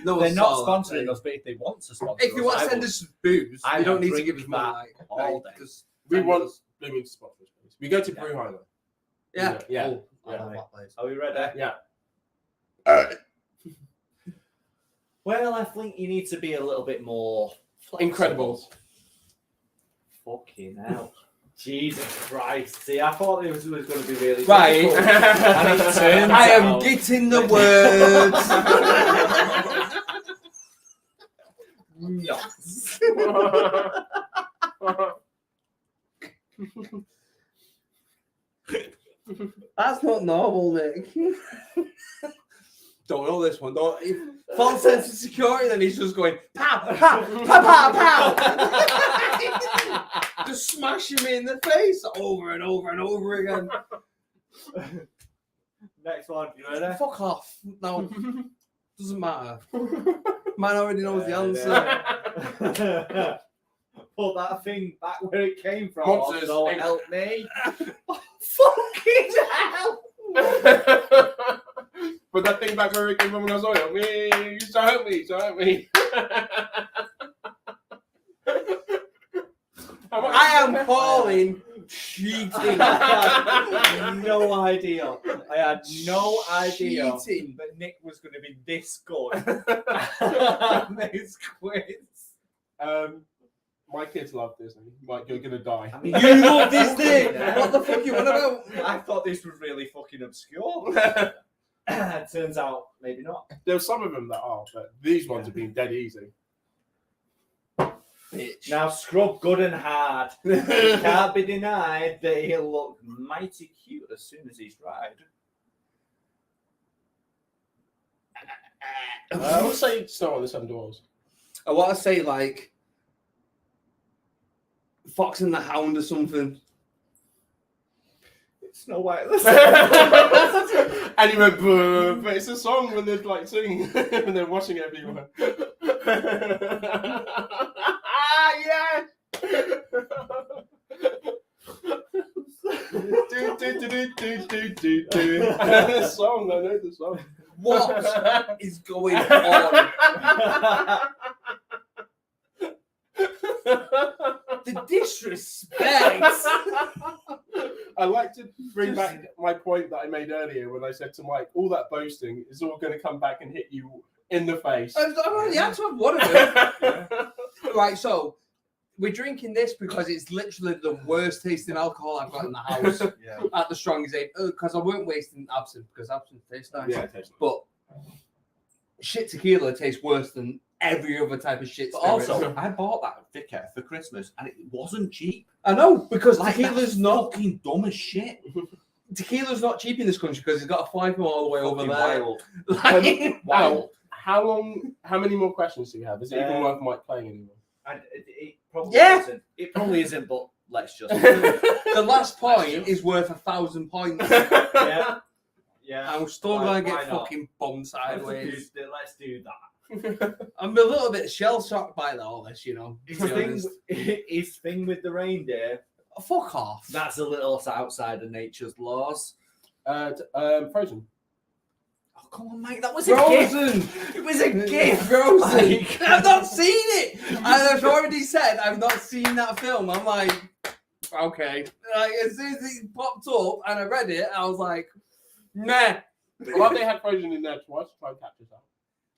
[SPEAKER 3] No,
[SPEAKER 1] They're not
[SPEAKER 3] solid,
[SPEAKER 1] sponsoring
[SPEAKER 3] mate.
[SPEAKER 1] us, but if they want to sponsor
[SPEAKER 3] If you
[SPEAKER 1] us,
[SPEAKER 3] want to
[SPEAKER 1] I
[SPEAKER 3] send
[SPEAKER 1] would.
[SPEAKER 3] us some booze,
[SPEAKER 1] I
[SPEAKER 3] you don't
[SPEAKER 1] will
[SPEAKER 3] need to
[SPEAKER 1] drink
[SPEAKER 3] give us money.
[SPEAKER 1] that
[SPEAKER 3] Like,
[SPEAKER 1] all day.
[SPEAKER 3] just
[SPEAKER 2] We
[SPEAKER 3] send
[SPEAKER 2] want
[SPEAKER 3] us-
[SPEAKER 2] Blue Moon to sponsor us, please. We go to
[SPEAKER 3] Yeah.
[SPEAKER 2] Brewheimer.
[SPEAKER 3] Yeah.
[SPEAKER 2] Yeah.
[SPEAKER 3] Oh, I
[SPEAKER 2] Yeah.
[SPEAKER 3] love that place.
[SPEAKER 1] Are we ready?
[SPEAKER 2] Yeah.
[SPEAKER 1] Well, I think you need to be a little bit more flexible.
[SPEAKER 2] Incredible.
[SPEAKER 1] Fucking hell. Jesus Christ. See, I thought it was going to be really
[SPEAKER 3] Right.
[SPEAKER 1] difficult. And it turns
[SPEAKER 3] I am
[SPEAKER 1] out-
[SPEAKER 3] getting the words.
[SPEAKER 1] Nuts.
[SPEAKER 3] That's not normal, Nick. Don't know this one. Don't. False sense of security. Then he's just going pow, pow, pow, pow, pow. Just smashing me in the face over and over and over again.
[SPEAKER 1] Next one. You ready?
[SPEAKER 3] Fuck off. No, doesn't matter. Man already knows the answer.
[SPEAKER 1] Put that thing back where it came from.
[SPEAKER 2] Monsters.
[SPEAKER 1] So
[SPEAKER 2] Hey.
[SPEAKER 1] help me. Fucking hell.
[SPEAKER 2] Put that thing back where it came from when I saw it. Me, so help me, so help me.
[SPEAKER 3] I am calling cheating.
[SPEAKER 1] I had no idea. I had no idea
[SPEAKER 3] Cheating.
[SPEAKER 1] that Nick was going to be this good at this quiz.
[SPEAKER 2] My kids love Disney. Like, you're gonna die.
[SPEAKER 1] I mean,
[SPEAKER 3] You love Disney. What the fuck you want about?
[SPEAKER 1] I thought this was really fucking obscure. Turns out, maybe not.
[SPEAKER 2] There's some of them that are, but these ones have been dead easy.
[SPEAKER 3] Bitch.
[SPEAKER 1] Now scrub good and hard. It can't be denied that he'll look mighty cute as soon as he's dried.
[SPEAKER 2] I would say Snow on the Seven Dwarfs.
[SPEAKER 3] I want to say like Fox and the Hound or something.
[SPEAKER 1] Snow White.
[SPEAKER 2] And he went, "Buh," but it's a song when they're like singing when they're watching everyone. Yeah. The song, I know the song.
[SPEAKER 3] What is going on? The disrespect.
[SPEAKER 2] I like to bring back my point that I made earlier when I said to Mike, all that boasting is all going to come back and hit you in the face.
[SPEAKER 3] I've already had to have one of them. Right, so we're drinking this because it's literally the worst tasting alcohol I've got in the house
[SPEAKER 1] Yeah.
[SPEAKER 3] at the strongest age. Because I weren't wasting absinthe because absinthe tastes nice.
[SPEAKER 2] Yeah, tastes
[SPEAKER 3] But shit tequila tastes worse than every other type of shit.
[SPEAKER 1] But
[SPEAKER 3] spirit.
[SPEAKER 1] also, I bought that Vicar for Christmas and it wasn't cheap.
[SPEAKER 3] I know because
[SPEAKER 1] Like,
[SPEAKER 3] tequila's
[SPEAKER 1] that's
[SPEAKER 3] not
[SPEAKER 1] fucking dumb as shit.
[SPEAKER 3] tequila's not cheap in this country because it's got to fly from all the way over
[SPEAKER 1] Fucking
[SPEAKER 3] there.
[SPEAKER 1] wild.
[SPEAKER 3] Like,
[SPEAKER 1] Wild.
[SPEAKER 2] How many more questions do you have? Is it even
[SPEAKER 1] Um,
[SPEAKER 2] worth Mike playing anymore?
[SPEAKER 1] And it probably
[SPEAKER 3] Yeah.
[SPEAKER 1] isn't. It probably isn't, but let's just.
[SPEAKER 3] the last point is worth 1,000 points.
[SPEAKER 1] Yeah. Yeah.
[SPEAKER 3] I'm still
[SPEAKER 1] Why-
[SPEAKER 3] gonna
[SPEAKER 1] why
[SPEAKER 3] get
[SPEAKER 1] not?
[SPEAKER 3] fucking bombed sideways.
[SPEAKER 1] Let's do that.
[SPEAKER 3] I'm a little bit shell shocked by all this, you know.
[SPEAKER 1] His
[SPEAKER 3] to be
[SPEAKER 1] thing,
[SPEAKER 3] honest.
[SPEAKER 1] his thing with the reindeer,
[SPEAKER 3] Fuck off.
[SPEAKER 1] that's a little outside of nature's laws.
[SPEAKER 2] Frozen.
[SPEAKER 1] Oh, come on, mate. That was a gift.
[SPEAKER 3] Frozen.
[SPEAKER 1] It was a gift.
[SPEAKER 3] Frozen.
[SPEAKER 1] Like-
[SPEAKER 3] I've not seen it. And I've already said I've not seen that film. I'm like, okay. Like as soon as it popped up and I read it, I was like, meh.
[SPEAKER 2] Well, they had Frozen in there twice to try and catch us out.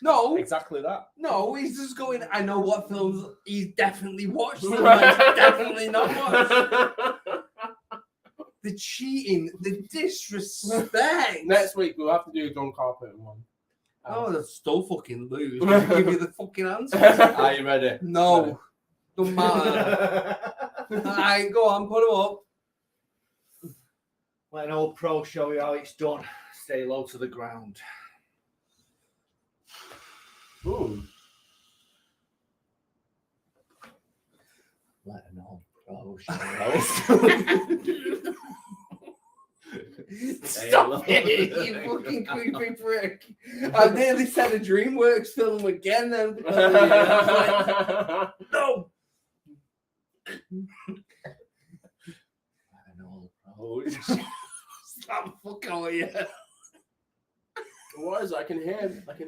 [SPEAKER 3] No,
[SPEAKER 1] Exactly that.
[SPEAKER 3] no, he's just going. I know what films he's definitely watched. And I've definitely not watched. The cheating, the disrespect.
[SPEAKER 2] Next week we'll have to do a John Carpenter one.
[SPEAKER 3] Oh, that's still fucking lose. I'll give you the fucking answer.
[SPEAKER 1] Are you ready?
[SPEAKER 3] No, don't matter. Alright, go on, put him up.
[SPEAKER 1] Let an old pro show you how it's done. Stay low to the ground.
[SPEAKER 2] Ooh.
[SPEAKER 1] Let an old pro Pro.
[SPEAKER 3] Stop it, you fucking creepy prick. I nearly said a DreamWorks film again then. No! Stop fucking with you.
[SPEAKER 2] What is it? I can hear like the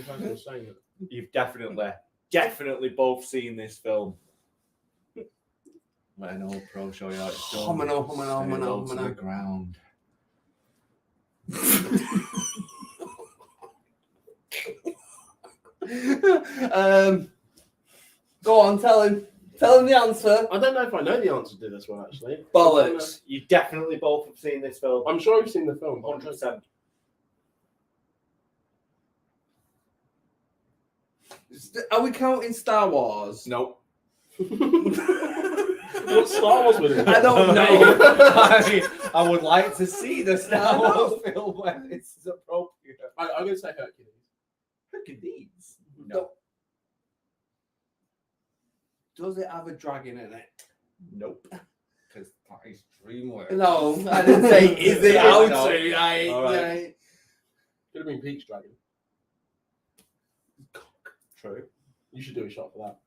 [SPEAKER 2] person saying it.
[SPEAKER 1] You've definitely both seen this film. Let an old pro show you how it's done.
[SPEAKER 3] Homino.
[SPEAKER 1] To the ground.
[SPEAKER 3] Go on, tell him the answer.
[SPEAKER 2] I don't know if I know the answer to this one actually.
[SPEAKER 3] Bollocks.
[SPEAKER 1] You definitely both have seen this film.
[SPEAKER 2] I'm sure I've seen the film.
[SPEAKER 1] 100%.
[SPEAKER 3] Are we counting Star Wars?
[SPEAKER 1] Nope.
[SPEAKER 2] What Star Wars was it?
[SPEAKER 3] I don't know.
[SPEAKER 1] I would like to see the Star Wars film when it's appropriate.
[SPEAKER 2] I'm going to say Hercules.
[SPEAKER 1] Hercules? No.
[SPEAKER 3] Does it have a dragon in it?
[SPEAKER 1] Nope. Because that is DreamWorks.
[SPEAKER 3] No, I didn't say is it
[SPEAKER 1] Yeah,
[SPEAKER 3] out
[SPEAKER 1] no.
[SPEAKER 3] to.
[SPEAKER 1] All right.
[SPEAKER 2] Could have been Peach Dragon.
[SPEAKER 1] True.
[SPEAKER 2] You should do a shot for that.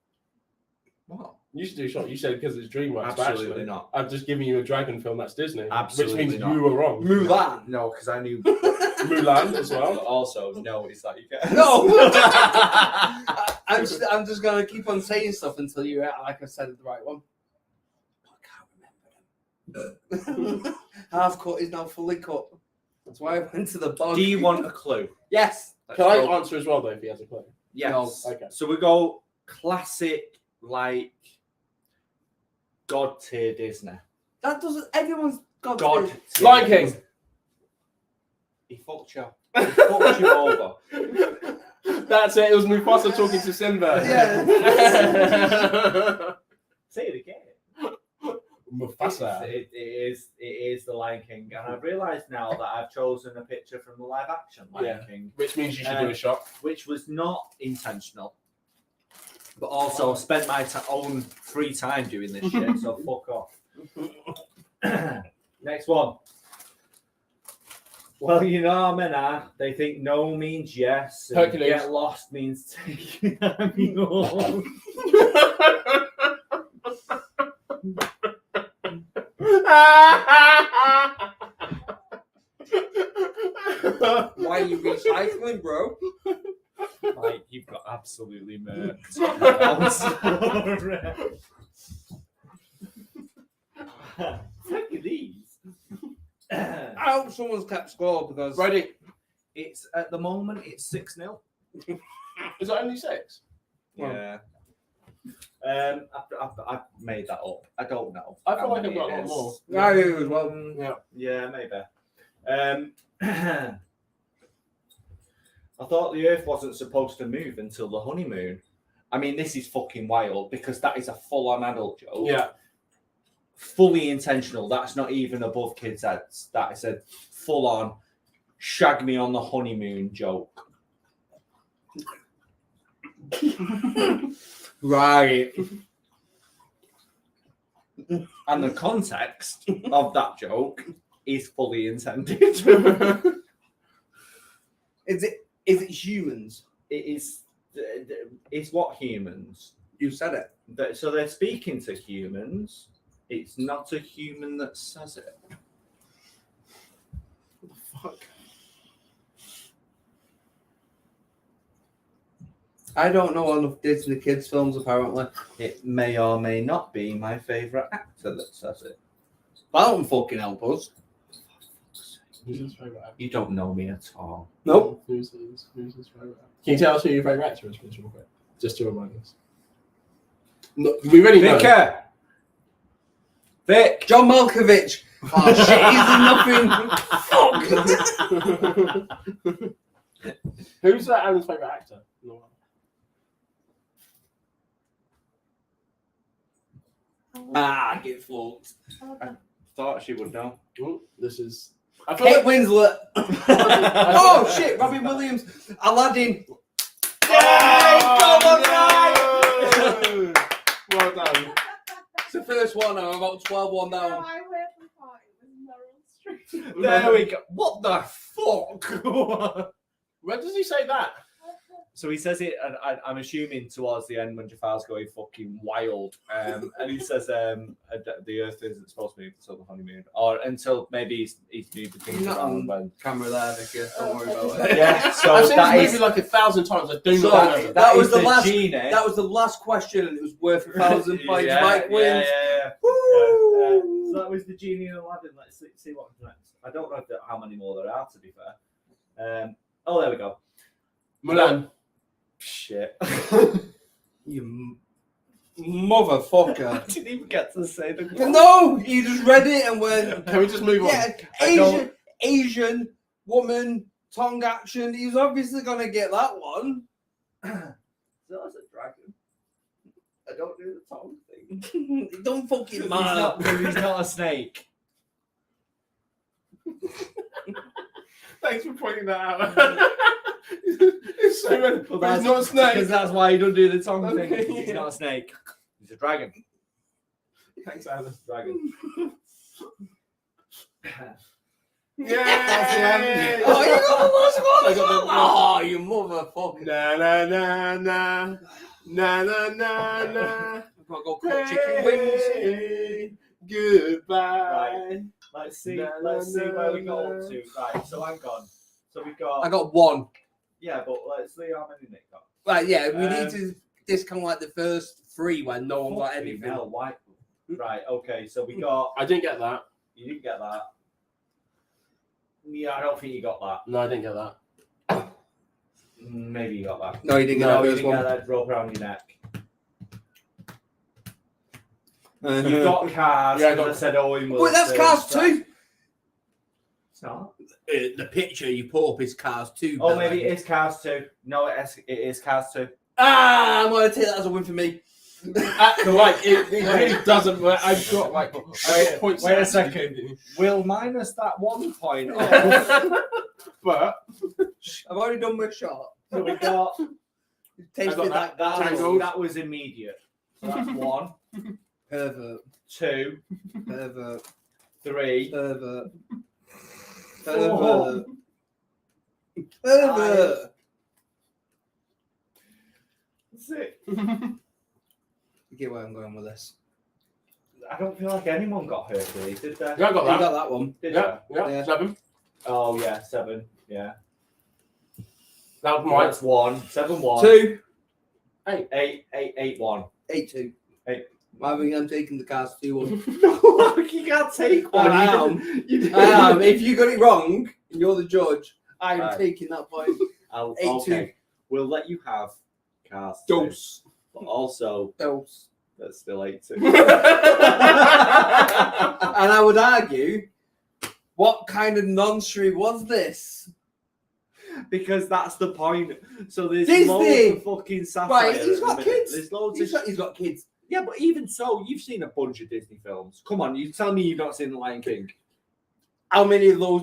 [SPEAKER 1] What?
[SPEAKER 2] You should do a shot. You said because it's DreamWorks. but
[SPEAKER 1] Absolutely
[SPEAKER 2] actually,
[SPEAKER 1] not.
[SPEAKER 2] I've just given you a dragon film that's Disney.
[SPEAKER 1] Absolutely
[SPEAKER 2] which means
[SPEAKER 1] not.
[SPEAKER 2] you were wrong.
[SPEAKER 3] Mulan.
[SPEAKER 1] No, because I knew.
[SPEAKER 2] Mulan as well.
[SPEAKER 1] Also, no, it's that you get.
[SPEAKER 3] No. I'm just gonna keep on saying stuff until you like I said the right one. I can't remember them. Half cut is now fully cut. That's why I went to the bog.
[SPEAKER 1] Do you want a clue?
[SPEAKER 3] Yes.
[SPEAKER 2] Can I answer as well though if he has a clue?
[SPEAKER 1] Yes.
[SPEAKER 3] No.
[SPEAKER 2] Okay.
[SPEAKER 1] So we go classic, like God tier Disney.
[SPEAKER 3] That doesn't. Everyone's got
[SPEAKER 1] God.
[SPEAKER 3] to-
[SPEAKER 1] tier
[SPEAKER 2] Lion King.
[SPEAKER 1] Disney. He fucked you. He fucked you over.
[SPEAKER 2] That's it. It was Mufasa talking to Simba.
[SPEAKER 3] Yeah.
[SPEAKER 1] Say it again.
[SPEAKER 2] Mufasa.
[SPEAKER 1] It is the Lion King, and I've realised now that I've chosen a picture from the live action Lion King,
[SPEAKER 2] Which means you should do a shot.
[SPEAKER 1] which was not intentional, but also spent my own free time doing this shit. So fuck off. Next one. Well, you know, men they think no means yes. And
[SPEAKER 2] Hercules.
[SPEAKER 1] get lost means taking me home.
[SPEAKER 3] Why are you recycling, bro?
[SPEAKER 1] Like, you've got absolutely murked. Look at these.
[SPEAKER 3] I hope someone's kept score because
[SPEAKER 2] Ready?
[SPEAKER 1] It's at the moment it's 6-0.
[SPEAKER 2] Is it only 6?
[SPEAKER 1] Yeah. I've made that up. I don't know.
[SPEAKER 2] I feel
[SPEAKER 1] how
[SPEAKER 2] like I've
[SPEAKER 1] many
[SPEAKER 2] got a
[SPEAKER 1] it
[SPEAKER 2] lot
[SPEAKER 1] is.
[SPEAKER 2] more.
[SPEAKER 3] I do as well.
[SPEAKER 2] Yeah.
[SPEAKER 1] Yeah, maybe. I thought the Earth wasn't supposed to move until the honeymoon. I mean, this is fucking wild because that is a full-on adult joke.
[SPEAKER 2] Yeah.
[SPEAKER 1] Fully intentional. That's not even above kids' heads. That is a full-on shag me on the honeymoon joke.
[SPEAKER 3] Right.
[SPEAKER 1] And the context of that joke is fully intended.
[SPEAKER 3] Is it humans?
[SPEAKER 1] It's what humans.
[SPEAKER 3] You said it.
[SPEAKER 1] So they're speaking to humans. It's not a human that says it.
[SPEAKER 2] What the fuck?
[SPEAKER 3] I don't know enough Disney kids films apparently.
[SPEAKER 1] It may or may not be my favourite actor that says it.
[SPEAKER 3] That don't fucking help us.
[SPEAKER 2] Who's his favourite actor?
[SPEAKER 1] You don't know me at all.
[SPEAKER 3] Nope.
[SPEAKER 2] Who's his favourite actor? Can you tell us who your favourite actor is, please, real quick? Just to remind us. No, we already know.
[SPEAKER 1] Vic!
[SPEAKER 3] John Malkovich. Oh shit, he's in nothing. Fuck.
[SPEAKER 2] Who's Aaron's favourite actor? No.
[SPEAKER 3] Get fucked.
[SPEAKER 1] Thought she would know.
[SPEAKER 2] Oh, this is. I feel
[SPEAKER 3] Kate
[SPEAKER 2] like
[SPEAKER 3] Winslet. Oh shit, Robin Williams. Aladdin.
[SPEAKER 1] Yay! Come on,
[SPEAKER 2] no! Well done.
[SPEAKER 3] It's the first one. I'm about 12-1
[SPEAKER 4] No,
[SPEAKER 3] down.
[SPEAKER 4] I weirdly thought it was Meryl Streep.
[SPEAKER 1] There we go. What the fuck?
[SPEAKER 2] Where does he say that?
[SPEAKER 1] So he says it, and I'm assuming towards the end when Jafar's going fucking wild, and he says the Earth isn't supposed to move until the honeymoon, or until maybe he's moved the things
[SPEAKER 3] Not
[SPEAKER 1] around
[SPEAKER 3] on
[SPEAKER 1] when.
[SPEAKER 3] camera there, Vicky. Don't worry about it.
[SPEAKER 1] Yeah, so
[SPEAKER 2] I've seen
[SPEAKER 1] that
[SPEAKER 2] this
[SPEAKER 1] is
[SPEAKER 2] movie like 1,000 times. I do
[SPEAKER 3] So,
[SPEAKER 2] not remember.
[SPEAKER 3] that was
[SPEAKER 1] is
[SPEAKER 3] the last-
[SPEAKER 1] genie.
[SPEAKER 3] That was the last question, and it was worth 1,000 points.
[SPEAKER 1] Yeah,
[SPEAKER 3] Mike wins.
[SPEAKER 1] Yeah.
[SPEAKER 3] Woo!
[SPEAKER 1] So that was the genie and Aladdin. Let's see what happens next. I don't know how many more there are, to be fair. Oh, there we go.
[SPEAKER 2] Mulan.
[SPEAKER 1] Shit.
[SPEAKER 3] You motherfucker.
[SPEAKER 1] I didn't even get to say the
[SPEAKER 3] No, you just read it and went.
[SPEAKER 2] Can we just move on?
[SPEAKER 3] Yeah, Asian woman, tongue action. He was obviously gonna get that one.
[SPEAKER 1] So that's a dragon. I don't do the tongue thing.
[SPEAKER 3] Don't fucking
[SPEAKER 1] He's
[SPEAKER 3] matter.
[SPEAKER 1] not a snake.
[SPEAKER 2] Thanks for pointing that out. It's so random.
[SPEAKER 1] Well,
[SPEAKER 2] But he's not a snake.
[SPEAKER 1] Because that's why you don't do the tongue
[SPEAKER 2] Okay,
[SPEAKER 1] thing. Because he's
[SPEAKER 2] yeah.
[SPEAKER 1] not a snake. He's a dragon.
[SPEAKER 2] Thanks, Alan.
[SPEAKER 1] Dragon.
[SPEAKER 2] Yeah.
[SPEAKER 3] Oh, you got the last one.
[SPEAKER 2] I got the-
[SPEAKER 3] Oh, you motherfucker.
[SPEAKER 2] Na na na na na na na na.
[SPEAKER 3] I've got to go cook chicken wings.
[SPEAKER 2] Hey, goodbye.
[SPEAKER 1] Right. Let's see where we got up to. Right, so hang on. So we've got
[SPEAKER 3] I got one.
[SPEAKER 1] yeah, but let's see how many Nick got.
[SPEAKER 3] Right, yeah, we need to discount like the first three when no one got
[SPEAKER 1] Fucking
[SPEAKER 3] anything.
[SPEAKER 1] hell, why? Right, okay, so we got
[SPEAKER 2] I didn't get that.
[SPEAKER 1] you didn't get that. Yeah, I don't think you got that.
[SPEAKER 2] No, I didn't get that.
[SPEAKER 1] Maybe you got that.
[SPEAKER 3] No, you didn't get
[SPEAKER 1] No,
[SPEAKER 3] the
[SPEAKER 1] you
[SPEAKER 3] first
[SPEAKER 1] didn't get
[SPEAKER 3] one.
[SPEAKER 1] that rope around your neck.
[SPEAKER 3] Uh-huh.
[SPEAKER 1] You got Cars.
[SPEAKER 2] Yeah, I
[SPEAKER 1] and
[SPEAKER 2] got-
[SPEAKER 1] I said Owen Wilson.
[SPEAKER 3] Wait, that's Cars 2.
[SPEAKER 1] It's not.
[SPEAKER 3] The picture you put up is Cars 2.
[SPEAKER 1] Oh, maybe it is Cars 2. No, it is Cars 2.
[SPEAKER 3] Ah, I'm going to take that as a win for me.
[SPEAKER 2] Like, it really doesn't work. I've got like points.
[SPEAKER 1] Wait a second. We'll minus that 1 point.
[SPEAKER 2] But
[SPEAKER 3] I've already done my shot.
[SPEAKER 1] So we got
[SPEAKER 3] Tasted
[SPEAKER 2] I got
[SPEAKER 3] like
[SPEAKER 1] that.
[SPEAKER 2] Tangled.
[SPEAKER 1] That was immediate. So that's 1,
[SPEAKER 3] pervert,
[SPEAKER 1] 2,
[SPEAKER 3] pervert,
[SPEAKER 1] 3,
[SPEAKER 3] pervert,
[SPEAKER 1] 4.
[SPEAKER 3] pervert, pervert.
[SPEAKER 1] That's it.
[SPEAKER 3] You get where I'm going with this.
[SPEAKER 1] I don't feel like anyone got Hercules, did they?
[SPEAKER 2] yeah, I got
[SPEAKER 3] You
[SPEAKER 2] that.
[SPEAKER 3] got that one.
[SPEAKER 1] Did
[SPEAKER 2] Yeah,
[SPEAKER 1] they?
[SPEAKER 2] yeah,
[SPEAKER 3] Yeah.
[SPEAKER 2] 7.
[SPEAKER 1] Oh yeah, 7. Yeah.
[SPEAKER 2] That was mine.
[SPEAKER 1] That's 1. 7 1.
[SPEAKER 3] 2,
[SPEAKER 1] 8 1.
[SPEAKER 3] 8 2.
[SPEAKER 1] Eight.
[SPEAKER 3] I think I'm taking the Cars 2 one.
[SPEAKER 1] No, you can't take one.
[SPEAKER 3] I
[SPEAKER 1] You
[SPEAKER 3] am.
[SPEAKER 1] didn't- you didn't-
[SPEAKER 3] I am. If you got it wrong and you're the judge, I'm
[SPEAKER 1] Right.
[SPEAKER 3] taking that point.
[SPEAKER 1] I'll,
[SPEAKER 3] 8-2.
[SPEAKER 1] okay. We'll let you have Cars 2,
[SPEAKER 3] Dose.
[SPEAKER 1] but also
[SPEAKER 3] Dose.
[SPEAKER 1] that's still 8 2.
[SPEAKER 3] And I would argue, what kind of noncery was this?
[SPEAKER 1] Because that's the point. So there's
[SPEAKER 3] Disney!
[SPEAKER 1] loads of fucking satire.
[SPEAKER 3] Right, he's
[SPEAKER 1] at the
[SPEAKER 3] got
[SPEAKER 1] minute.
[SPEAKER 3] kids.
[SPEAKER 1] There's loads
[SPEAKER 3] He's
[SPEAKER 1] of
[SPEAKER 3] got kids.
[SPEAKER 1] yeah, but even so, you've seen a bunch of Disney films. Come on, you tell me you've not seen The Lion King.
[SPEAKER 3] How many of those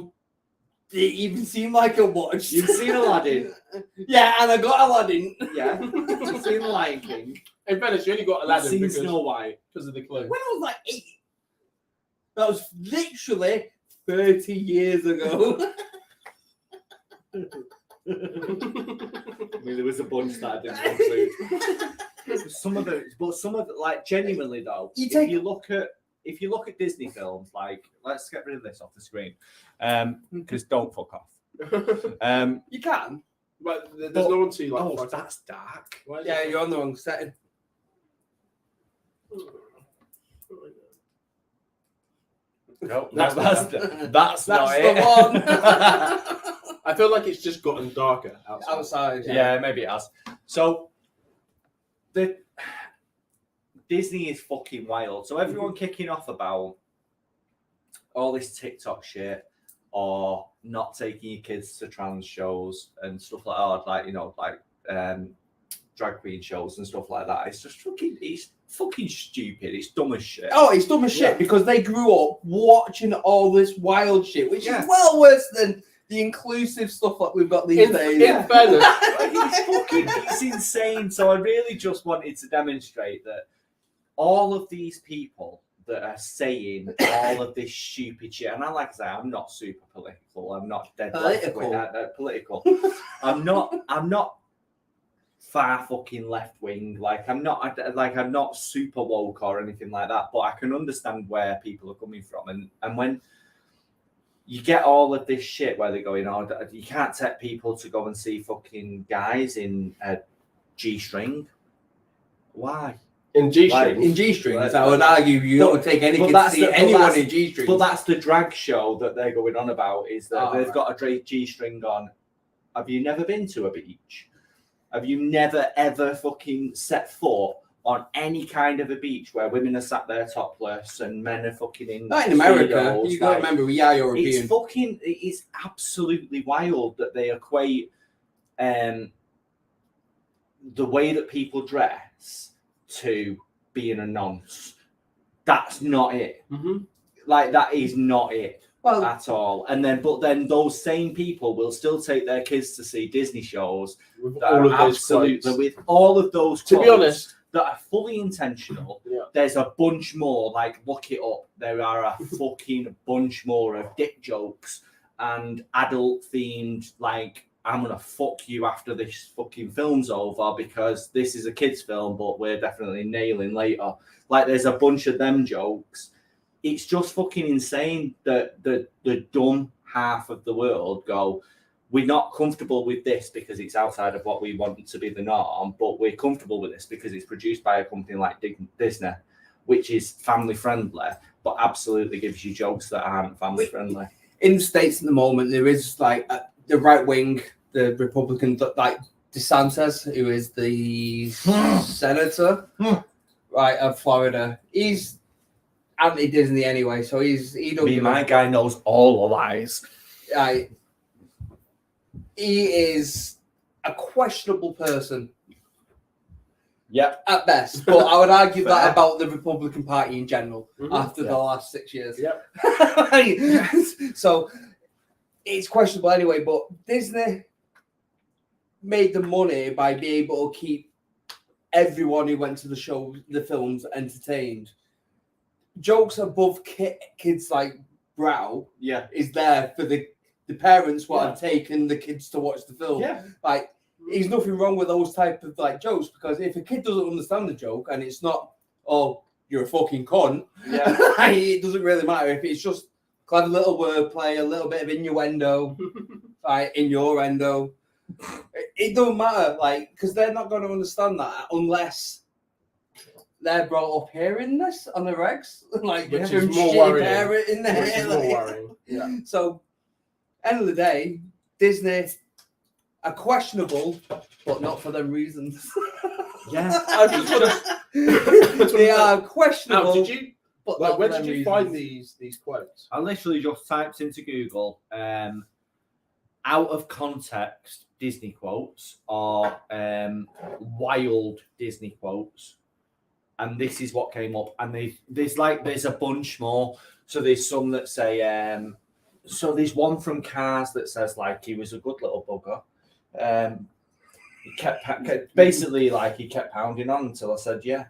[SPEAKER 3] did it even seem like I watched?
[SPEAKER 1] You've seen Aladdin.
[SPEAKER 3] Yeah, and I got Aladdin.
[SPEAKER 1] Yeah, you've seen The Lion King.
[SPEAKER 2] In fairness, you only got
[SPEAKER 1] You've
[SPEAKER 2] Aladdin
[SPEAKER 1] seen
[SPEAKER 2] because
[SPEAKER 1] Snow White.
[SPEAKER 2] of the clue.
[SPEAKER 3] When I was like 8. That was literally 30 years ago.
[SPEAKER 1] I mean, there was a bunch that I didn't include. Some of the, like, genuinely though,
[SPEAKER 3] You
[SPEAKER 1] if
[SPEAKER 3] take-
[SPEAKER 1] you look at Disney films, like, let's get rid of this off the screen, because don't fuck off.
[SPEAKER 3] You can.
[SPEAKER 2] But there's no one to like.
[SPEAKER 1] Oh,
[SPEAKER 2] fight.
[SPEAKER 1] that's dark.
[SPEAKER 2] Why is
[SPEAKER 3] Yeah,
[SPEAKER 2] it-
[SPEAKER 3] you're on the wrong setting.
[SPEAKER 1] No,
[SPEAKER 2] That's
[SPEAKER 1] that's
[SPEAKER 3] That's
[SPEAKER 1] not
[SPEAKER 3] the
[SPEAKER 1] it.
[SPEAKER 3] one.
[SPEAKER 2] I feel like it's just gotten darker outside.
[SPEAKER 3] Outside.
[SPEAKER 1] Yeah, maybe it has. So the Disney is fucking wild. So everyone kicking off about all this TikTok shit or not taking your kids to trans shows and stuff like that, like, you know, like drag queen shows and stuff like that. It's just fucking stupid. It's dumb as shit.
[SPEAKER 3] Oh, it's dumb as shit
[SPEAKER 1] Yeah.
[SPEAKER 3] because they grew up watching all this wild shit, which
[SPEAKER 1] Yeah.
[SPEAKER 3] is well worse than the inclusive stuff that we've got these days.
[SPEAKER 2] In fairness,
[SPEAKER 1] Like, it's insane. So I really just wanted to demonstrate that all of these people that are saying all of this stupid shit, and like I say, I'm not super political. I'm not dead political. I'm not far fucking left wing. Like I'm not super woke or anything like that. But I can understand where people are coming from, and when you get all of this shit where they're going, oh, you can't take people to go and see fucking guys in a G-string. Why?
[SPEAKER 2] In G-strings?
[SPEAKER 3] In G-strings, I would argue you don't take any kids to see anyone in G-strings.
[SPEAKER 1] But that's the drag show that they're going on about, is that they've got a G-string on. Have you never been to a beach? Have you never, ever fucking set foot on any kind of a beach where women are sat there topless and men are fucking in...
[SPEAKER 3] Not in America. You got to remember, we are European.
[SPEAKER 1] It is absolutely wild that they equate the way that people dress to being a nonce. That's not it.
[SPEAKER 2] Mm-hmm.
[SPEAKER 1] Like, that is not it.
[SPEAKER 3] Well,
[SPEAKER 1] at all. But then those same people will still take their kids to see Disney shows
[SPEAKER 2] with
[SPEAKER 1] that
[SPEAKER 2] all
[SPEAKER 1] are
[SPEAKER 2] of those
[SPEAKER 1] absolutely
[SPEAKER 2] quotes.
[SPEAKER 1] with all of those
[SPEAKER 2] To be
[SPEAKER 1] quotes
[SPEAKER 2] honest,
[SPEAKER 1] that are fully intentional.
[SPEAKER 2] Yeah.
[SPEAKER 1] There's a bunch more, like, look it up. There are a fucking bunch more of dick jokes and adult themed, like, I'm gonna fuck you after this fucking film's over because this is a kid's film, but we're definitely nailing later. Like, there's a bunch of them jokes. It's just fucking insane that the dumb half of the world go, we're not comfortable with this because it's outside of what we want to be the norm, but we're comfortable with this because it's produced by a company like Disney, which is family friendly, but absolutely gives you jokes that aren't family friendly.
[SPEAKER 3] In the States at the moment, there is like the right wing, the Republican, like DeSantis, who is the senator, right, of Florida. He's anti-Disney anyway, so he don't.
[SPEAKER 1] My guy knows all the lies.
[SPEAKER 3] He is a questionable person.
[SPEAKER 1] Yep.
[SPEAKER 3] At best. But I would argue that about the Republican Party in general after the last 6 years.
[SPEAKER 2] Yep.
[SPEAKER 3] So it's questionable anyway, but Disney made the money by being able to keep everyone who went to the show, the films, entertained. Jokes above kids like brow is there for the parents what have taken the kids to watch the film. Like, there's nothing wrong with those type of like jokes, because if a kid doesn't understand the joke and it's not, oh, you're a fucking cunt, it doesn't really matter. If it's just clever little wordplay, a little bit of innuendo, like innuendo, it don't matter, like, because they're not going to understand that unless they're brought up hearing this on the regs, like,
[SPEAKER 2] which is more worrying.
[SPEAKER 3] In there,
[SPEAKER 2] which is more worrying. Yeah.
[SPEAKER 3] So, end of the day, Disney are questionable, but not for them reasons.
[SPEAKER 2] I just want to.
[SPEAKER 3] They are questionable.
[SPEAKER 2] Now, did you?
[SPEAKER 3] But
[SPEAKER 2] Like,
[SPEAKER 3] not
[SPEAKER 2] where
[SPEAKER 3] for
[SPEAKER 2] did
[SPEAKER 3] them
[SPEAKER 2] you
[SPEAKER 3] reasons.
[SPEAKER 2] find these quotes?
[SPEAKER 1] I literally just typed into Google out of context Disney quotes or wild Disney quotes, and this is what came up. And there's a bunch more. So there's some that say so there's one from Cars that says, like, he was a good little bugger. He kept basically, like, he kept pounding on until I said yeah.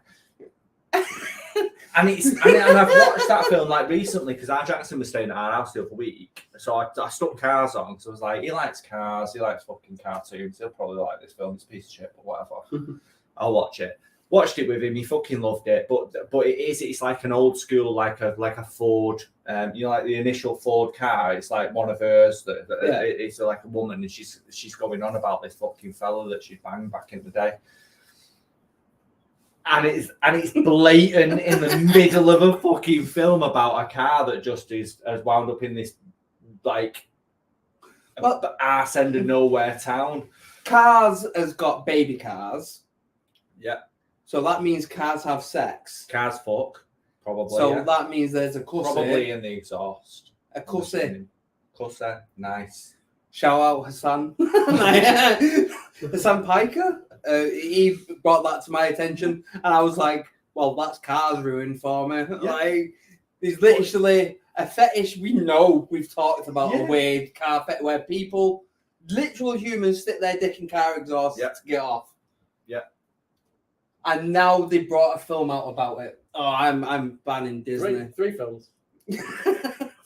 [SPEAKER 1] And I've watched that film like recently because our Jackson was staying at our house the other week, so I stuck Cars on. So I was like, he likes Cars, he likes fucking cartoons, he'll probably like this film. It's a piece of shit, but whatever. I'll watch it. Watched it with him. He fucking loved it. But it's like an old school, like a Ford. Like the initial Ford car. It's like one of hers. It's like a woman, and she's going on about this fucking fella that she banged back in the day. And it's blatant in the middle of a fucking film about a car that just has wound up in this like arse end of nowhere town.
[SPEAKER 3] Cars has got baby cars.
[SPEAKER 1] Yeah.
[SPEAKER 3] So that means cars have sex.
[SPEAKER 1] Cars fuck, probably.
[SPEAKER 3] So that means there's a cussy.
[SPEAKER 1] Probably in the exhaust.
[SPEAKER 3] A cussy.
[SPEAKER 1] Cussy, nice.
[SPEAKER 3] Shout out Hassan. Hassan Piker. He brought that to my attention, and I was like, well, that's Cars ruined for me. Yeah. Like, there's literally a fetish we've talked about a weird car fetish where people, literal humans, stick their dick in car exhaust to get off.
[SPEAKER 1] Yeah.
[SPEAKER 3] And now they brought a film out about it. Oh, I'm banning Disney.
[SPEAKER 2] Three films.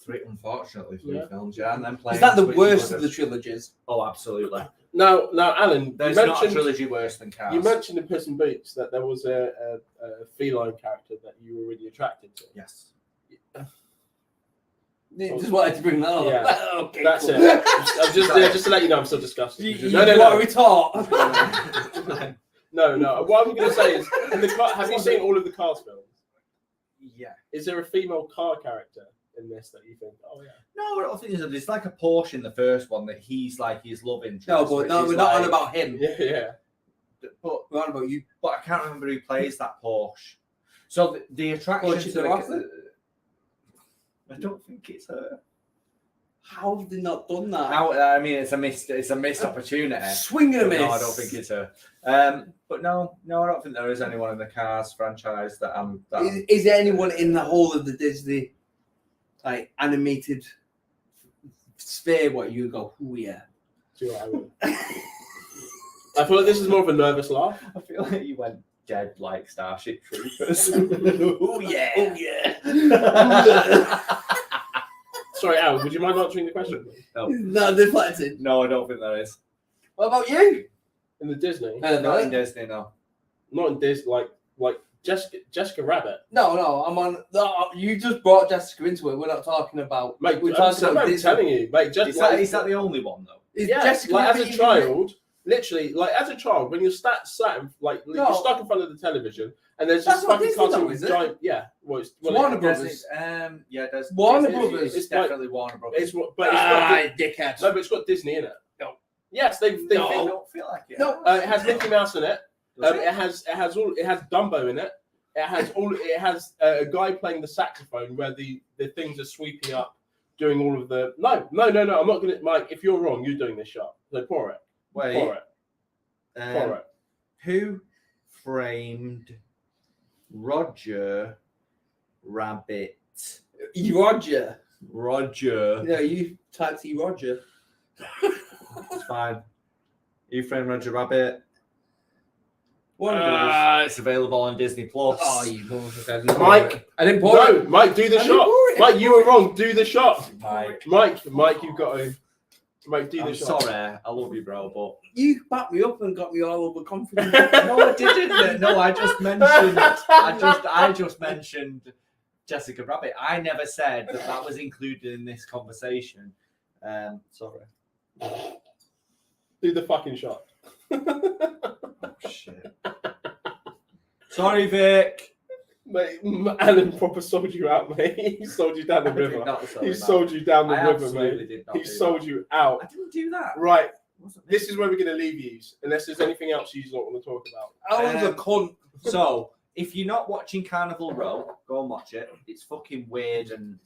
[SPEAKER 1] Unfortunately, three
[SPEAKER 2] Yeah.
[SPEAKER 1] films, yeah, and then playing.
[SPEAKER 3] Is that the worst of the trilogies?
[SPEAKER 1] Oh, absolutely.
[SPEAKER 2] Now, Alan,
[SPEAKER 1] There's
[SPEAKER 2] you
[SPEAKER 1] not a
[SPEAKER 2] mentioned,
[SPEAKER 1] trilogy worse than Cars.
[SPEAKER 2] you mentioned in Puss in Boots that there was a feline character that you were really attracted to.
[SPEAKER 1] Yes.
[SPEAKER 3] Just wanted to bring that up.
[SPEAKER 2] Yeah.
[SPEAKER 3] Okay,
[SPEAKER 2] That's
[SPEAKER 3] cool.
[SPEAKER 2] it. I'm just to let you know, I'm still disgusted.
[SPEAKER 3] No. What are we taught?
[SPEAKER 2] No. What I'm going to say is, have you seen all of the Cars films?
[SPEAKER 1] Yeah.
[SPEAKER 2] Is there a female car character in this that you think, oh yeah?
[SPEAKER 1] No, I don't think there's like a Porsche in the first one that he's like his love interest.
[SPEAKER 3] No, but
[SPEAKER 1] which
[SPEAKER 3] no,
[SPEAKER 1] is
[SPEAKER 3] we're not on
[SPEAKER 1] like-
[SPEAKER 3] about him.
[SPEAKER 2] Yeah.
[SPEAKER 1] But
[SPEAKER 3] We're on about you.
[SPEAKER 1] I can't remember who plays that Porsche. So the attraction
[SPEAKER 3] Oh,
[SPEAKER 1] to
[SPEAKER 3] she's
[SPEAKER 1] the,
[SPEAKER 3] an author?
[SPEAKER 1] I don't think it's her.
[SPEAKER 3] How have they not done that?
[SPEAKER 1] I mean, it's a missed opportunity.
[SPEAKER 3] Swing and a miss.
[SPEAKER 1] No, I don't think it's her. But no, I don't think there is anyone in the Cars franchise that I'm.
[SPEAKER 3] Is there anyone in the whole of the Disney like animated sphere what you go, oh yeah?
[SPEAKER 2] See what I mean? I feel like this is more of a nervous laugh.
[SPEAKER 1] I feel like you went dead like Starship Troopers.
[SPEAKER 3] Oh yeah. Oh yeah.
[SPEAKER 2] Sorry, Al, would you mind answering the question?
[SPEAKER 3] No, deflected.
[SPEAKER 1] No, I don't think there is.
[SPEAKER 3] What about you?
[SPEAKER 2] In the Disney?
[SPEAKER 1] Not in Disney, no.
[SPEAKER 2] Not in Disney, like Jessica Rabbit.
[SPEAKER 3] No, I'm on. No, you just brought Jessica into it. We're not talking about.
[SPEAKER 2] Mate,
[SPEAKER 3] we're talking about
[SPEAKER 2] I'm
[SPEAKER 3] Disney.
[SPEAKER 2] telling you, mate.
[SPEAKER 1] Is that the only one though?
[SPEAKER 3] Is
[SPEAKER 2] Yeah,
[SPEAKER 3] Jessica
[SPEAKER 2] like as
[SPEAKER 3] Rabbit
[SPEAKER 2] a
[SPEAKER 3] even-
[SPEAKER 2] child, literally, like as a child, when you're sat you're stuck in front of the television, and there's
[SPEAKER 3] That's
[SPEAKER 2] this
[SPEAKER 3] not
[SPEAKER 2] fucking
[SPEAKER 3] Disney
[SPEAKER 2] cartoon
[SPEAKER 3] though,
[SPEAKER 2] with
[SPEAKER 3] is it?
[SPEAKER 2] giant, yeah. Well, it's
[SPEAKER 3] Warner Brothers.
[SPEAKER 1] Disney, yeah, there's
[SPEAKER 3] Warner
[SPEAKER 1] Disney.
[SPEAKER 3] Brothers.
[SPEAKER 1] It's definitely Warner Brothers.
[SPEAKER 2] It's but it's got,
[SPEAKER 3] dickhead.
[SPEAKER 2] no, but it's got Disney in it.
[SPEAKER 3] No.
[SPEAKER 2] Yes, they
[SPEAKER 1] I don't feel like it.
[SPEAKER 3] No.
[SPEAKER 2] it has Mickey Mouse in it.
[SPEAKER 1] Does
[SPEAKER 2] It has Dumbo in it. It has a guy playing the saxophone where the things are sweeping up, doing all of the. No. I'm not gonna, Mike. If you're wrong, you're doing this shot. So pour it.
[SPEAKER 1] Wait.
[SPEAKER 2] Pour it. Pour it.
[SPEAKER 1] Who framed Roger Rabbit?
[SPEAKER 3] Roger.
[SPEAKER 1] Roger.
[SPEAKER 3] Yeah, you typed Roger.
[SPEAKER 1] It's fine. Who framed Roger Rabbit?
[SPEAKER 3] Warner Brothers.
[SPEAKER 1] It's available on Disney Plus.
[SPEAKER 3] Oh, you motherfucker.
[SPEAKER 2] Mike.
[SPEAKER 3] I didn't pour it.
[SPEAKER 2] No, Mike, do the
[SPEAKER 3] I didn't
[SPEAKER 2] shot.
[SPEAKER 3] pour it.
[SPEAKER 2] Mike, you were wrong. Do the shot.
[SPEAKER 1] Mike,
[SPEAKER 2] Mike, you've got to. Mike, do the
[SPEAKER 1] I'm
[SPEAKER 2] shot.
[SPEAKER 1] sorry. I love you, bro, but
[SPEAKER 3] You backed me up and got me all over confident.
[SPEAKER 1] no, I didn't. No, I just mentioned. I just mentioned Jessica Rabbit. I never said that was included in this conversation. Sorry.
[SPEAKER 2] Do the fucking shot.
[SPEAKER 1] Shit. Sorry, Vic.
[SPEAKER 2] Mate, Alan proper sold you out, mate. He sold you down the
[SPEAKER 1] I did
[SPEAKER 2] river.
[SPEAKER 1] not say
[SPEAKER 2] He
[SPEAKER 1] that.
[SPEAKER 2] sold you down the
[SPEAKER 1] I
[SPEAKER 2] river,
[SPEAKER 1] absolutely
[SPEAKER 2] mate.
[SPEAKER 1] did not
[SPEAKER 2] He
[SPEAKER 1] do
[SPEAKER 2] sold
[SPEAKER 1] that.
[SPEAKER 2] you out.
[SPEAKER 1] I didn't do that.
[SPEAKER 2] Right.
[SPEAKER 1] Wasn't me.
[SPEAKER 2] This is where we're going to leave you, unless there's anything else you don't want to talk about.
[SPEAKER 3] I was a cunt.
[SPEAKER 1] So, if you're not watching Carnival Row, go and watch it. It's fucking weird and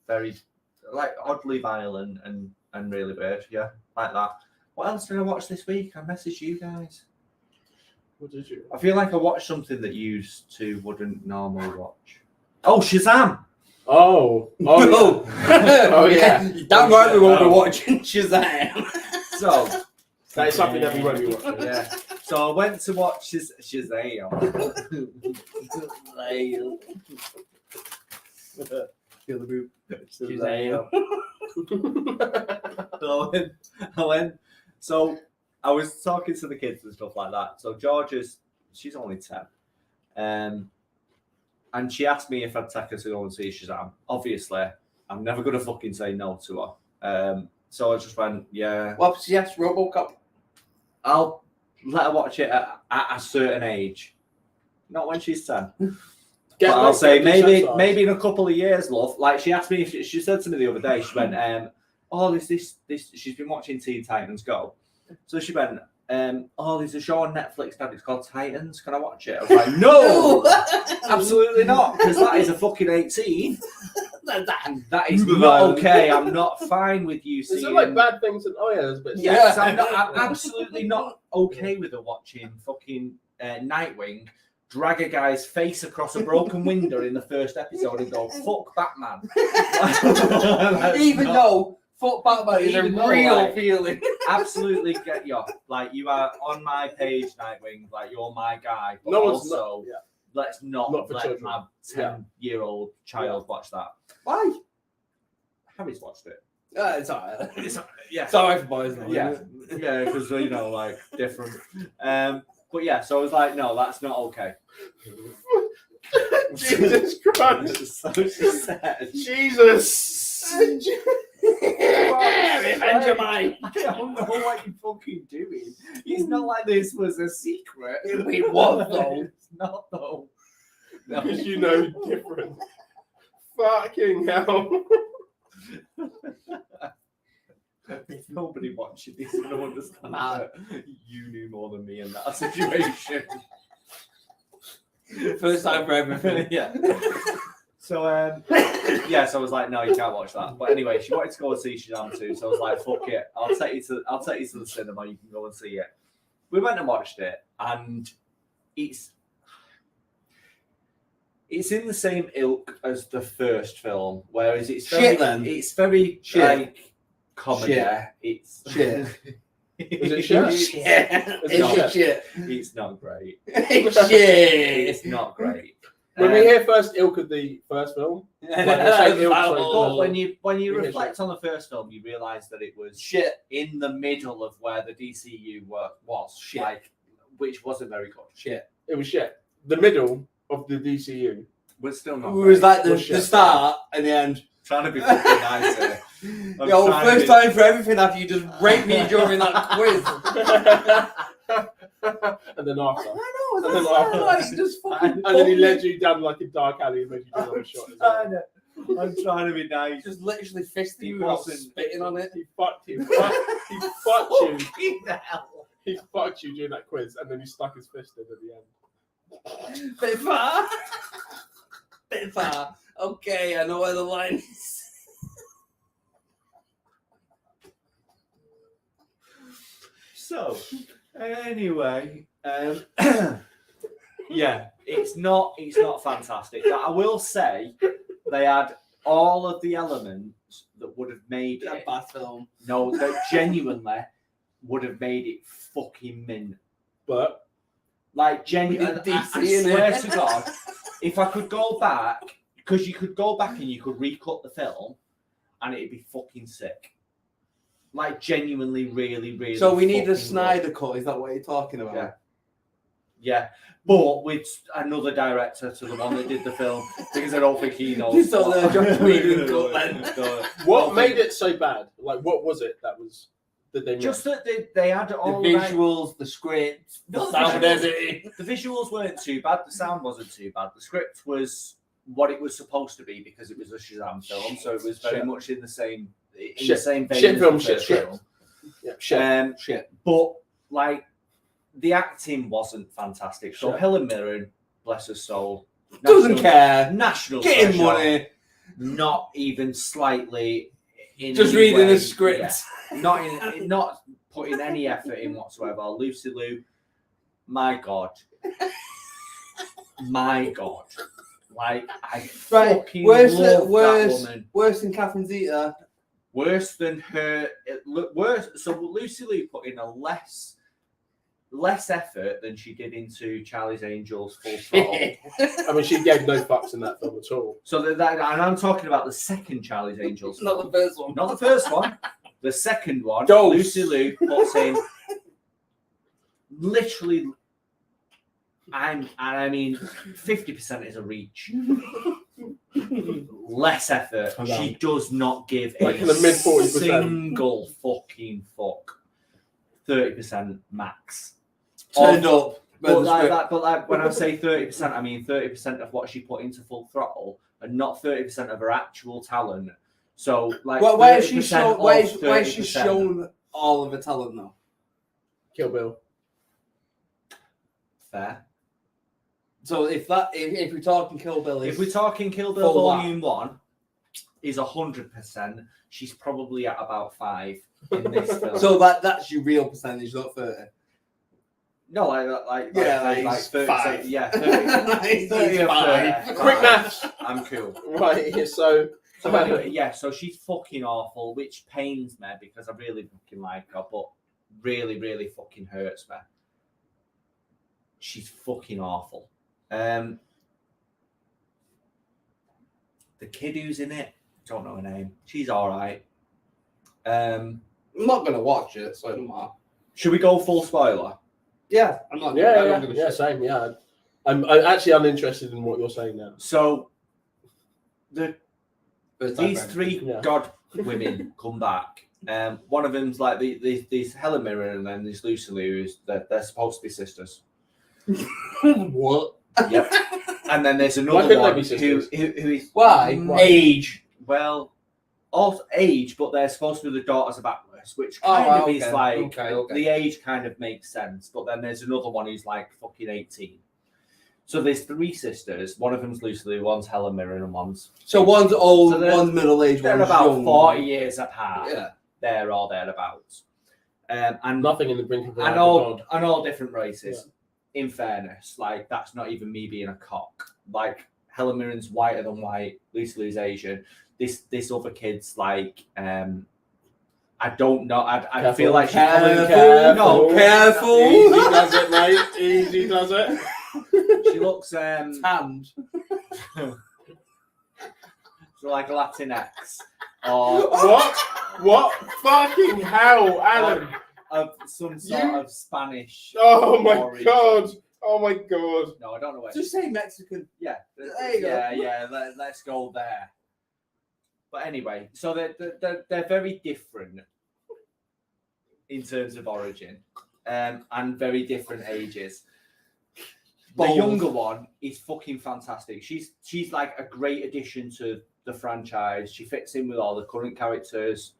[SPEAKER 1] very, like, oddly violent and really weird. Yeah, like that. What else did I watch this week? I messaged you guys.
[SPEAKER 2] What did you?
[SPEAKER 1] I feel like I watched something that you two wouldn't normally watch. Oh, Shazam!
[SPEAKER 2] Oh.
[SPEAKER 3] No.
[SPEAKER 2] Oh, yeah.
[SPEAKER 3] Damn right we won't be watching Shazam.
[SPEAKER 1] So,
[SPEAKER 2] That is something that we won't be watching.
[SPEAKER 1] yeah. So I went to watch Shazam.
[SPEAKER 3] Feel the boot.
[SPEAKER 1] Shazam. So I was talking to the kids and stuff like that. So she's only 10. And she asked me if I'd take her to go and see Shazam. Obviously, I'm never going to fucking say no to her. So I just went, yeah.
[SPEAKER 3] Well, yes, RoboCop.
[SPEAKER 1] I'll let her watch it at a certain age. Not when she's 10. But I'll say maybe in a couple of years, love. Like she asked me if she said to me the other day, she went, this she's been watching Teen Titans Go. So she went, there's a show on Netflix, Dad, it's called Titans. Can I watch it? I was like, no, absolutely not, because that is a fucking 18. That is not okay. I'm not fine with you
[SPEAKER 2] Is
[SPEAKER 1] seeing.
[SPEAKER 2] there like bad things? And, oh yeah, there's a bit.
[SPEAKER 1] Yes, I'm absolutely not okay with her watching fucking Nightwing drag a guy's face across a broken window in the first episode and go, fuck Batman.
[SPEAKER 3] Even though fuck Batman is a
[SPEAKER 1] Even though,
[SPEAKER 3] real
[SPEAKER 1] like,
[SPEAKER 3] feeling.
[SPEAKER 1] Absolutely get you. Like, you are on my page, Nightwing. Like, you're my guy. But
[SPEAKER 2] No one's
[SPEAKER 1] also,
[SPEAKER 2] not. Yeah.
[SPEAKER 1] let's not
[SPEAKER 2] Not for
[SPEAKER 1] let
[SPEAKER 2] children.
[SPEAKER 1] my 10-year-old child watch that.
[SPEAKER 3] Why?
[SPEAKER 1] Harry's watched it.
[SPEAKER 3] It's alright.
[SPEAKER 1] Yeah.
[SPEAKER 3] It's alright for boys though.
[SPEAKER 1] Yeah,
[SPEAKER 3] isn't it?
[SPEAKER 1] yeah, because like different. But yeah, so I was like, no, that's not okay.
[SPEAKER 2] Jesus Christ.
[SPEAKER 1] So she said,
[SPEAKER 2] Jesus.
[SPEAKER 3] Benjamin.
[SPEAKER 1] I don't know what you're fucking doing. It's not like this was a secret.
[SPEAKER 3] It was though.
[SPEAKER 1] It's not though. No.
[SPEAKER 2] Because you know different. Fucking hell.
[SPEAKER 1] If nobody watching this is going to understand that you knew more than me in that situation.
[SPEAKER 3] First time for everything.
[SPEAKER 1] Yeah. So yeah, so I was like, no, you can't watch that. But anyway, she wanted to go and see Shazam 2, so I was like, fuck it, I'll take you to the cinema. You can go and see it. We went and watched it, and it's in the same ilk as the first film, whereas it's very,
[SPEAKER 3] Shit, then.
[SPEAKER 1] it's very
[SPEAKER 3] Shit.
[SPEAKER 1] like comedy.
[SPEAKER 3] Shit.
[SPEAKER 1] It's
[SPEAKER 3] Shit.
[SPEAKER 2] Is it shit?
[SPEAKER 3] It's shit.
[SPEAKER 1] It's not great.
[SPEAKER 3] It's shit.
[SPEAKER 1] It's not great.
[SPEAKER 2] When we hear first ilk of the first film,
[SPEAKER 1] But when you
[SPEAKER 2] Yeah,
[SPEAKER 1] reflect on the first film, you realise that it was
[SPEAKER 3] Shit.
[SPEAKER 1] in the middle of where the DCU was
[SPEAKER 3] Shit.
[SPEAKER 1] like, which wasn't very good.
[SPEAKER 3] Shit.
[SPEAKER 2] it was shit. The middle of the DCU.
[SPEAKER 1] But still
[SPEAKER 3] It
[SPEAKER 1] not.
[SPEAKER 3] was
[SPEAKER 1] great.
[SPEAKER 3] like the
[SPEAKER 2] Shit.
[SPEAKER 3] start and the end.
[SPEAKER 1] Trying to be fucking nice here. I'm
[SPEAKER 3] Yo,
[SPEAKER 1] trying to
[SPEAKER 3] first
[SPEAKER 1] be-
[SPEAKER 3] time for everything after you just raped me during that quiz.
[SPEAKER 2] And then after.
[SPEAKER 3] I know,
[SPEAKER 2] And then
[SPEAKER 3] that's
[SPEAKER 2] after.
[SPEAKER 3] like just fucking.
[SPEAKER 2] And then he led you down like a dark alley and made you do another shot. As well.
[SPEAKER 1] I'm trying to be nice.
[SPEAKER 3] Just literally fisting
[SPEAKER 1] He
[SPEAKER 3] you without
[SPEAKER 1] wasn't-
[SPEAKER 3] spitting on it.
[SPEAKER 2] He fucked you. He fucked you.
[SPEAKER 1] Fucking hell.
[SPEAKER 2] He fucked you during that quiz and then he stuck his fist in at the end.
[SPEAKER 3] Bit far. Bit far. Okay, I know where the line is.
[SPEAKER 1] So, anyway, yeah, it's not fantastic. But I will say they had all of the elements that would have made
[SPEAKER 3] A
[SPEAKER 1] it.
[SPEAKER 3] bad film.
[SPEAKER 1] No, that genuinely would have made it fucking mint.
[SPEAKER 2] But
[SPEAKER 1] Like genuinely,
[SPEAKER 3] With
[SPEAKER 1] I
[SPEAKER 3] DC in
[SPEAKER 1] swear
[SPEAKER 3] it.
[SPEAKER 1] to God, if I could go back, because you could go back and you could recut the film, and it'd be fucking sick. Like genuinely, really, really.
[SPEAKER 3] So we need a
[SPEAKER 1] fucking
[SPEAKER 3] Snyder cut. Is that what you're talking about?
[SPEAKER 1] Yeah. Yeah, but with another director to the one that did the film, because I don't think he knows.
[SPEAKER 3] So
[SPEAKER 1] what-
[SPEAKER 3] the Joss Whedon cut then.
[SPEAKER 1] So,
[SPEAKER 2] what made it so bad? Like, what was it that they
[SPEAKER 1] just that they had
[SPEAKER 3] The
[SPEAKER 1] all
[SPEAKER 3] visuals, the script, the
[SPEAKER 1] No, the
[SPEAKER 3] sound
[SPEAKER 1] visuals.
[SPEAKER 3] editing.
[SPEAKER 1] The visuals weren't too bad. The sound wasn't too bad. The script was what it was supposed to be because it was a Shazam film, so it was very
[SPEAKER 2] Shit.
[SPEAKER 1] much in the same
[SPEAKER 2] Shit.
[SPEAKER 1] vein.
[SPEAKER 2] Shit
[SPEAKER 1] as
[SPEAKER 2] film,
[SPEAKER 1] the
[SPEAKER 2] shit,
[SPEAKER 1] first
[SPEAKER 2] shit.
[SPEAKER 1] film.
[SPEAKER 2] Yeah, shit.
[SPEAKER 3] Shit.
[SPEAKER 1] But like the acting wasn't fantastic. So
[SPEAKER 2] Shit.
[SPEAKER 1] Helen Mirren, bless her soul,
[SPEAKER 3] Doesn't care.
[SPEAKER 1] National
[SPEAKER 3] Getting
[SPEAKER 1] treasure,
[SPEAKER 3] money.
[SPEAKER 1] not even slightly. In
[SPEAKER 3] Just
[SPEAKER 1] any
[SPEAKER 3] reading
[SPEAKER 1] way,
[SPEAKER 3] a script.
[SPEAKER 1] yeah. Not putting any effort in whatsoever. Lucy Liu, my God. My God. Like, I
[SPEAKER 3] Right.
[SPEAKER 1] fucking
[SPEAKER 3] Worse,
[SPEAKER 1] love that
[SPEAKER 3] worse,
[SPEAKER 1] woman.
[SPEAKER 3] worse than Catherine Zeta.
[SPEAKER 1] Worse than her. Worse. So Lucy Liu put in a less effort than she did into Charlie's Angels Full Throttle.
[SPEAKER 2] I mean, she gave no fucks in that film at all.
[SPEAKER 1] So and I'm talking about the second Charlie's Angels.
[SPEAKER 3] Not the first one.
[SPEAKER 1] Not the first one. The second one,
[SPEAKER 2] Dolls.
[SPEAKER 1] Lucy Liu puts in literally, I mean, 50% is a reach. Less effort.
[SPEAKER 2] I know.
[SPEAKER 1] She does not give
[SPEAKER 2] Like
[SPEAKER 1] a
[SPEAKER 2] in the mid 40%.
[SPEAKER 1] single fucking fuck. 30% max.
[SPEAKER 3] Turned up.
[SPEAKER 1] But like when I say 30%, I mean 30% of what she put into Full Throttle, and not 30% of her actual talent. So like,
[SPEAKER 3] Well, where has she
[SPEAKER 1] 30%
[SPEAKER 3] shown?
[SPEAKER 1] of
[SPEAKER 3] Where has she
[SPEAKER 1] 30%.
[SPEAKER 3] shown all of her talent now?
[SPEAKER 2] Kill Bill.
[SPEAKER 1] Fair.
[SPEAKER 3] So if we're talking Kill Bill,
[SPEAKER 1] If we're talking Kill Bill
[SPEAKER 3] Full
[SPEAKER 1] Volume 1 is 100%, she's probably at about 5 in this film.
[SPEAKER 3] so that's your real percentage, not 30.
[SPEAKER 1] No, like
[SPEAKER 3] Yeah,
[SPEAKER 1] 30,
[SPEAKER 3] five.
[SPEAKER 1] yeah, 30, 30 or
[SPEAKER 3] 5.
[SPEAKER 1] 30.
[SPEAKER 2] Quick maths.
[SPEAKER 1] I'm cool.
[SPEAKER 2] Right, so
[SPEAKER 1] So anyway, yeah, so she's fucking awful, which pains me because I really fucking like her, but really, really fucking hurts me. She's fucking awful. The kid who's in it, don't know her name. She's all right.
[SPEAKER 3] I'm not gonna watch it, so it doesn't matter.
[SPEAKER 1] Should we go full spoiler?
[SPEAKER 3] Yeah, I'm not. I don't give a
[SPEAKER 2] Yeah,
[SPEAKER 3] shit.
[SPEAKER 2] same. Yeah, I'm actually uninterested in what you're saying now.
[SPEAKER 1] So
[SPEAKER 3] First time
[SPEAKER 1] these
[SPEAKER 3] for
[SPEAKER 1] three
[SPEAKER 2] Yeah.
[SPEAKER 1] god women come back. One of them's like these Helen Mirren and then this Lucy Liu. They're supposed to be sisters.
[SPEAKER 3] everything. What?
[SPEAKER 1] Yep. And then there's
[SPEAKER 2] Why
[SPEAKER 1] another
[SPEAKER 2] couldn't they
[SPEAKER 1] one
[SPEAKER 2] be
[SPEAKER 1] who
[SPEAKER 2] sisters?
[SPEAKER 1] is
[SPEAKER 3] Why?
[SPEAKER 1] Why?
[SPEAKER 3] Age.
[SPEAKER 1] well, also age, but they're supposed to be the daughters of Atlas, which
[SPEAKER 3] Oh,
[SPEAKER 1] kind of
[SPEAKER 3] okay.
[SPEAKER 1] is like
[SPEAKER 3] Okay.
[SPEAKER 1] the age kind of makes sense. But then there's another one who's like fucking 18. So there's three sisters. One of them's Lucy Liu, one's Helen Mirren, and one's
[SPEAKER 3] So one's old,
[SPEAKER 1] So they're-
[SPEAKER 3] one's middle aged,
[SPEAKER 1] they're
[SPEAKER 3] one's
[SPEAKER 1] about
[SPEAKER 3] young.
[SPEAKER 1] 40 years apart.
[SPEAKER 3] Yeah.
[SPEAKER 1] There or thereabouts. And
[SPEAKER 2] Nothing in the brink of
[SPEAKER 1] and
[SPEAKER 2] life.
[SPEAKER 1] all different races. In fairness, like that's not even me being a cock. Like Helen Mirren's whiter than white, Lucy Liu's Asian. This other kid's like I don't know. I feel like she's probably
[SPEAKER 3] Careful.
[SPEAKER 2] Easy does it, mate. Easy does it.
[SPEAKER 1] She looks
[SPEAKER 3] Tanned.
[SPEAKER 1] so like Latinx or
[SPEAKER 2] What? Fucking hell, Alan.
[SPEAKER 1] of some sort of Spanish.
[SPEAKER 2] Oh my
[SPEAKER 1] origin.
[SPEAKER 2] god. Oh my god.
[SPEAKER 1] No, I don't know where.
[SPEAKER 3] Just say Mexican.
[SPEAKER 1] Yeah,
[SPEAKER 3] There you go.
[SPEAKER 1] yeah. Let's go there. But anyway, so they're very different in terms of origin, and very different ages. The
[SPEAKER 3] Bold.
[SPEAKER 1] younger one is fucking fantastic. She's like a great addition to the franchise. She fits in with all the current characters.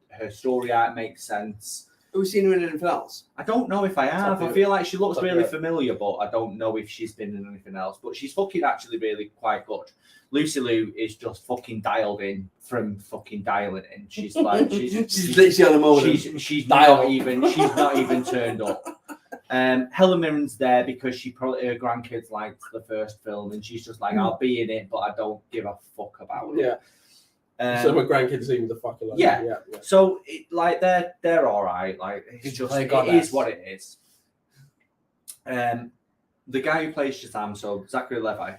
[SPEAKER 1] Her story arc makes sense.
[SPEAKER 3] Have we seen her in anything else?
[SPEAKER 1] I don't know if I have.
[SPEAKER 2] Top
[SPEAKER 1] I feel like she looks
[SPEAKER 2] Top
[SPEAKER 1] really
[SPEAKER 2] it.
[SPEAKER 1] familiar, but I don't know if she's been in anything else. But she's fucking actually really quite good. Lucy Liu is just fucking dialed in from fucking dialing in. She's like
[SPEAKER 3] She's literally on the moment.
[SPEAKER 1] she's
[SPEAKER 3] Dial.
[SPEAKER 1] not even turned up. Helen Mirren's there because she probably her grandkids liked the first film, and she's just like, I'll be in it, but I don't give a fuck about it.
[SPEAKER 2] Yeah. So my grandkids leave me the fuck alone.
[SPEAKER 1] Yeah.
[SPEAKER 2] Yeah.
[SPEAKER 1] So like they're all right. Like it's
[SPEAKER 3] Did you
[SPEAKER 1] just
[SPEAKER 3] play
[SPEAKER 1] it
[SPEAKER 3] Goddess?
[SPEAKER 1] is what it is. The guy who plays Shazam, so Zachary Levi,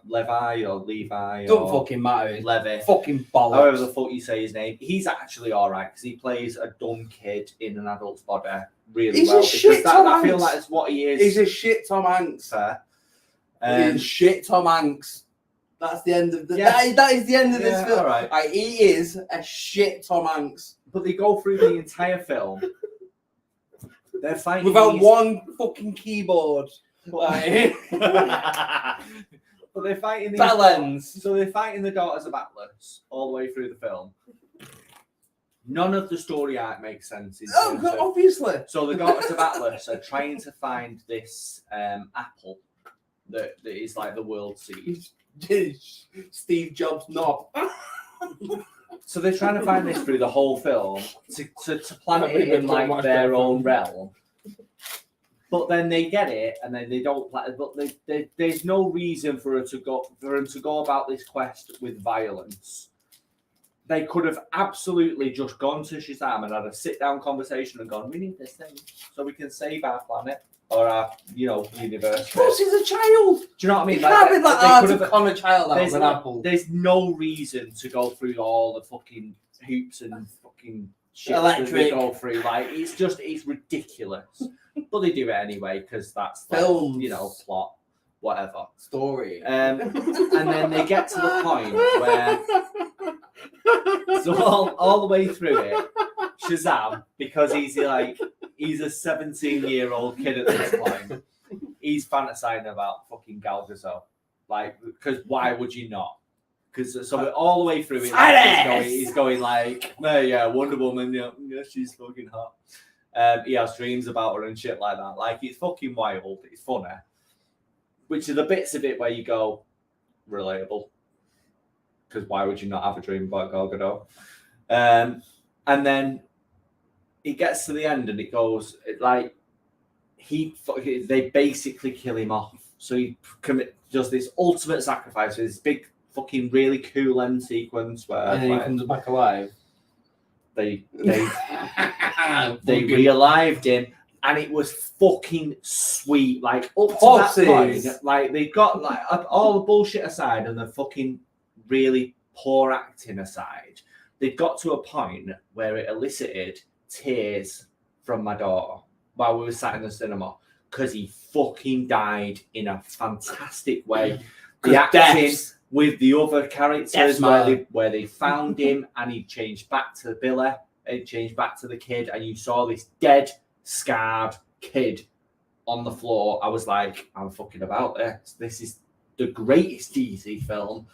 [SPEAKER 1] Levi or Levi
[SPEAKER 3] Don't
[SPEAKER 1] or
[SPEAKER 3] fucking matter.
[SPEAKER 1] Levi,
[SPEAKER 3] Fucking bollocks.
[SPEAKER 1] however the fuck you say his name, he's actually all right because he plays a dumb kid in an adult's body really
[SPEAKER 3] He's a
[SPEAKER 1] well.
[SPEAKER 3] shit
[SPEAKER 1] Because
[SPEAKER 3] Tom
[SPEAKER 1] I feel
[SPEAKER 3] Hanks.
[SPEAKER 1] like that's what he is.
[SPEAKER 3] He's a shit Tom Hanks.
[SPEAKER 1] fair.
[SPEAKER 3] He's shit Tom Hanks. That's the end of the.
[SPEAKER 1] Yeah.
[SPEAKER 3] That is the end of this
[SPEAKER 1] Yeah,
[SPEAKER 3] film.
[SPEAKER 1] all right.
[SPEAKER 3] Like, he is a shit Tom Hanks
[SPEAKER 1] But they go through the entire film. They're fighting
[SPEAKER 3] without
[SPEAKER 1] these-
[SPEAKER 3] one fucking keyboard. Like,
[SPEAKER 1] but they're fighting these
[SPEAKER 3] balance.
[SPEAKER 1] So they're fighting the daughters of Atlas all the way through the film. None of the story arc makes sense. In
[SPEAKER 3] Oh,
[SPEAKER 1] terms
[SPEAKER 3] God,
[SPEAKER 1] of-
[SPEAKER 3] obviously.
[SPEAKER 1] So the daughters of Atlas are trying to find this apple that is like the world seed.
[SPEAKER 3] Steve Jobs knob.
[SPEAKER 1] So they're trying to find this through the whole film to plant
[SPEAKER 2] I've
[SPEAKER 1] it
[SPEAKER 2] been
[SPEAKER 1] in
[SPEAKER 2] talking
[SPEAKER 1] like
[SPEAKER 2] about
[SPEAKER 1] their
[SPEAKER 2] that
[SPEAKER 1] own
[SPEAKER 2] film.
[SPEAKER 1] realm. But then they get it, and then they don't. But there's no reason for them to go about this quest with violence. They could have absolutely just gone to Shazam and had a sit-down conversation and gone, "We need this thing so we can save our planet or our, universe."
[SPEAKER 3] Plus, he's a child.
[SPEAKER 1] Do you know what I mean?
[SPEAKER 3] You can't be
[SPEAKER 1] they
[SPEAKER 3] that hard
[SPEAKER 1] could
[SPEAKER 3] to
[SPEAKER 1] have-
[SPEAKER 3] con a child out
[SPEAKER 1] there's,
[SPEAKER 3] of an apple.
[SPEAKER 1] there's no reason to go through all the fucking hoops and fucking shit that
[SPEAKER 3] Electric.
[SPEAKER 1] we go through. Like it's ridiculous. But they do it anyway because that's like,
[SPEAKER 3] Films.
[SPEAKER 1] plot, whatever.
[SPEAKER 3] Story.
[SPEAKER 1] And then they get to the point where so all the way through it, Shazam, because he's a 17-year-old kid at this point, he's fantasizing about fucking Gal Gadot. Like, because why would you not? Because so all the way through it, like, he's going like, no, yeah, Wonder Woman, yeah, she's fucking hot. He has dreams about her and shit like that. Like, it's fucking wild. It's funny. Which are the bits of it where you go, relatable. Because why would you not have a dream about Gal Gadot? And then it gets to the end and it goes, like, they basically kill him off. So he does this ultimate sacrifice with this big fucking really cool end sequence where
[SPEAKER 3] And then he comes back alive.
[SPEAKER 1] they realived him, and it was fucking sweet. Like up to
[SPEAKER 3] Pussies.
[SPEAKER 1] that point, like they got like all the bullshit aside and the fucking really poor acting aside, they'd got to a point where it elicited tears from my daughter while we were sat in the cinema because he fucking died in a fantastic way. The acting
[SPEAKER 3] deaths.
[SPEAKER 1] with the other characters
[SPEAKER 3] Deaths,
[SPEAKER 1] where they found him and he changed back to Billy, it changed back to the kid, and you saw this dead, scarred kid on the floor. I was like, I'm fucking about this. This is the greatest DC film.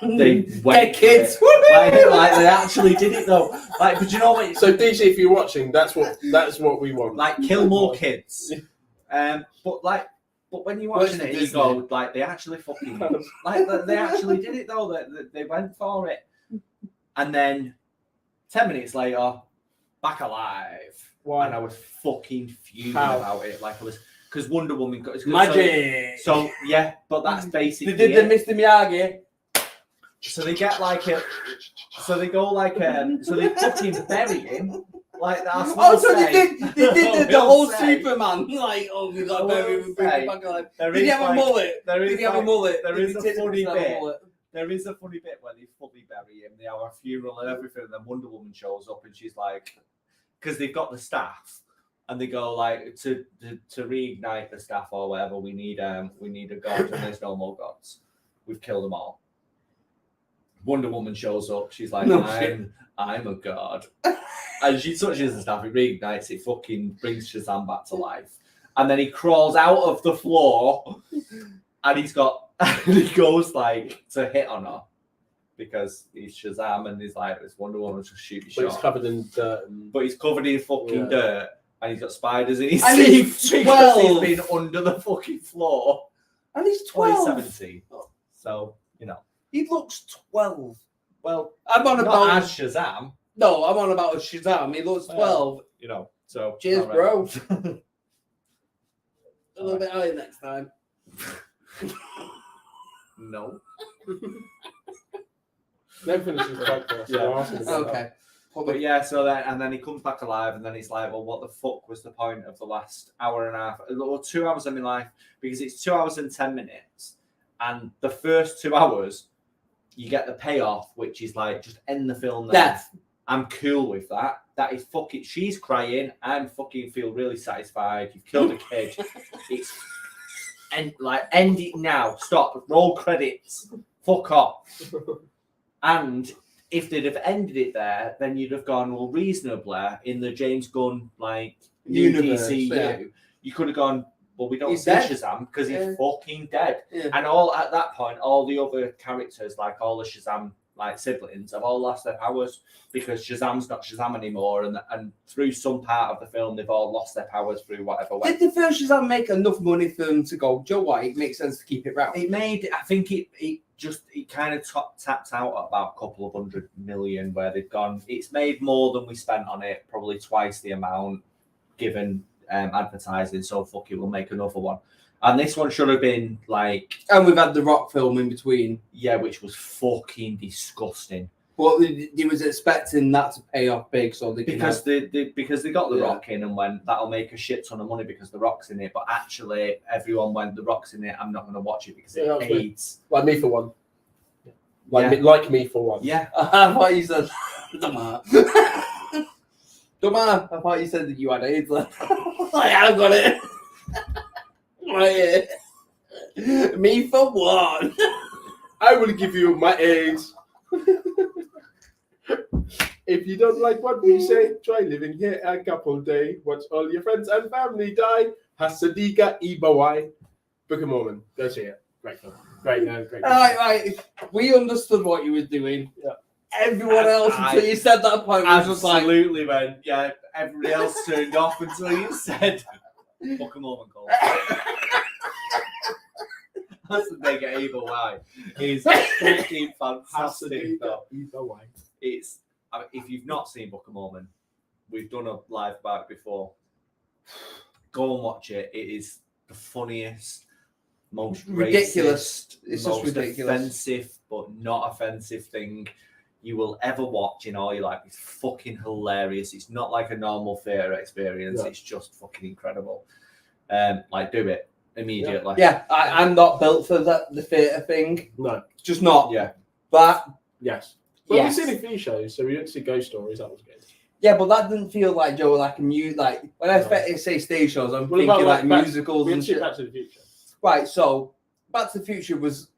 [SPEAKER 1] They went
[SPEAKER 3] kids.
[SPEAKER 1] for it. Like they actually did it though. Like, but you know what?
[SPEAKER 2] So DC, if you're watching, that's what we want.
[SPEAKER 1] Like, kill more kids. But when you're watching it, you go, like, they actually fucking, like, they actually did it though. They went for it. And then 10 minutes later, back alive.
[SPEAKER 2] Why?
[SPEAKER 1] And I was fucking fuming
[SPEAKER 2] How?
[SPEAKER 1] about it. Like, I was, because Wonder Woman got
[SPEAKER 3] Magic.
[SPEAKER 1] So yeah, but that's basically
[SPEAKER 3] They did the
[SPEAKER 1] it.
[SPEAKER 3] Mr. Miyagi.
[SPEAKER 1] So they get like a, so they go like so they fucking bury him. Like that's what
[SPEAKER 3] Oh, so they did the
[SPEAKER 1] Will
[SPEAKER 3] whole
[SPEAKER 1] say.
[SPEAKER 3] Superman. Like, oh, we got
[SPEAKER 1] I
[SPEAKER 3] bury
[SPEAKER 1] will
[SPEAKER 3] him, bring
[SPEAKER 1] say,
[SPEAKER 3] him back alive.
[SPEAKER 1] there
[SPEAKER 3] Did he
[SPEAKER 1] is
[SPEAKER 3] have a
[SPEAKER 1] like-
[SPEAKER 3] mullet?
[SPEAKER 1] there is
[SPEAKER 3] Did he have a
[SPEAKER 1] like-
[SPEAKER 3] mullet?
[SPEAKER 1] there
[SPEAKER 3] Did
[SPEAKER 1] is
[SPEAKER 3] he
[SPEAKER 1] a
[SPEAKER 3] take the
[SPEAKER 1] funny
[SPEAKER 3] piss out of a
[SPEAKER 1] bit.
[SPEAKER 3] mullet?
[SPEAKER 1] There is a funny bit where they fully bury him. They have a funeral and everything, and then Wonder Woman shows up and she's like, because they've got the staff, and they go like to reignite the staff or whatever. We need a god, and there's no more gods. We've killed them all. Wonder Woman shows up. She's like,
[SPEAKER 3] No shit.
[SPEAKER 1] I'm a god, and she touches the staff. It reignites. It fucking brings Shazam back to life, and then he crawls out of the floor, and he's got. And he goes like to hit on her because he's Shazam and he's like, it's Wonder Woman to shoot your
[SPEAKER 2] But it's
[SPEAKER 1] shot.
[SPEAKER 2] covered in dirt. And...
[SPEAKER 1] But he's covered in fucking
[SPEAKER 2] Yeah.
[SPEAKER 1] dirt and he's got spiders in his
[SPEAKER 3] And he's
[SPEAKER 1] teeth because
[SPEAKER 3] 12.
[SPEAKER 1] he's been under the fucking floor.
[SPEAKER 3] And he's
[SPEAKER 1] Well, he's
[SPEAKER 3] 12.
[SPEAKER 1] 17. So, you know.
[SPEAKER 3] He looks 12.
[SPEAKER 1] Well,
[SPEAKER 3] I'm on
[SPEAKER 1] not
[SPEAKER 3] about.
[SPEAKER 1] as Shazam,
[SPEAKER 3] No, I'm on about a Shazam. He looks 12.
[SPEAKER 1] you know. So
[SPEAKER 3] Cheers,
[SPEAKER 1] all
[SPEAKER 3] bro.
[SPEAKER 1] right.
[SPEAKER 3] A little bit higher next time.
[SPEAKER 1] No.
[SPEAKER 2] Then finishes the podcast.
[SPEAKER 1] Yeah.
[SPEAKER 2] I'll ask him about that.
[SPEAKER 3] Okay.
[SPEAKER 1] But yeah, so then and then he comes back alive, and then he's like, "Well, what the fuck was the point of the last hour and a half, or 2 hours of my life?" Because it's 2 hours and 10 minutes, and the first 2 hours, you get the payoff, which is like just end the film there.
[SPEAKER 3] Death.
[SPEAKER 1] I'm cool with that. That is fucking. She's crying. I'm fucking feel really satisfied. You've killed a kid. It's end it now. Stop. Roll credits. Fuck off. And if they'd have ended it there, then you'd have gone, well, reasonably in the James Gunn like new
[SPEAKER 3] Universe,
[SPEAKER 1] DCU,
[SPEAKER 3] yeah.
[SPEAKER 1] you could have gone, well, we don't
[SPEAKER 3] He's
[SPEAKER 1] see
[SPEAKER 3] dead.
[SPEAKER 1] Shazam because
[SPEAKER 3] Yeah.
[SPEAKER 1] he's fucking dead.
[SPEAKER 3] Yeah.
[SPEAKER 1] And all at that point, all the other characters, like all the Shazam like siblings, have all lost their powers because Shazam's not Shazam anymore, and through some part of the film, they've all lost their powers through whatever way.
[SPEAKER 3] Did the first Shazam make enough money for them to go, Joe White, it makes sense to keep it round?
[SPEAKER 1] It made, I think it kind of tapped out at about a couple of 100 million where they've gone. It's made more than we spent on it, probably twice the amount given advertising. So fuck it, we'll make another one. And this one should have been like,
[SPEAKER 3] And we've had the Rock film in between.
[SPEAKER 1] yeah, which was fucking disgusting.
[SPEAKER 3] But they was expecting that to pay off big, so they
[SPEAKER 1] Because they got the
[SPEAKER 3] Yeah.
[SPEAKER 1] Rock in and went, that'll make a shit ton of money because the Rock's in it. But actually, everyone went, the Rock's in it. I'm not going to watch it because it
[SPEAKER 2] Yeah, that's
[SPEAKER 1] aids.
[SPEAKER 2] Like me for one.
[SPEAKER 1] Yeah.
[SPEAKER 2] Like me for one.
[SPEAKER 1] Yeah,
[SPEAKER 3] I thought you said, Dumma. Dumma, I thought you said that you had AIDS. Like, I've got it. Right here. Me for one.
[SPEAKER 2] I will give you my AIDS. If you don't like what we say, try living here a couple day. Watch all your friends and family die. Hasadika Ibawai. Book of Mormon. Go see it. Great film. Great, great.
[SPEAKER 3] Right. We understood what you were doing.
[SPEAKER 2] Yeah.
[SPEAKER 3] Everyone else, until you said that point, was just like,
[SPEAKER 1] absolutely, man. Yeah, everybody else turned off until you said, "Fuck 'em all and call." That's the big evil why. It's fucking fantastic. Though.
[SPEAKER 2] Ibawai.
[SPEAKER 1] It's if you've not seen Book of Mormon, we've done a live about it before. Go and watch it. It is the funniest, most
[SPEAKER 3] ridiculous.
[SPEAKER 1] racist,
[SPEAKER 3] It's just
[SPEAKER 1] most
[SPEAKER 3] ridiculous.
[SPEAKER 1] offensive but not offensive thing you will ever watch in all your life. It's fucking hilarious. It's not like a normal theatre experience.
[SPEAKER 2] Yeah.
[SPEAKER 1] It's just fucking incredible. Like, do it immediately.
[SPEAKER 3] Yeah, I'm not built for the theatre thing.
[SPEAKER 2] No.
[SPEAKER 3] Just not.
[SPEAKER 1] Yeah.
[SPEAKER 3] But
[SPEAKER 2] Yes. Well,
[SPEAKER 3] yes.
[SPEAKER 2] we've seen a few shows, so we didn't see Ghost Stories. That was good.
[SPEAKER 3] Yeah, but that didn't feel like Joe, like a like when I say stage shows, I'm thinking like musicals and shit.
[SPEAKER 2] Back to the Future.
[SPEAKER 3] Right, so Back to the Future was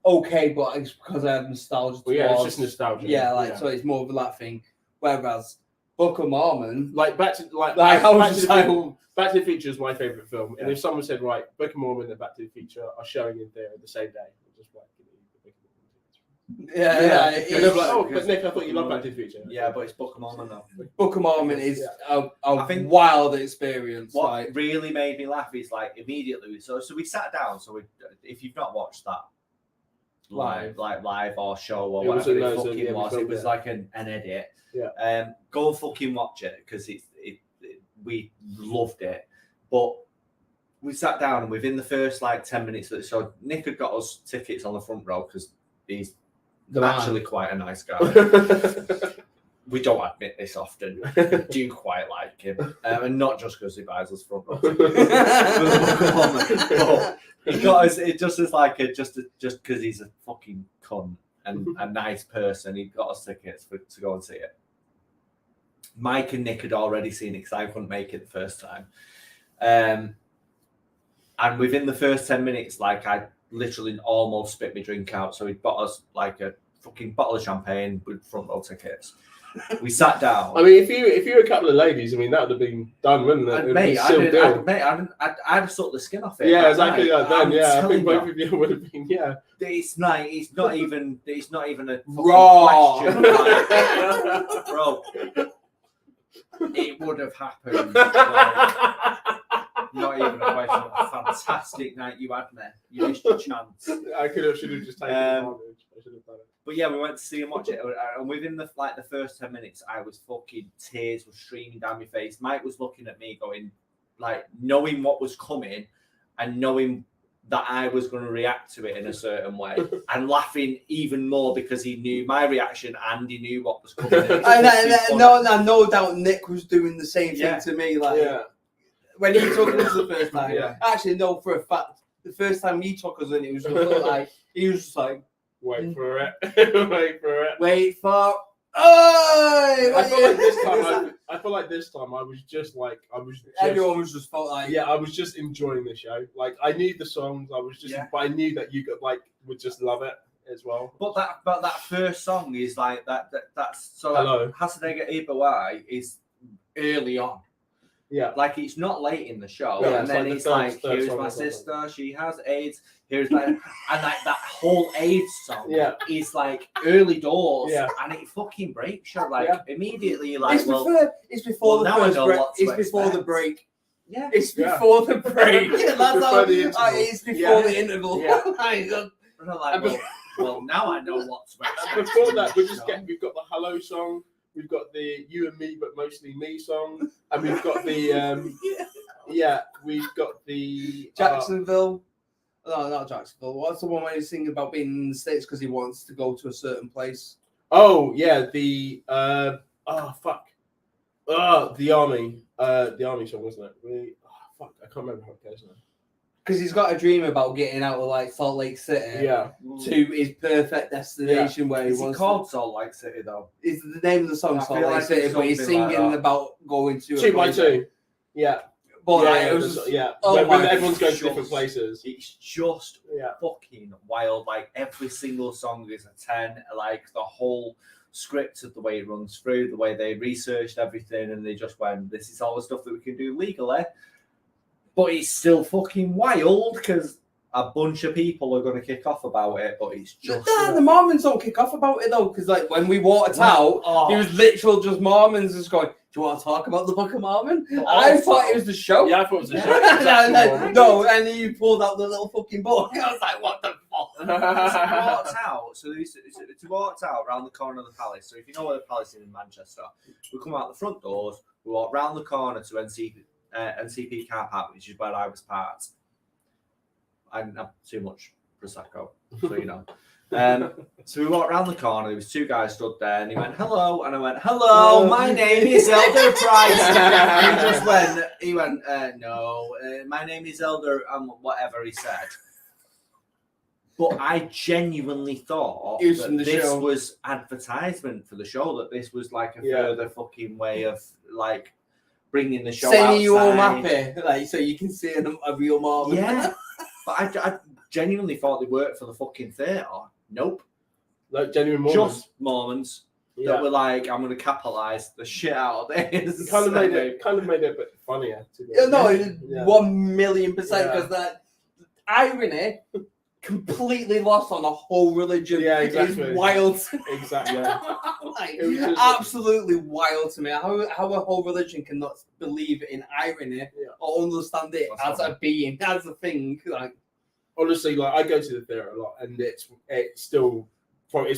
[SPEAKER 3] okay, but it's because I have nostalgia.
[SPEAKER 2] Well, yeah, it's
[SPEAKER 3] towards-
[SPEAKER 2] just nostalgia.
[SPEAKER 3] Yeah, like so it's more of that thing. Whereas Book of Mormon,
[SPEAKER 2] Like Back to
[SPEAKER 3] I was just like,
[SPEAKER 2] Back to the Future is my favourite film, and
[SPEAKER 1] Yeah.
[SPEAKER 2] if someone said, right, Book of Mormon and Back to the Future are showing in theatre the same day, I'll just like, give me the Book of Mormon tickets.
[SPEAKER 3] yeah,
[SPEAKER 2] And
[SPEAKER 3] it's-
[SPEAKER 2] they're like, oh, but Nick, I thought you loved Back to the Future.
[SPEAKER 1] Yeah, but it's Book of Mormon though.
[SPEAKER 3] Book of Mormon is a
[SPEAKER 1] I think
[SPEAKER 3] wild experience.
[SPEAKER 1] What
[SPEAKER 3] Like,
[SPEAKER 1] really made me laugh is like immediately. So we sat down. So if you've not watched that live or show or
[SPEAKER 2] It was
[SPEAKER 1] whatever
[SPEAKER 2] a-
[SPEAKER 1] it
[SPEAKER 2] no,
[SPEAKER 1] fucking
[SPEAKER 2] yeah, we
[SPEAKER 1] was, it
[SPEAKER 2] filmed
[SPEAKER 1] was
[SPEAKER 2] it.
[SPEAKER 1] like an edit.
[SPEAKER 2] Yeah.
[SPEAKER 1] Go and fucking watch it because we loved it. But we sat down and within the first like 10 minutes, so Nick had got us tickets on the front row because he's actually quite a nice guy. We don't admit this often. We do quite like him, and not just because he buys us front row tickets. But he got us. It just is like just because he's a fucking cunt and a nice person. He got us tickets to go and see it. Mike and Nick had already seen it because I couldn't make it the first time. And within the first 10 minutes, like I literally almost spit my drink out. So he bought us like a fucking bottle of champagne with front row tickets. We sat down.
[SPEAKER 2] I mean, if you were a couple of ladies, I mean, that would have been done, wouldn't it? It would
[SPEAKER 1] Mate,
[SPEAKER 2] have been sealed deal.
[SPEAKER 1] I'd have sucked the skin off it.
[SPEAKER 2] Yeah,
[SPEAKER 1] that
[SPEAKER 2] exactly
[SPEAKER 1] night.
[SPEAKER 2] like that.
[SPEAKER 1] I'm
[SPEAKER 2] Yeah, I
[SPEAKER 1] telling
[SPEAKER 2] think both of you would have been. Yeah.
[SPEAKER 1] It's not even a fucking
[SPEAKER 3] Raw.
[SPEAKER 1] question. Like, bro, it would have happened. Like, not even a question. A fantastic night you had, mate. You missed your chance.
[SPEAKER 2] I should have just taken advantage. I should have done it.
[SPEAKER 1] But yeah, we went to see and watch it, and within the first 10 minutes, I was fucking tears were streaming down my face. Mike was looking at me, going, like, knowing what was coming, and knowing that I was going to react to it in a certain way, and laughing even more because he knew my reaction and he knew what was coming.
[SPEAKER 3] No doubt Nick was doing the same thing to me. Like when he took us the first time.
[SPEAKER 2] Yeah.
[SPEAKER 3] Actually, no, for a fact, the first time he took us in, it was just like he was just like,
[SPEAKER 2] wait for it, wait for it.
[SPEAKER 3] wait for. Oh!
[SPEAKER 2] I feel like this time. I feel like this time I was just like
[SPEAKER 3] Everyone was just felt like
[SPEAKER 2] I was just enjoying the show. Like I knew the songs. I was just, but I knew that you could would just love it as well.
[SPEAKER 1] But that first song is like that's so.
[SPEAKER 2] Hello.
[SPEAKER 1] Hasadega Ibawai is early on.
[SPEAKER 2] Yeah.
[SPEAKER 1] Like it's not late in the show,
[SPEAKER 2] Yeah,
[SPEAKER 1] and then
[SPEAKER 2] it's
[SPEAKER 1] it's
[SPEAKER 2] like
[SPEAKER 1] like,
[SPEAKER 2] the third
[SPEAKER 1] here's
[SPEAKER 2] song
[SPEAKER 1] my
[SPEAKER 2] or something.
[SPEAKER 1] sister, she has AIDS. Here's like, and like that whole AIDS song is like early doors, and it fucking breaks you. Like immediately, you're like,
[SPEAKER 3] it's before the
[SPEAKER 1] now I
[SPEAKER 3] first
[SPEAKER 1] know
[SPEAKER 3] break.
[SPEAKER 1] what to
[SPEAKER 3] It's before the
[SPEAKER 1] expect.
[SPEAKER 3] break.
[SPEAKER 1] Yeah,
[SPEAKER 3] It's before the break. Yeah, that's
[SPEAKER 2] Before
[SPEAKER 3] how
[SPEAKER 2] the interval.
[SPEAKER 3] it's before the interval.
[SPEAKER 2] Yeah.
[SPEAKER 1] and I'm like, well, now I know what to expect.
[SPEAKER 2] And before that, we've got the Hello song. We've got the You and Me, but mostly Me song, and we've got the we've got the
[SPEAKER 3] Jacksonville. No, not Jacksonville. What's the one where he's singing about being in the States because he wants to go to a certain place?
[SPEAKER 2] Oh yeah, the the army song, wasn't it? I can't remember how it goes now.
[SPEAKER 3] Because he's got a dream about getting out of like Salt Lake City
[SPEAKER 2] Yeah,
[SPEAKER 3] to his perfect destination where he
[SPEAKER 1] Is it
[SPEAKER 3] wants.
[SPEAKER 1] called Salt Lake City though?
[SPEAKER 3] Is the name of the song
[SPEAKER 1] I
[SPEAKER 3] Salt
[SPEAKER 1] feel
[SPEAKER 3] Lake
[SPEAKER 1] like
[SPEAKER 3] City,
[SPEAKER 1] it's
[SPEAKER 3] but he's
[SPEAKER 1] something like
[SPEAKER 3] singing
[SPEAKER 1] that.
[SPEAKER 3] about going to a
[SPEAKER 2] 2 by
[SPEAKER 3] place.
[SPEAKER 2] 2. Yeah,
[SPEAKER 3] But like,
[SPEAKER 2] yeah,
[SPEAKER 3] it was just,
[SPEAKER 2] Oh when
[SPEAKER 3] my
[SPEAKER 2] everyone's going to
[SPEAKER 1] just-
[SPEAKER 2] different places.
[SPEAKER 1] It's just
[SPEAKER 2] Yeah.
[SPEAKER 1] fucking wild. Like every single song is a 10. Like the whole script of the way it runs through, the way they researched everything, and they just went, "This is all the stuff that we can do legally." But it's still fucking wild because a bunch of people are going to kick off about it. But it's just
[SPEAKER 3] the Mormons don't kick off about it though, because like when we walked out, it was literal just Mormons just going, "Do you want to talk about the Book of Mormon?" I thought it was the show.
[SPEAKER 2] Yeah, I thought it was a show.
[SPEAKER 3] No, and then you pulled out the little fucking book. I was like, "What the fuck?"
[SPEAKER 1] So we walked out. So we walked out around the corner of the palace. So if you know where the palace is in Manchester, we come out the front doors. We walk round the corner to NCP car park, which is where I was parked. I didn't have too much prosecco, so you know. So we walked around the corner. There was two guys stood there, and he went, "Hello," and I went, "Hello, my name is Elder Price." And he went, "No, my name is Elder," whatever he said. But I genuinely thought that this was advertisement for the show. That this was like a further fucking way of like bringing the show
[SPEAKER 3] Saying
[SPEAKER 1] outside.
[SPEAKER 3] you all happy, like so you can see a real Mormon.
[SPEAKER 1] Yeah, but I genuinely thought they worked for the fucking theatre. Nope.
[SPEAKER 2] Like genuine Mormons.
[SPEAKER 1] Just Mormons that were like, I'm going to capitalise the shit out of this.
[SPEAKER 2] It kind of made it a bit funnier. To be
[SPEAKER 3] No,
[SPEAKER 2] honest.
[SPEAKER 3] 1,000,000% because that irony completely lost on a whole religion.
[SPEAKER 2] Yeah, exactly.
[SPEAKER 3] It's wild.
[SPEAKER 2] Exactly.
[SPEAKER 3] Like,
[SPEAKER 2] It was just-
[SPEAKER 3] absolutely wild to me. How a whole religion cannot believe in irony or understand it as a being, as a thing. Like,
[SPEAKER 2] honestly, like I go to the theatre a lot, and it's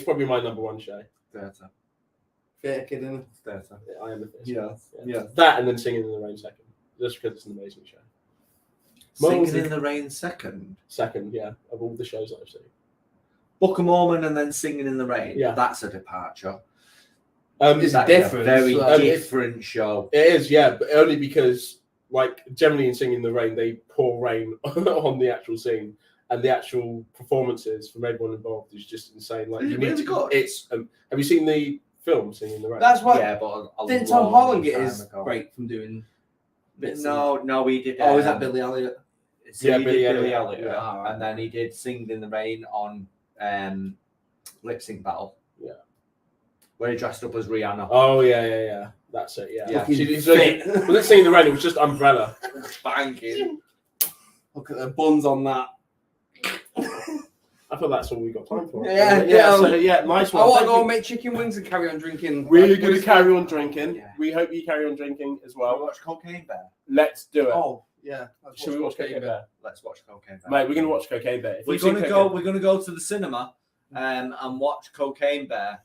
[SPEAKER 2] probably my number one show.
[SPEAKER 1] Theatre.
[SPEAKER 3] fair kid, isn't it?
[SPEAKER 1] Theatre.
[SPEAKER 2] Yeah, I am the theatre.
[SPEAKER 1] Yeah.
[SPEAKER 2] That and then Singing in the Rain second, just because it's an amazing show.
[SPEAKER 1] Singing in the Rain second.
[SPEAKER 2] Second, yeah, of all the shows that I've seen.
[SPEAKER 1] Book of Mormon and then Singing in the Rain.
[SPEAKER 2] Yeah.
[SPEAKER 1] That's a departure.
[SPEAKER 3] It's
[SPEAKER 1] That is
[SPEAKER 3] different.
[SPEAKER 1] a very
[SPEAKER 3] so-
[SPEAKER 1] different show.
[SPEAKER 2] It is, yeah, but only because, like, generally in Singing in the Rain, they pour rain on the actual scene, and the actual performances from everyone involved is just insane. Like,
[SPEAKER 1] Is
[SPEAKER 2] you
[SPEAKER 1] it
[SPEAKER 2] need
[SPEAKER 1] really
[SPEAKER 2] to.
[SPEAKER 1] good?
[SPEAKER 2] It's. Have you seen the film Singing in the Rain?
[SPEAKER 3] That's what.
[SPEAKER 1] Yeah, but
[SPEAKER 3] Didn't Tom
[SPEAKER 1] long
[SPEAKER 3] Holland get
[SPEAKER 1] time
[SPEAKER 3] his
[SPEAKER 1] ago.
[SPEAKER 3] break from doing bits?
[SPEAKER 1] No, he did.
[SPEAKER 3] Oh, is that Billy Elliot?
[SPEAKER 1] So
[SPEAKER 2] Yeah,
[SPEAKER 1] he
[SPEAKER 2] Billy
[SPEAKER 1] did Billy
[SPEAKER 2] Elliot,
[SPEAKER 1] Elliot,
[SPEAKER 2] yeah.
[SPEAKER 1] and then he did Singing in the Rain on Lip Sync Battle.
[SPEAKER 2] Yeah.
[SPEAKER 1] Where he dressed up as Rihanna.
[SPEAKER 2] Oh yeah. That's it. Yeah.
[SPEAKER 1] Yeah.
[SPEAKER 2] She's only, well, let's Singing in the Rain. It was just Umbrella.
[SPEAKER 1] Banking.
[SPEAKER 3] Look at the buns on that.
[SPEAKER 2] I thought that's all we got time for.
[SPEAKER 3] Yeah,
[SPEAKER 2] So, nice
[SPEAKER 3] I
[SPEAKER 2] one.
[SPEAKER 3] want to
[SPEAKER 2] Thank
[SPEAKER 3] go
[SPEAKER 2] you.
[SPEAKER 3] and make chicken wings and carry on drinking.
[SPEAKER 2] We're going to carry on drinking.
[SPEAKER 1] Yeah.
[SPEAKER 2] We hope you carry on drinking as
[SPEAKER 1] Well,
[SPEAKER 2] well.
[SPEAKER 1] watch Cocaine Bear.
[SPEAKER 2] Let's do it.
[SPEAKER 3] Oh, yeah.
[SPEAKER 2] Should we watch Cocaine Bear?
[SPEAKER 1] Let's watch Cocaine Bear.
[SPEAKER 2] Mate, we're going to watch Cocaine Bear. If
[SPEAKER 1] We're
[SPEAKER 2] you've seen
[SPEAKER 1] gonna
[SPEAKER 2] Cocaine-
[SPEAKER 1] go. We're gonna go to the cinema, and watch Cocaine Bear,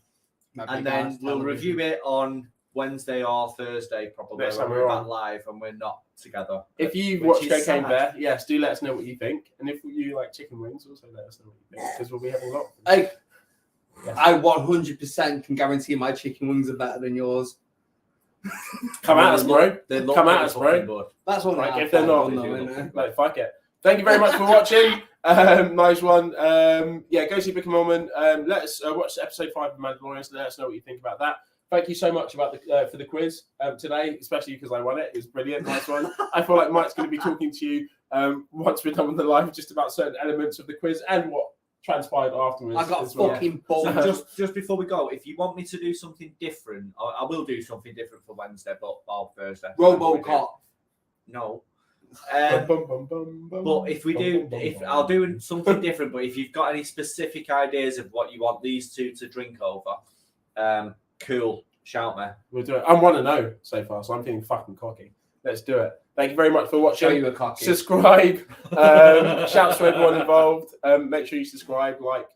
[SPEAKER 1] and then we'll review it on Wednesday or Thursday, probably.
[SPEAKER 2] Next
[SPEAKER 1] when
[SPEAKER 2] time
[SPEAKER 1] we're
[SPEAKER 2] we're
[SPEAKER 1] back
[SPEAKER 2] on.
[SPEAKER 1] live and we're not together.
[SPEAKER 2] If you've
[SPEAKER 1] Which
[SPEAKER 2] watched
[SPEAKER 1] is
[SPEAKER 2] Cocaine
[SPEAKER 1] sad.
[SPEAKER 2] Bear, yes, do let us know what you think. And if you like chicken wings, also let us know what you think, because we'll be having a lot.
[SPEAKER 3] I 100% can guarantee my chicken wings are better than yours.
[SPEAKER 2] Come at us, bro.
[SPEAKER 1] They look
[SPEAKER 2] Come at
[SPEAKER 1] really
[SPEAKER 2] us, bro.
[SPEAKER 1] fucking good.
[SPEAKER 3] That's what
[SPEAKER 2] Like,
[SPEAKER 3] I
[SPEAKER 2] if they're not,
[SPEAKER 3] though,
[SPEAKER 1] they do
[SPEAKER 3] isn't
[SPEAKER 1] look
[SPEAKER 3] it?
[SPEAKER 2] Like, fuck it. Thank you very much for watching. Nice one. Go see Book of Mormon. Let us watch episode 5 of Mandalorian. So let us know what you think about that. Thank you so much about for the quiz today, especially because I won it. It was brilliant. Nice one. I feel like Mike's going to be talking to you once we're done with the live, just about certain elements of the quiz and what transpired afterwards.
[SPEAKER 3] I got
[SPEAKER 2] as well.
[SPEAKER 3] fucking
[SPEAKER 1] So
[SPEAKER 3] balls.
[SPEAKER 1] just before we go, if you want me to do something different, I will do something different for Wednesday, but Thursday.
[SPEAKER 3] RoboCop.
[SPEAKER 1] No.
[SPEAKER 2] Bum,
[SPEAKER 1] But if we do, I'll do something different. But if you've got any specific ideas of what you want these two to drink over, cool, shout me.
[SPEAKER 2] we'll do it. I'm 1-0 so far, so I'm feeling fucking cocky. Let's do it. Thank you very much for watching.
[SPEAKER 3] Show you a cocky.
[SPEAKER 2] Subscribe. Shouts to everyone involved. Make sure you subscribe, like,